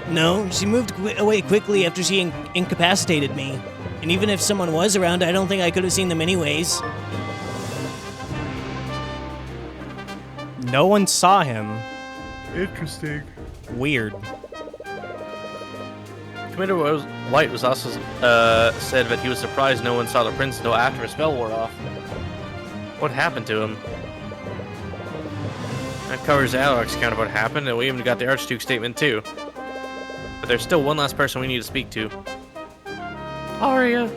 H: No, she moved away quickly after she incapacitated me. And even if someone was around, I don't think I could have seen them anyways.
B: No one saw him.
G: Interesting.
B: Weird.
G: Commander White was also said that he was surprised no one saw the prince until after his spell wore off. What happened to him? That covers Alaric's account of what happened, and we even got the Archduke's statement too. But there's still one last person we need to speak to.
C: Arya.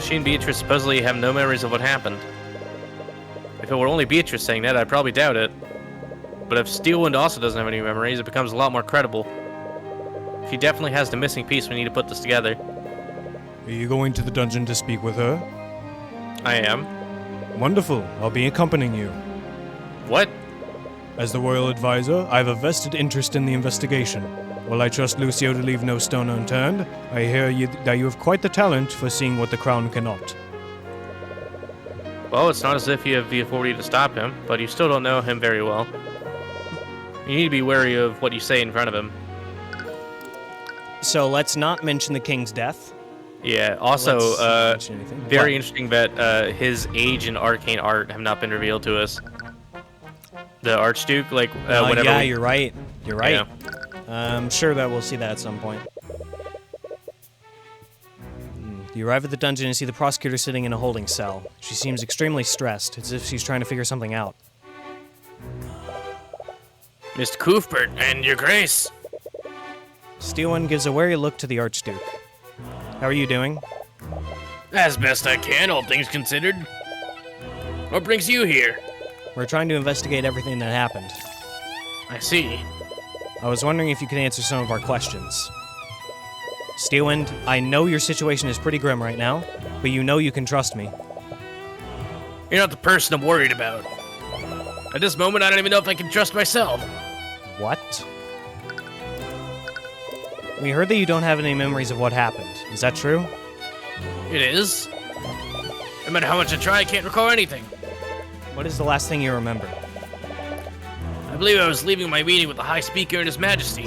G: She and Beatrice supposedly have no memories of what happened. If it were only Beatrice saying that, I'd probably doubt it. But if Steelwind also doesn't have any memories, it becomes a lot more credible. She definitely has the missing piece we need to put this together.
E: Are you going to the dungeon to speak with her?
G: I am.
E: Wonderful. I'll be accompanying you.
G: What?
E: As the royal advisor, I have a vested interest in the investigation. While I trust Lucio to leave no stone unturned, I hear that you have quite the talent for seeing what the crown cannot.
G: Well, it's not as if you have the authority to stop him, but you still don't know him very well. You need to be wary of what you say in front of him.
B: So let's not mention the king's death.
G: Yeah, also,
B: Let's not mention anything.
G: very
B: What?
G: interesting that his age and arcane art have not been revealed to us. The Archduke, like, whatever.
B: Yeah, you're right. You're right.
G: Yeah.
B: I'm sure that we'll see that at some point. You arrive at the dungeon and see the prosecutor sitting in a holding cell. She seems extremely stressed, as if she's trying to figure something out.
A: Mr. Cuthbert and your grace.
B: Steelwind gives a wary look to the Archduke. How are you doing?
A: As best I can, all things considered. What brings you here?
B: We're trying to investigate everything that happened.
A: I see.
B: I was wondering if you could answer some of our questions. Steelwind, I know your situation is pretty grim right now, but you know you can trust me.
A: You're not the person I'm worried about. At this moment, I don't even know if I can trust myself.
B: What? We heard that you don't have any memories of what happened. Is that true?
A: It is. No matter how much I try, I can't recall anything.
B: What is the last thing you remember?
A: I believe I was leaving my meeting with the High Speaker and His Majesty.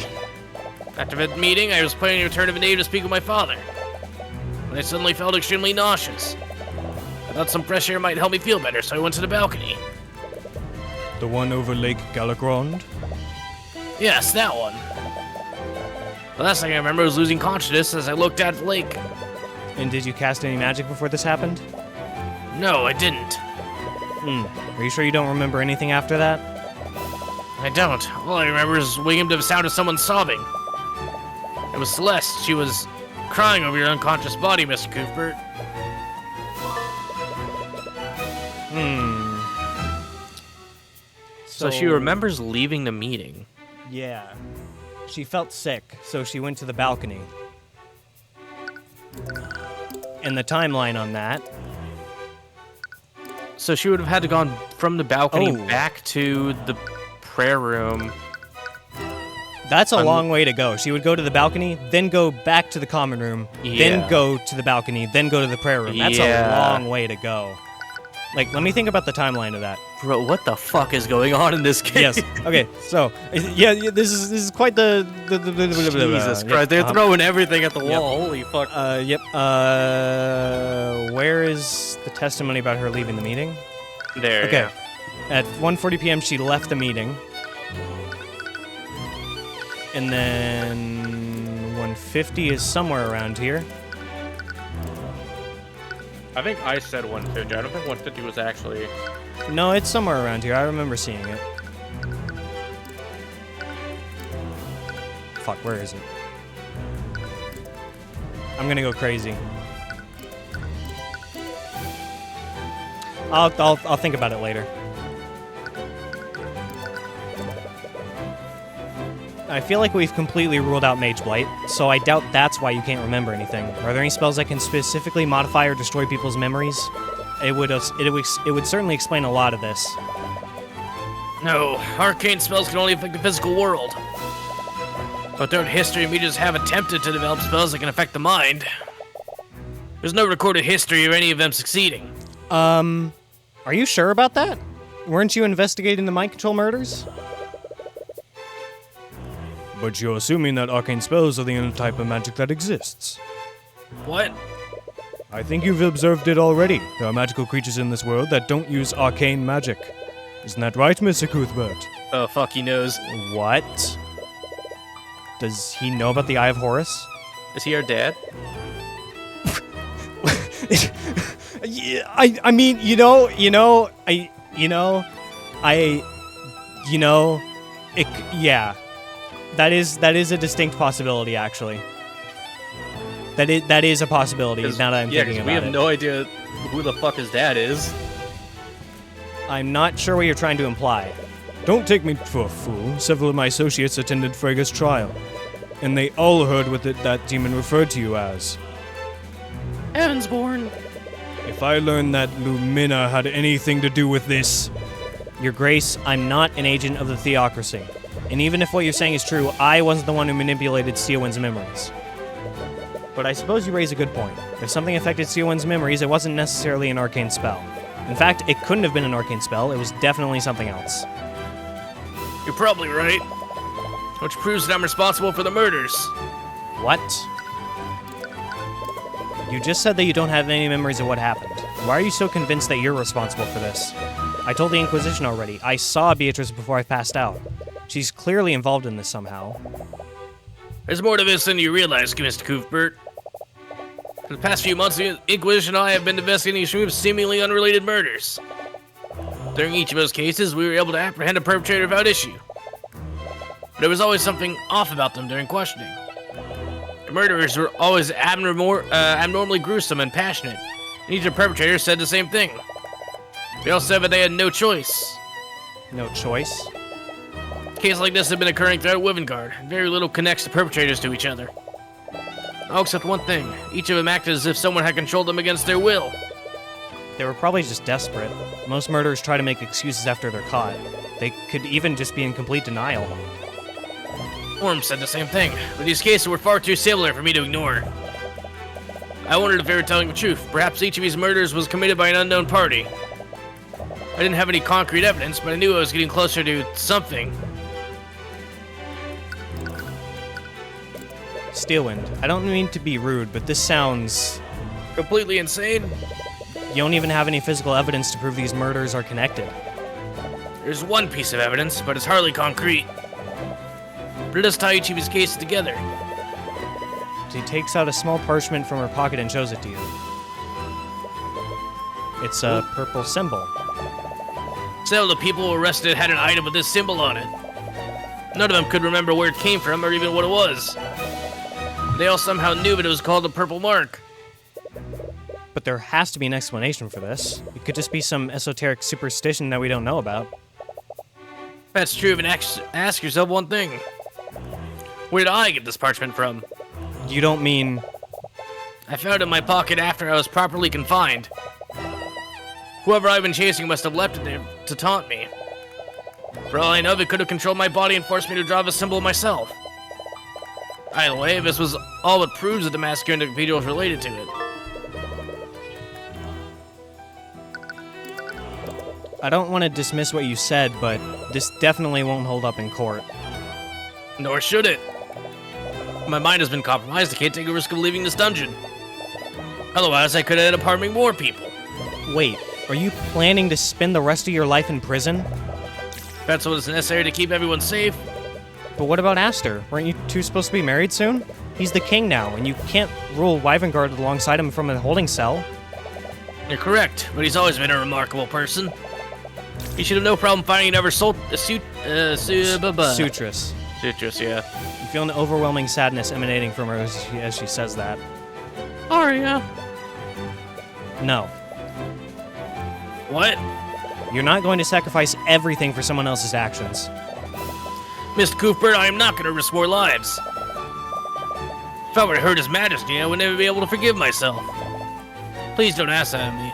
A: After that meeting, I was planning to return to Vanade to speak with my father. When I suddenly felt extremely nauseous. I thought some fresh air might help me feel better, so I went to the balcony.
E: The one over Lake Galakrond?
A: Yes, that one. The last thing I remember was losing consciousness as I looked at the lake.
B: And did you cast any magic before this happened?
A: No, I didn't.
B: Are you sure you don't remember anything after that?
A: I don't. All I remember is waking up to the sound of someone sobbing. It was Celeste. She was crying over your unconscious body, Mr. Cuthbert.
G: So she remembers leaving the meeting.
B: Yeah. She felt sick, so she went to the balcony. And the timeline on that.
G: So she would have had to gone from the balcony
B: Oh.
G: back to the prayer room.
B: That's a long way to go. She would go to the balcony, then go back to the common room, then
G: Yeah.
B: go to the balcony, then go to the prayer room. That's a
G: Yeah.
B: long way to go. Like, let me think about the timeline of that.
G: Bro, what the fuck is going on in this game?
B: Yes. Okay. So, yeah, this is quite the
G: Jesus Christ, they're throwing everything at the wall. Holy fuck.
B: Yep. Where is the testimony about her leaving the meeting?
G: There,
B: Okay.
G: yeah.
B: At 1:40 p.m., she left the meeting. And then 1:50 is somewhere around here.
G: I think I said 150. I don't think 150 was actually...
B: No, it's somewhere around here. I remember seeing it. Fuck, where is it? I'm gonna go crazy. I'll think about it later. I feel like we've completely ruled out Mage Blight, so I doubt that's why you can't remember anything. Are there any spells that can specifically modify or destroy people's memories? It would certainly explain a lot of this.
A: No, arcane spells can only affect the physical world. But throughout history, mages have attempted to develop spells that can affect the mind. There's no recorded history of any of them succeeding.
B: Are you sure about that? Weren't you investigating the mind control murders?
E: But you're assuming that arcane spells are the only type of magic that exists.
A: What?
E: I think you've observed it already. There are magical creatures in this world that don't use arcane magic. Isn't that right, Mr. Cuthbert?
G: Oh, fuck, he knows.
B: What? Does he know about the Eye of Horus?
G: Is he our dad?
B: Yeah, I mean, yeah. That is a distinct possibility, actually. That is a possibility, now that I'm thinking about it.
G: we have no idea who the fuck his dad is.
B: I'm not sure what you're trying to imply.
E: Don't take me for a fool. Several of my associates attended Frega's trial, and they all heard what that demon referred to you as.
C: Heavensborn.
E: If I learned that Lumina had anything to do with this...
B: Your Grace, I'm not an agent of the Theocracy. And even if what you're saying is true, I wasn't the one who manipulated Steelwind's memories. But I suppose you raise a good point. If something affected Steelwind's memories, it wasn't necessarily an arcane spell. In fact, it couldn't have been an arcane spell, it was definitely something else.
A: You're probably right. Which proves that I'm responsible for the murders.
B: What? You just said that you don't have any memories of what happened. Why are you so convinced that you're responsible for this? I told the Inquisition already. I saw Beatrice before I passed out. She's clearly involved in this somehow.
A: There's more to this than you realize, Mr. Cuthbert. For the past few months, the Inquisition and I have been investigating a stream of seemingly unrelated murders. During each of those cases, we were able to apprehend a perpetrator without issue. But there was always something off about them during questioning. The murderers were always abnormally gruesome and passionate, and each of the perpetrators said the same thing. They all said that they had no choice.
B: No choice?
A: Cases like this have been occurring throughout Wivengard. Very little connects the perpetrators to each other. All except one thing. Each of them acted as if someone had controlled them against their will.
B: They were probably just desperate. Most murderers try to make excuses after they're caught. They could even just be in complete denial.
A: Orm said the same thing, but these cases were far too similar for me to ignore. I wondered if they were telling the truth. Perhaps each of these murders was committed by an unknown party. I didn't have any concrete evidence, but I knew I was getting closer to something.
B: Steelwind, I don't mean to be rude, but this sounds...
A: Completely insane?
B: You don't even have any physical evidence to prove these murders are connected.
A: There's one piece of evidence, but it's hardly concrete. But it does tie each of these cases together.
B: She takes out a small parchment from her pocket and shows it to you. It's a purple symbol.
A: Several of the people arrested had an item with this symbol on it. None of them could remember where it came from or even what it was. They all somehow knew that it was called the Purple Mark.
B: But there has to be an explanation for this. It could just be some esoteric superstition that we don't know about.
A: That's true, and ask yourself one thing. Where did I get this parchment from?
B: You don't mean...
A: I found it in my pocket after I was properly confined. Whoever I've been chasing must have left it there to taunt me. For all I know, they could have controlled my body and forced me to draw the symbol myself. Either way, this was all what proves that the massacre in the cathedral is related to it.
B: I don't want to dismiss what you said, but this definitely won't hold up in court.
A: Nor should it. My mind has been compromised. I can't take a risk of leaving this dungeon. Otherwise, I could end up harming more people.
B: Wait, are you planning to spend the rest of your life in prison?
A: That's what is necessary to keep everyone safe.
B: But what about Aster? Weren't you two supposed to be married soon? He's the king now, and you can't rule Wyvernguard alongside him from a holding cell.
A: You're correct, but he's always been a remarkable person. He should have no problem finding another sutress. Sutress, yeah.
B: You feel an overwhelming sadness emanating from her as she says that.
C: Arya.
B: No.
A: What?
B: You're not going to sacrifice everything for someone else's actions.
A: Mr. Cuthbert, I am not going to risk more lives. If I were to hurt His Majesty, I would never be able to forgive myself. Please don't ask that of me.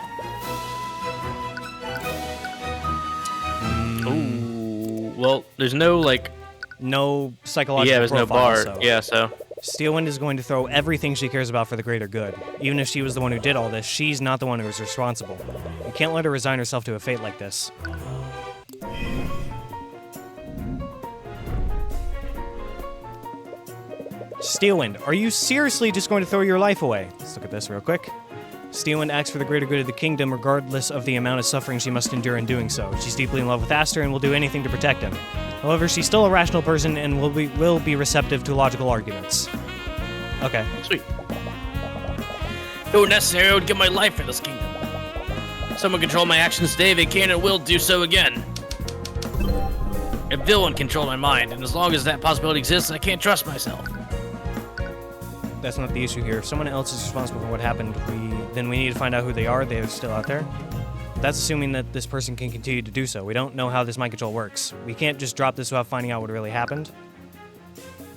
A: Ooh. Well, there's no, like...
B: No psychological
A: Yeah, there's no
B: profile,
A: bar.
B: so.
A: Yeah, so...
B: Steelwind is going to throw everything she cares about for the greater good. Even if she was the one who did all this, she's not the one who was responsible. You can't let her resign herself to a fate like this. Steelwind, are you seriously just going to throw your life away? Let's look at this real quick. Steelwind acts for the greater good of the kingdom regardless of the amount of suffering she must endure in doing so. She's deeply in love with Aster and will do anything to protect him. However, she's still a rational person and will be receptive to logical arguments. Okay.
A: Sweet. If it were necessary, I would give my life for this kingdom. If someone control my actions today, they can and will do so again. A villain controlled my mind, and as long as that possibility exists, I can't trust myself.
B: That's not the issue here. If someone else is responsible for what happened, then we need to find out who they are. They're still out there. That's assuming that this person can continue to do so. We don't know how this mind control works. We can't just drop this without finding out what really happened.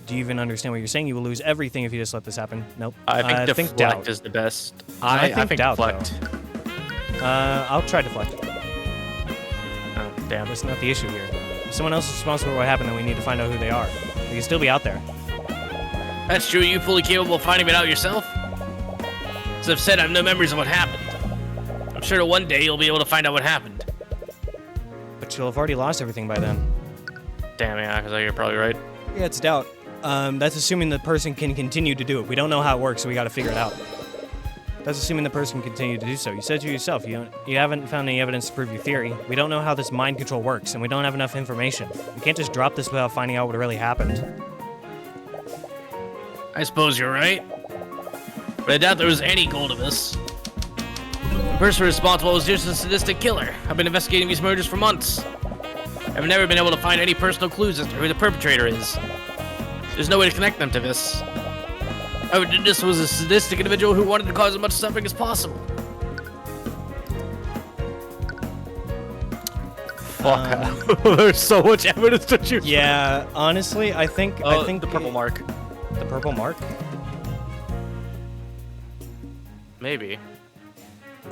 B: Do you even understand what you're saying? You will lose everything if you just let this happen. Nope.
A: I think deflect is the best.
B: I think doubt,
A: deflect.
B: I'll try deflect.
A: Oh, damn.
B: That's not the issue here. If someone else is responsible for what happened, then we need to find out who they are. They can still be out there.
A: That's true. Are you fully capable of finding it out yourself? As I've said, I have no memories of what happened. I'm sure that one day you'll be able to find out what happened.
B: But you'll have already lost everything by then.
A: Damn, yeah, because you're probably right.
B: Yeah, it's doubt. That's assuming the person can continue to do it. We don't know how it works, so we gotta figure it out. That's assuming the person can continue to do so. You said to yourself, you haven't found any evidence to prove your theory. We don't know how this mind control works, and we don't have enough information. We can't just drop this without finding out what really happened.
A: I suppose you're right. But I doubt there was any goal to this. The person responsible was just a sadistic killer. I've been investigating these murders for months. I've never been able to find any personal clues as to who the perpetrator is. There's no way to connect them to this. Whoever did this was a sadistic individual who wanted to cause as much suffering as possible. Fuck. There's so much evidence to choose from.
B: Yeah, honestly, I think
A: The purple mark.
B: The purple mark?
A: Maybe.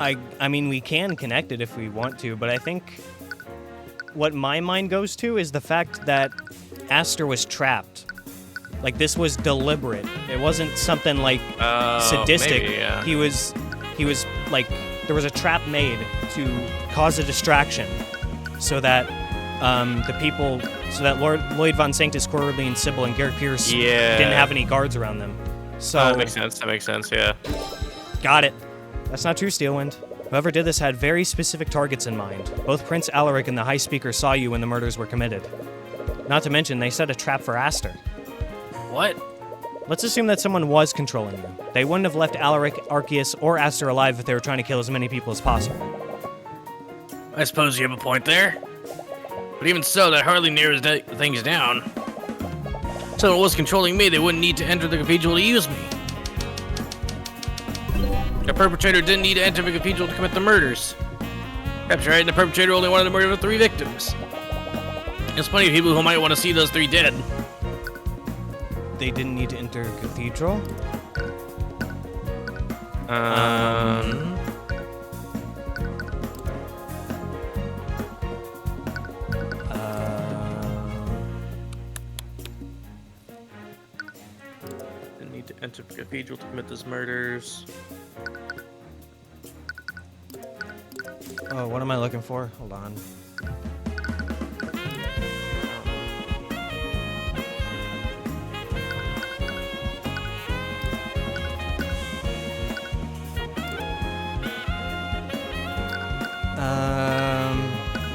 B: I mean, we can connect it if we want to, but I think what my mind goes to is the fact that Aster was trapped. Like, this was deliberate. It wasn't something like sadistic.
A: Maybe, yeah.
B: He was like, there was a trap made to cause a distraction so that Lloyd Von Sanctus, Coraline, Sybil, and Garrett Pierce didn't have any guards around them. So
A: that makes sense, yeah.
B: Got it. That's not true, Steelwind. Whoever did this had very specific targets in mind. Both Prince Alaric and the High Speaker saw you when the murders were committed. Not to mention, they set a trap for Aster.
A: What?
B: Let's assume that someone was controlling you. They wouldn't have left Alaric, Arceus, or Aster alive if they were trying to kill as many people as possible.
A: I suppose you have a point there. But even so, that hardly narrows things down. If someone was controlling me, they wouldn't need to enter the cathedral to use me. The perpetrator didn't need to enter the cathedral to commit the murders. Perhaps you're right, and the perpetrator only wanted to murder the 3 victims. There's plenty of people who might want to see those three dead.
B: They didn't need to enter a cathedral?
G: Didn't need to enter the cathedral to commit those murders.
B: Oh, what am I looking for? Hold on.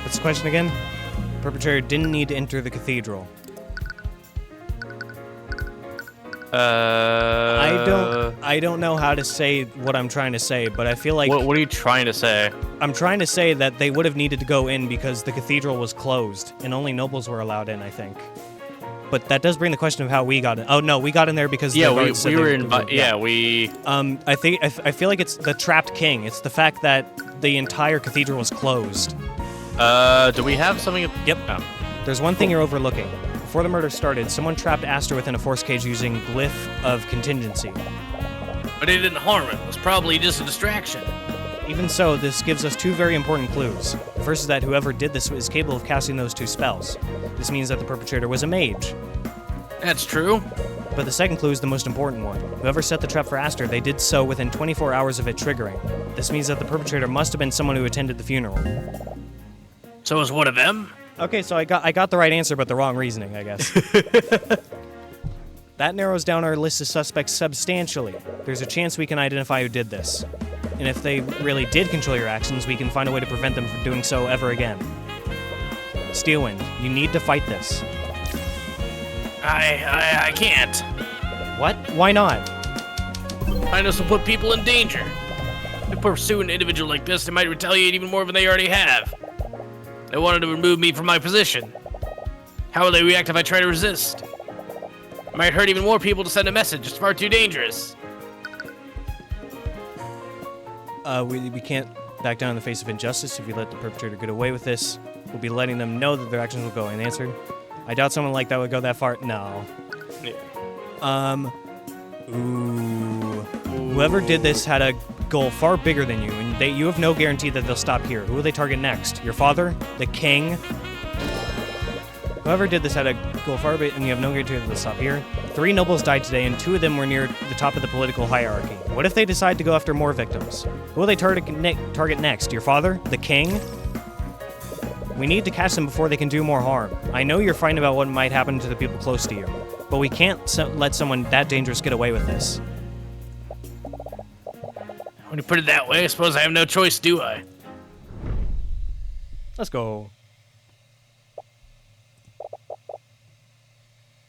B: What's the question again? Perpetrator didn't need to enter the cathedral. I don't know how to say what I'm trying to say, but I feel like
G: What are you trying to say?
B: I'm trying to say that they would have needed to go in because the cathedral was closed and only nobles were allowed in, I think. But that does bring the question of how we got in. Oh no, we got in there because
G: Yeah,
B: the
G: we
B: guards said
G: were
B: they-
G: invited. Yeah, we.
B: I feel like it's the trapped king. It's the fact that the entire cathedral was closed.
G: Do we have something?
B: Yep.
G: Oh.
B: There's one thing you're overlooking. Before the murder started, someone trapped Aster within a force cage using Glyph of Contingency.
A: But it didn't harm him. It was probably just a distraction.
B: Even so, this gives us two very important clues. The first is that whoever did this is capable of casting those two spells. This means that the perpetrator was a mage.
A: That's true.
B: But the second clue is the most important one. Whoever set the trap for Aster, they did so within 24 hours of it triggering. This means that the perpetrator must have been someone who attended the funeral.
A: So it was one of them?
B: Okay, so I got the right answer, but the wrong reasoning, I guess. That narrows down our list of suspects substantially. There's a chance we can identify who did this. And if they really did control your actions, we can find a way to prevent them from doing so ever again. Steelwind, you need to fight this.
A: I can't.
B: What? Why not?
A: Kindness will put people in danger. If we pursue an individual like this, they might retaliate even more than they already have. They wanted to remove me from my position. How will they react if I try to resist? It might hurt even more people to send a message. It's far too dangerous.
B: We can't back down in the face of injustice. If we let the perpetrator get away with this, we'll be letting them know that their actions will go unanswered. I doubt someone like that would go that far. No.
A: Yeah.
B: Whoever did this had a goal far bigger than you, and you have no guarantee that they'll stop here. Who will they target next? Your father? The king? Whoever did this had a goal far bigger, and you have no guarantee that they'll stop here. 3 nobles died today, and 2 of them were near the top of the political hierarchy. What if they decide to go after more victims? Who will they target next? Your father? The king? We need to catch them before they can do more harm. I know you're frightened about what might happen to the people close to you, but we can't let someone that dangerous get away with this.
A: When you put it that way, I suppose I have no choice, do I?
B: Let's go.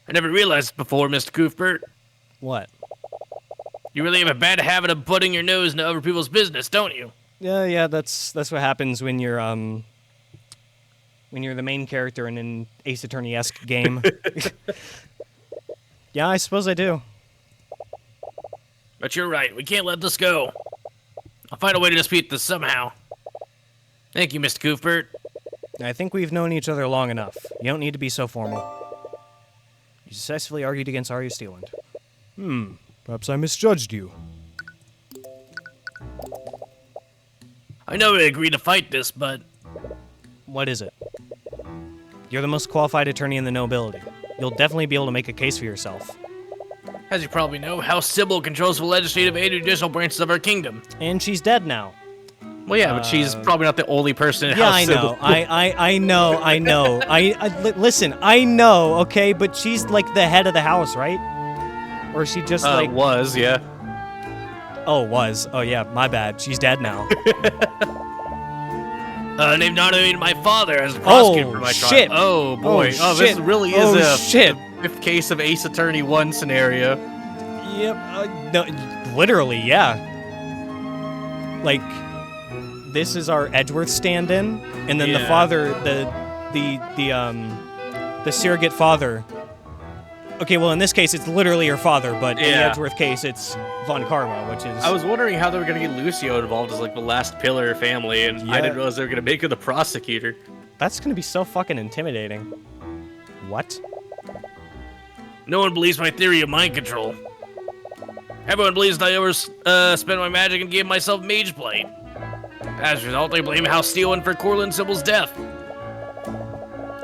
A: I never realized it before, Mr. Cuthbert.
B: What?
A: You really have a bad habit of putting your nose into other people's business, don't you?
B: Yeah, that's what happens when you're the main character in an Ace Attorney-esque game. Yeah, I suppose I do.
A: But you're right. We can't let this go. I'll find a way to dispute this somehow. Thank you, Mr. Cuthbert.
B: I think we've known each other long enough. You don't need to be so formal. You successfully argued against Arya Steelwind.
E: Perhaps I misjudged you.
A: I know we agreed to fight this, but
B: What is it? You're the most qualified attorney in the nobility. You'll definitely be able to make a case for yourself.
A: as you probably know, House Sybil controls the legislative and judicial branches of our kingdom.
B: And she's dead now.
G: Well, yeah, but she's probably not the only person in
B: Yeah,
G: House
B: I
G: Sybil.
B: know. I know. Listen, I know, okay, but she's like the head of the house, right? Or is she just like...
G: Was, yeah.
B: Oh, was. Oh, yeah, my bad. She's dead now.
A: They've nominated my father as the prosecutor for my
B: shit.
A: trial.
G: Oh, boy.
B: Oh,
G: This
B: shit.
G: really is
B: Oh,
G: a
B: shit.
G: fifth case of Ace Attorney 1 scenario.
B: Yep. No, literally, yeah. Like, this is our Edgeworth stand-in, and then the
G: Yeah.
B: father, the surrogate father. Okay, well, in this case, it's literally her father, but in the
G: Yeah.
B: Edgeworth case, it's Von Karma, which is...
G: I was wondering how they were going to get Lucio involved as, like, the last pillar of family, and I
B: Yeah.
G: didn't realize they were going to make her the prosecutor.
B: That's gonna be so fucking intimidating. What?
A: No one believes my theory of mind control. Everyone believes that I overspent my magic and gave myself Mage Blight. As a result, they blame House Steelwind for Corlin Sybil's death.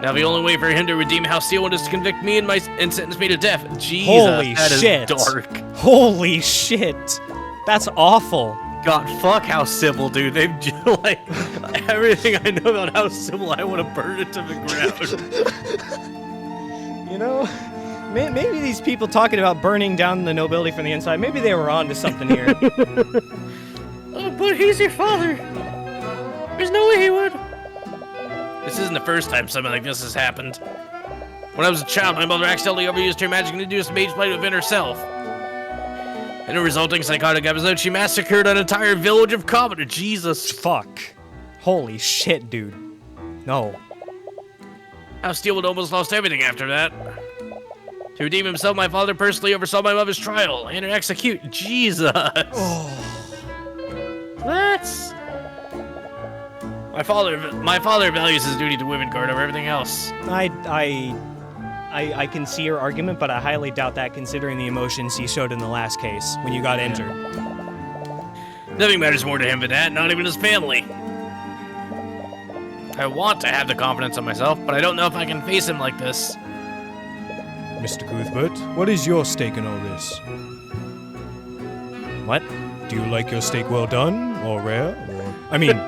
A: Now the only way for him to redeem House Steelwind is to convict me and sentence me to death. Jesus,
B: Holy
A: that
B: shit.
A: is dark.
B: Holy shit. That's awful.
A: God, fuck House Sybil, dude. They've like everything I know about House Sybil, I want to burn it to the ground.
B: You know, maybe these people talking about burning down the nobility from the inside, maybe they were on to something here.
C: Oh, but he's your father. There's no way he would.
A: This isn't the first time something like this has happened. When I was a child, my mother accidentally overused her magic and induced Mage Blight within herself. In a resulting psychotic episode, she massacred an entire village of commoners. Jesus.
B: Fuck. Holy shit, dude. No.
A: House Steelwind almost lost everything after that. To redeem himself, my father personally oversaw my mother's trial and her execute. Jesus.
C: That's...
A: My father values his duty to women guard over everything else.
B: I can see your argument, but I highly doubt that considering the emotions he showed in the last case when you got injured.
A: Nothing matters more to him than that, not even his family. I want to have the confidence in myself, but I don't know if I can face him like this.
E: Mr. Cuthbert, what is your stake in all this?
B: What?
E: Do you like your steak well done, or rare, or... I mean...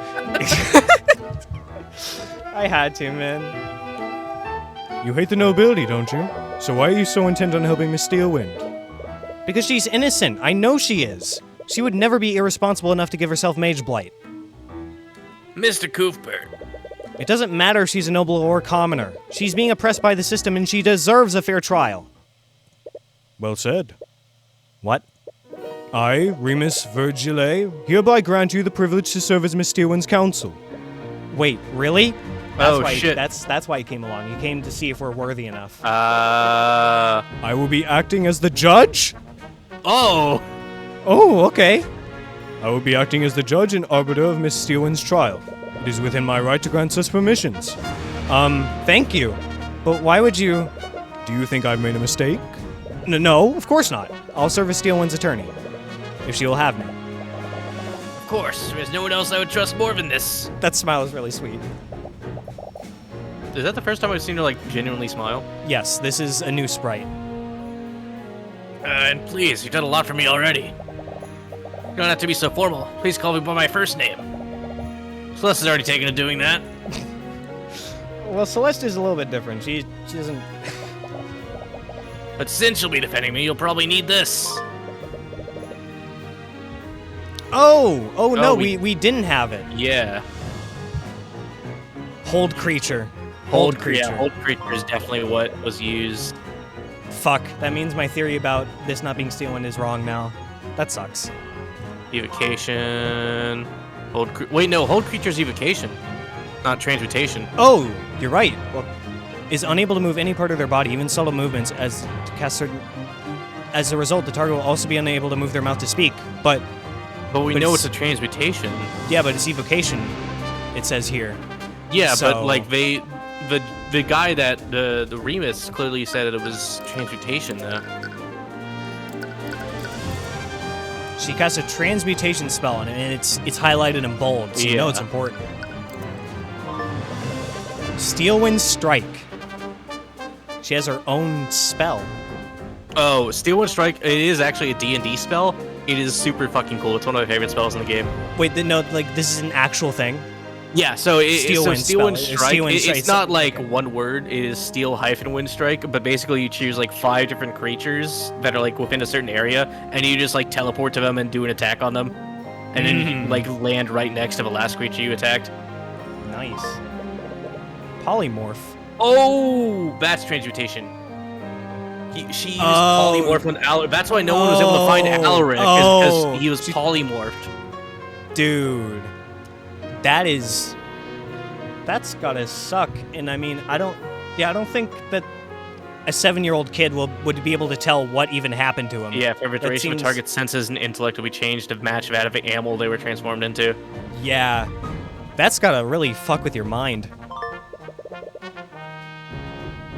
B: I had to, man.
E: You hate the nobility, don't you? So why are you so intent on helping Miss Steelwind?
B: Because she's innocent. I know she is. She would never be irresponsible enough to give herself Mage Blight.
A: Mr. Cuthbert.
B: It doesn't matter if she's a noble or commoner. She's being oppressed by the system and she deserves a fair trial.
E: Well said.
B: What?
E: I, Remus Virgile, hereby grant you the privilege to serve as Miss Steelwind's counsel.
B: Wait, really?
A: Shit.
B: That's why he came along. He came to see if we're worthy enough.
E: I will be acting as the judge?
A: Oh,
B: okay.
E: I will be acting as the judge and arbiter of Miss Steelwind's trial. It is within my right to grant such permissions.
B: Thank you. But why would you...
E: Do you think I've made a mistake?
B: No, of course not. I'll serve as Steelwind's attorney. If she will have me.
A: of course. There's no one else I would trust more than this.
B: That smile is really sweet.
G: Is that the first time I've seen her, like, genuinely smile?
B: Yes, this is a new sprite.
A: And please, you've done a lot for me already. You don't have to be so formal. Please call me by my first name. Celeste has already taken to doing that.
B: Well, Celeste is a little bit different. She doesn't...
A: But since you'll be defending me, you'll probably need this.
B: Oh no, we didn't have it.
A: Yeah.
B: Hold creature. Hold creature.
A: Yeah, hold creature is definitely what was used.
B: Fuck, that means my theory about this not being Steelwind is wrong now. That sucks.
A: Evocation. Wait, no, hold creature's evocation, not transmutation.
B: Oh, you're right. Well, is unable to move any part of their body, even subtle movements, as to cast certain... As a result, the target will also be unable to move their mouth to speak, but
A: we know it's a transmutation.
B: Yeah, but it's evocation, it says here.
A: Yeah,
B: So-
A: but like the guy that the Remus clearly said that it was transmutation though.
B: She casts a transmutation spell on it, and it's highlighted in bold, so you know
A: Yeah.
B: it's important. Steelwind Strike. She has her own spell.
A: Oh, Steelwind Strike, it is actually a D&D spell. It is super fucking cool. It's one of my favorite spells in the game.
B: Wait, no, like this is an actual thing.
A: Yeah, so
B: Steelwind
A: Steelwind
B: spell.
A: Strike,
B: Steelwind Strike.
A: it's not like one word, it is Steel-Wind Strike, but basically you choose like 5 different creatures that are like within a certain area, and you just like teleport to them and do an attack on them. And then you like land right next to the last creature you attacked.
B: Nice. Polymorph.
A: Oh, that's transmutation. She used
B: Oh.
A: polymorph when that's why no one was able to find Alaric, is because he was polymorphed.
B: Dude. That's gotta suck. And I mean, I don't think that a 7-year-old kid would be able to tell what even happened to him.
A: Yeah, if every duration
B: seems-
A: of the target's senses and intellect will be changed to match that of the animal they were transformed into.
B: Yeah. That's gotta really fuck with your mind.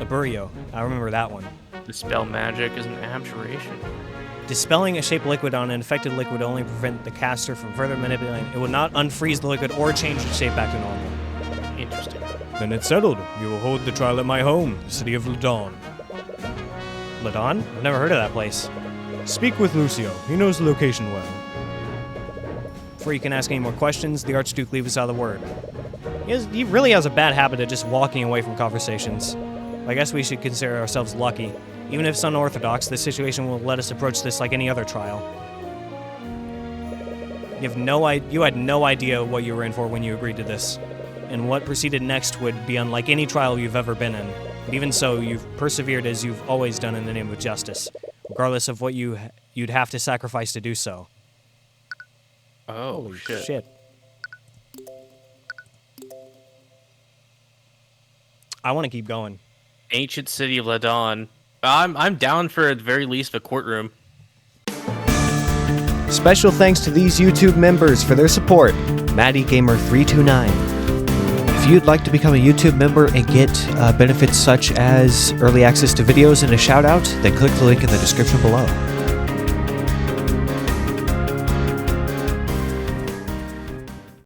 B: Aburio. I remember that one.
G: Dispel magic is an abjuration.
B: Dispelling a shaped liquid on an infected liquid will only prevent the caster from further manipulating. It will not unfreeze the liquid or change its shape back to normal.
G: Interesting.
E: Then it's settled. You will hold the trial at my home, the city of Ladon.
B: Ladon? I've never heard of that place.
E: Speak with Lucio. He knows the location well.
B: Before you can ask any more questions, the Archduke leaves us out of the word. He really has a bad habit of just walking away from conversations. I guess we should consider ourselves lucky. Even if it's unorthodox, this situation will let us approach this like any other trial. You had no idea what you were in for when you agreed to this, and what proceeded next would be unlike any trial you've ever been in. But even so, you've persevered as you've always done in the name of justice, regardless of what you'd have to sacrifice to do so.
G: Oh,
B: Holy
G: shit.
B: shit. I want to keep going.
G: Ancient city of Ladon. I'm down for at the very least a courtroom.
I: Special thanks to these YouTube members for their support. MaddieGamer329. If you'd like to become a YouTube member and get benefits such as early access to videos and a shout out, then click the link in the description below.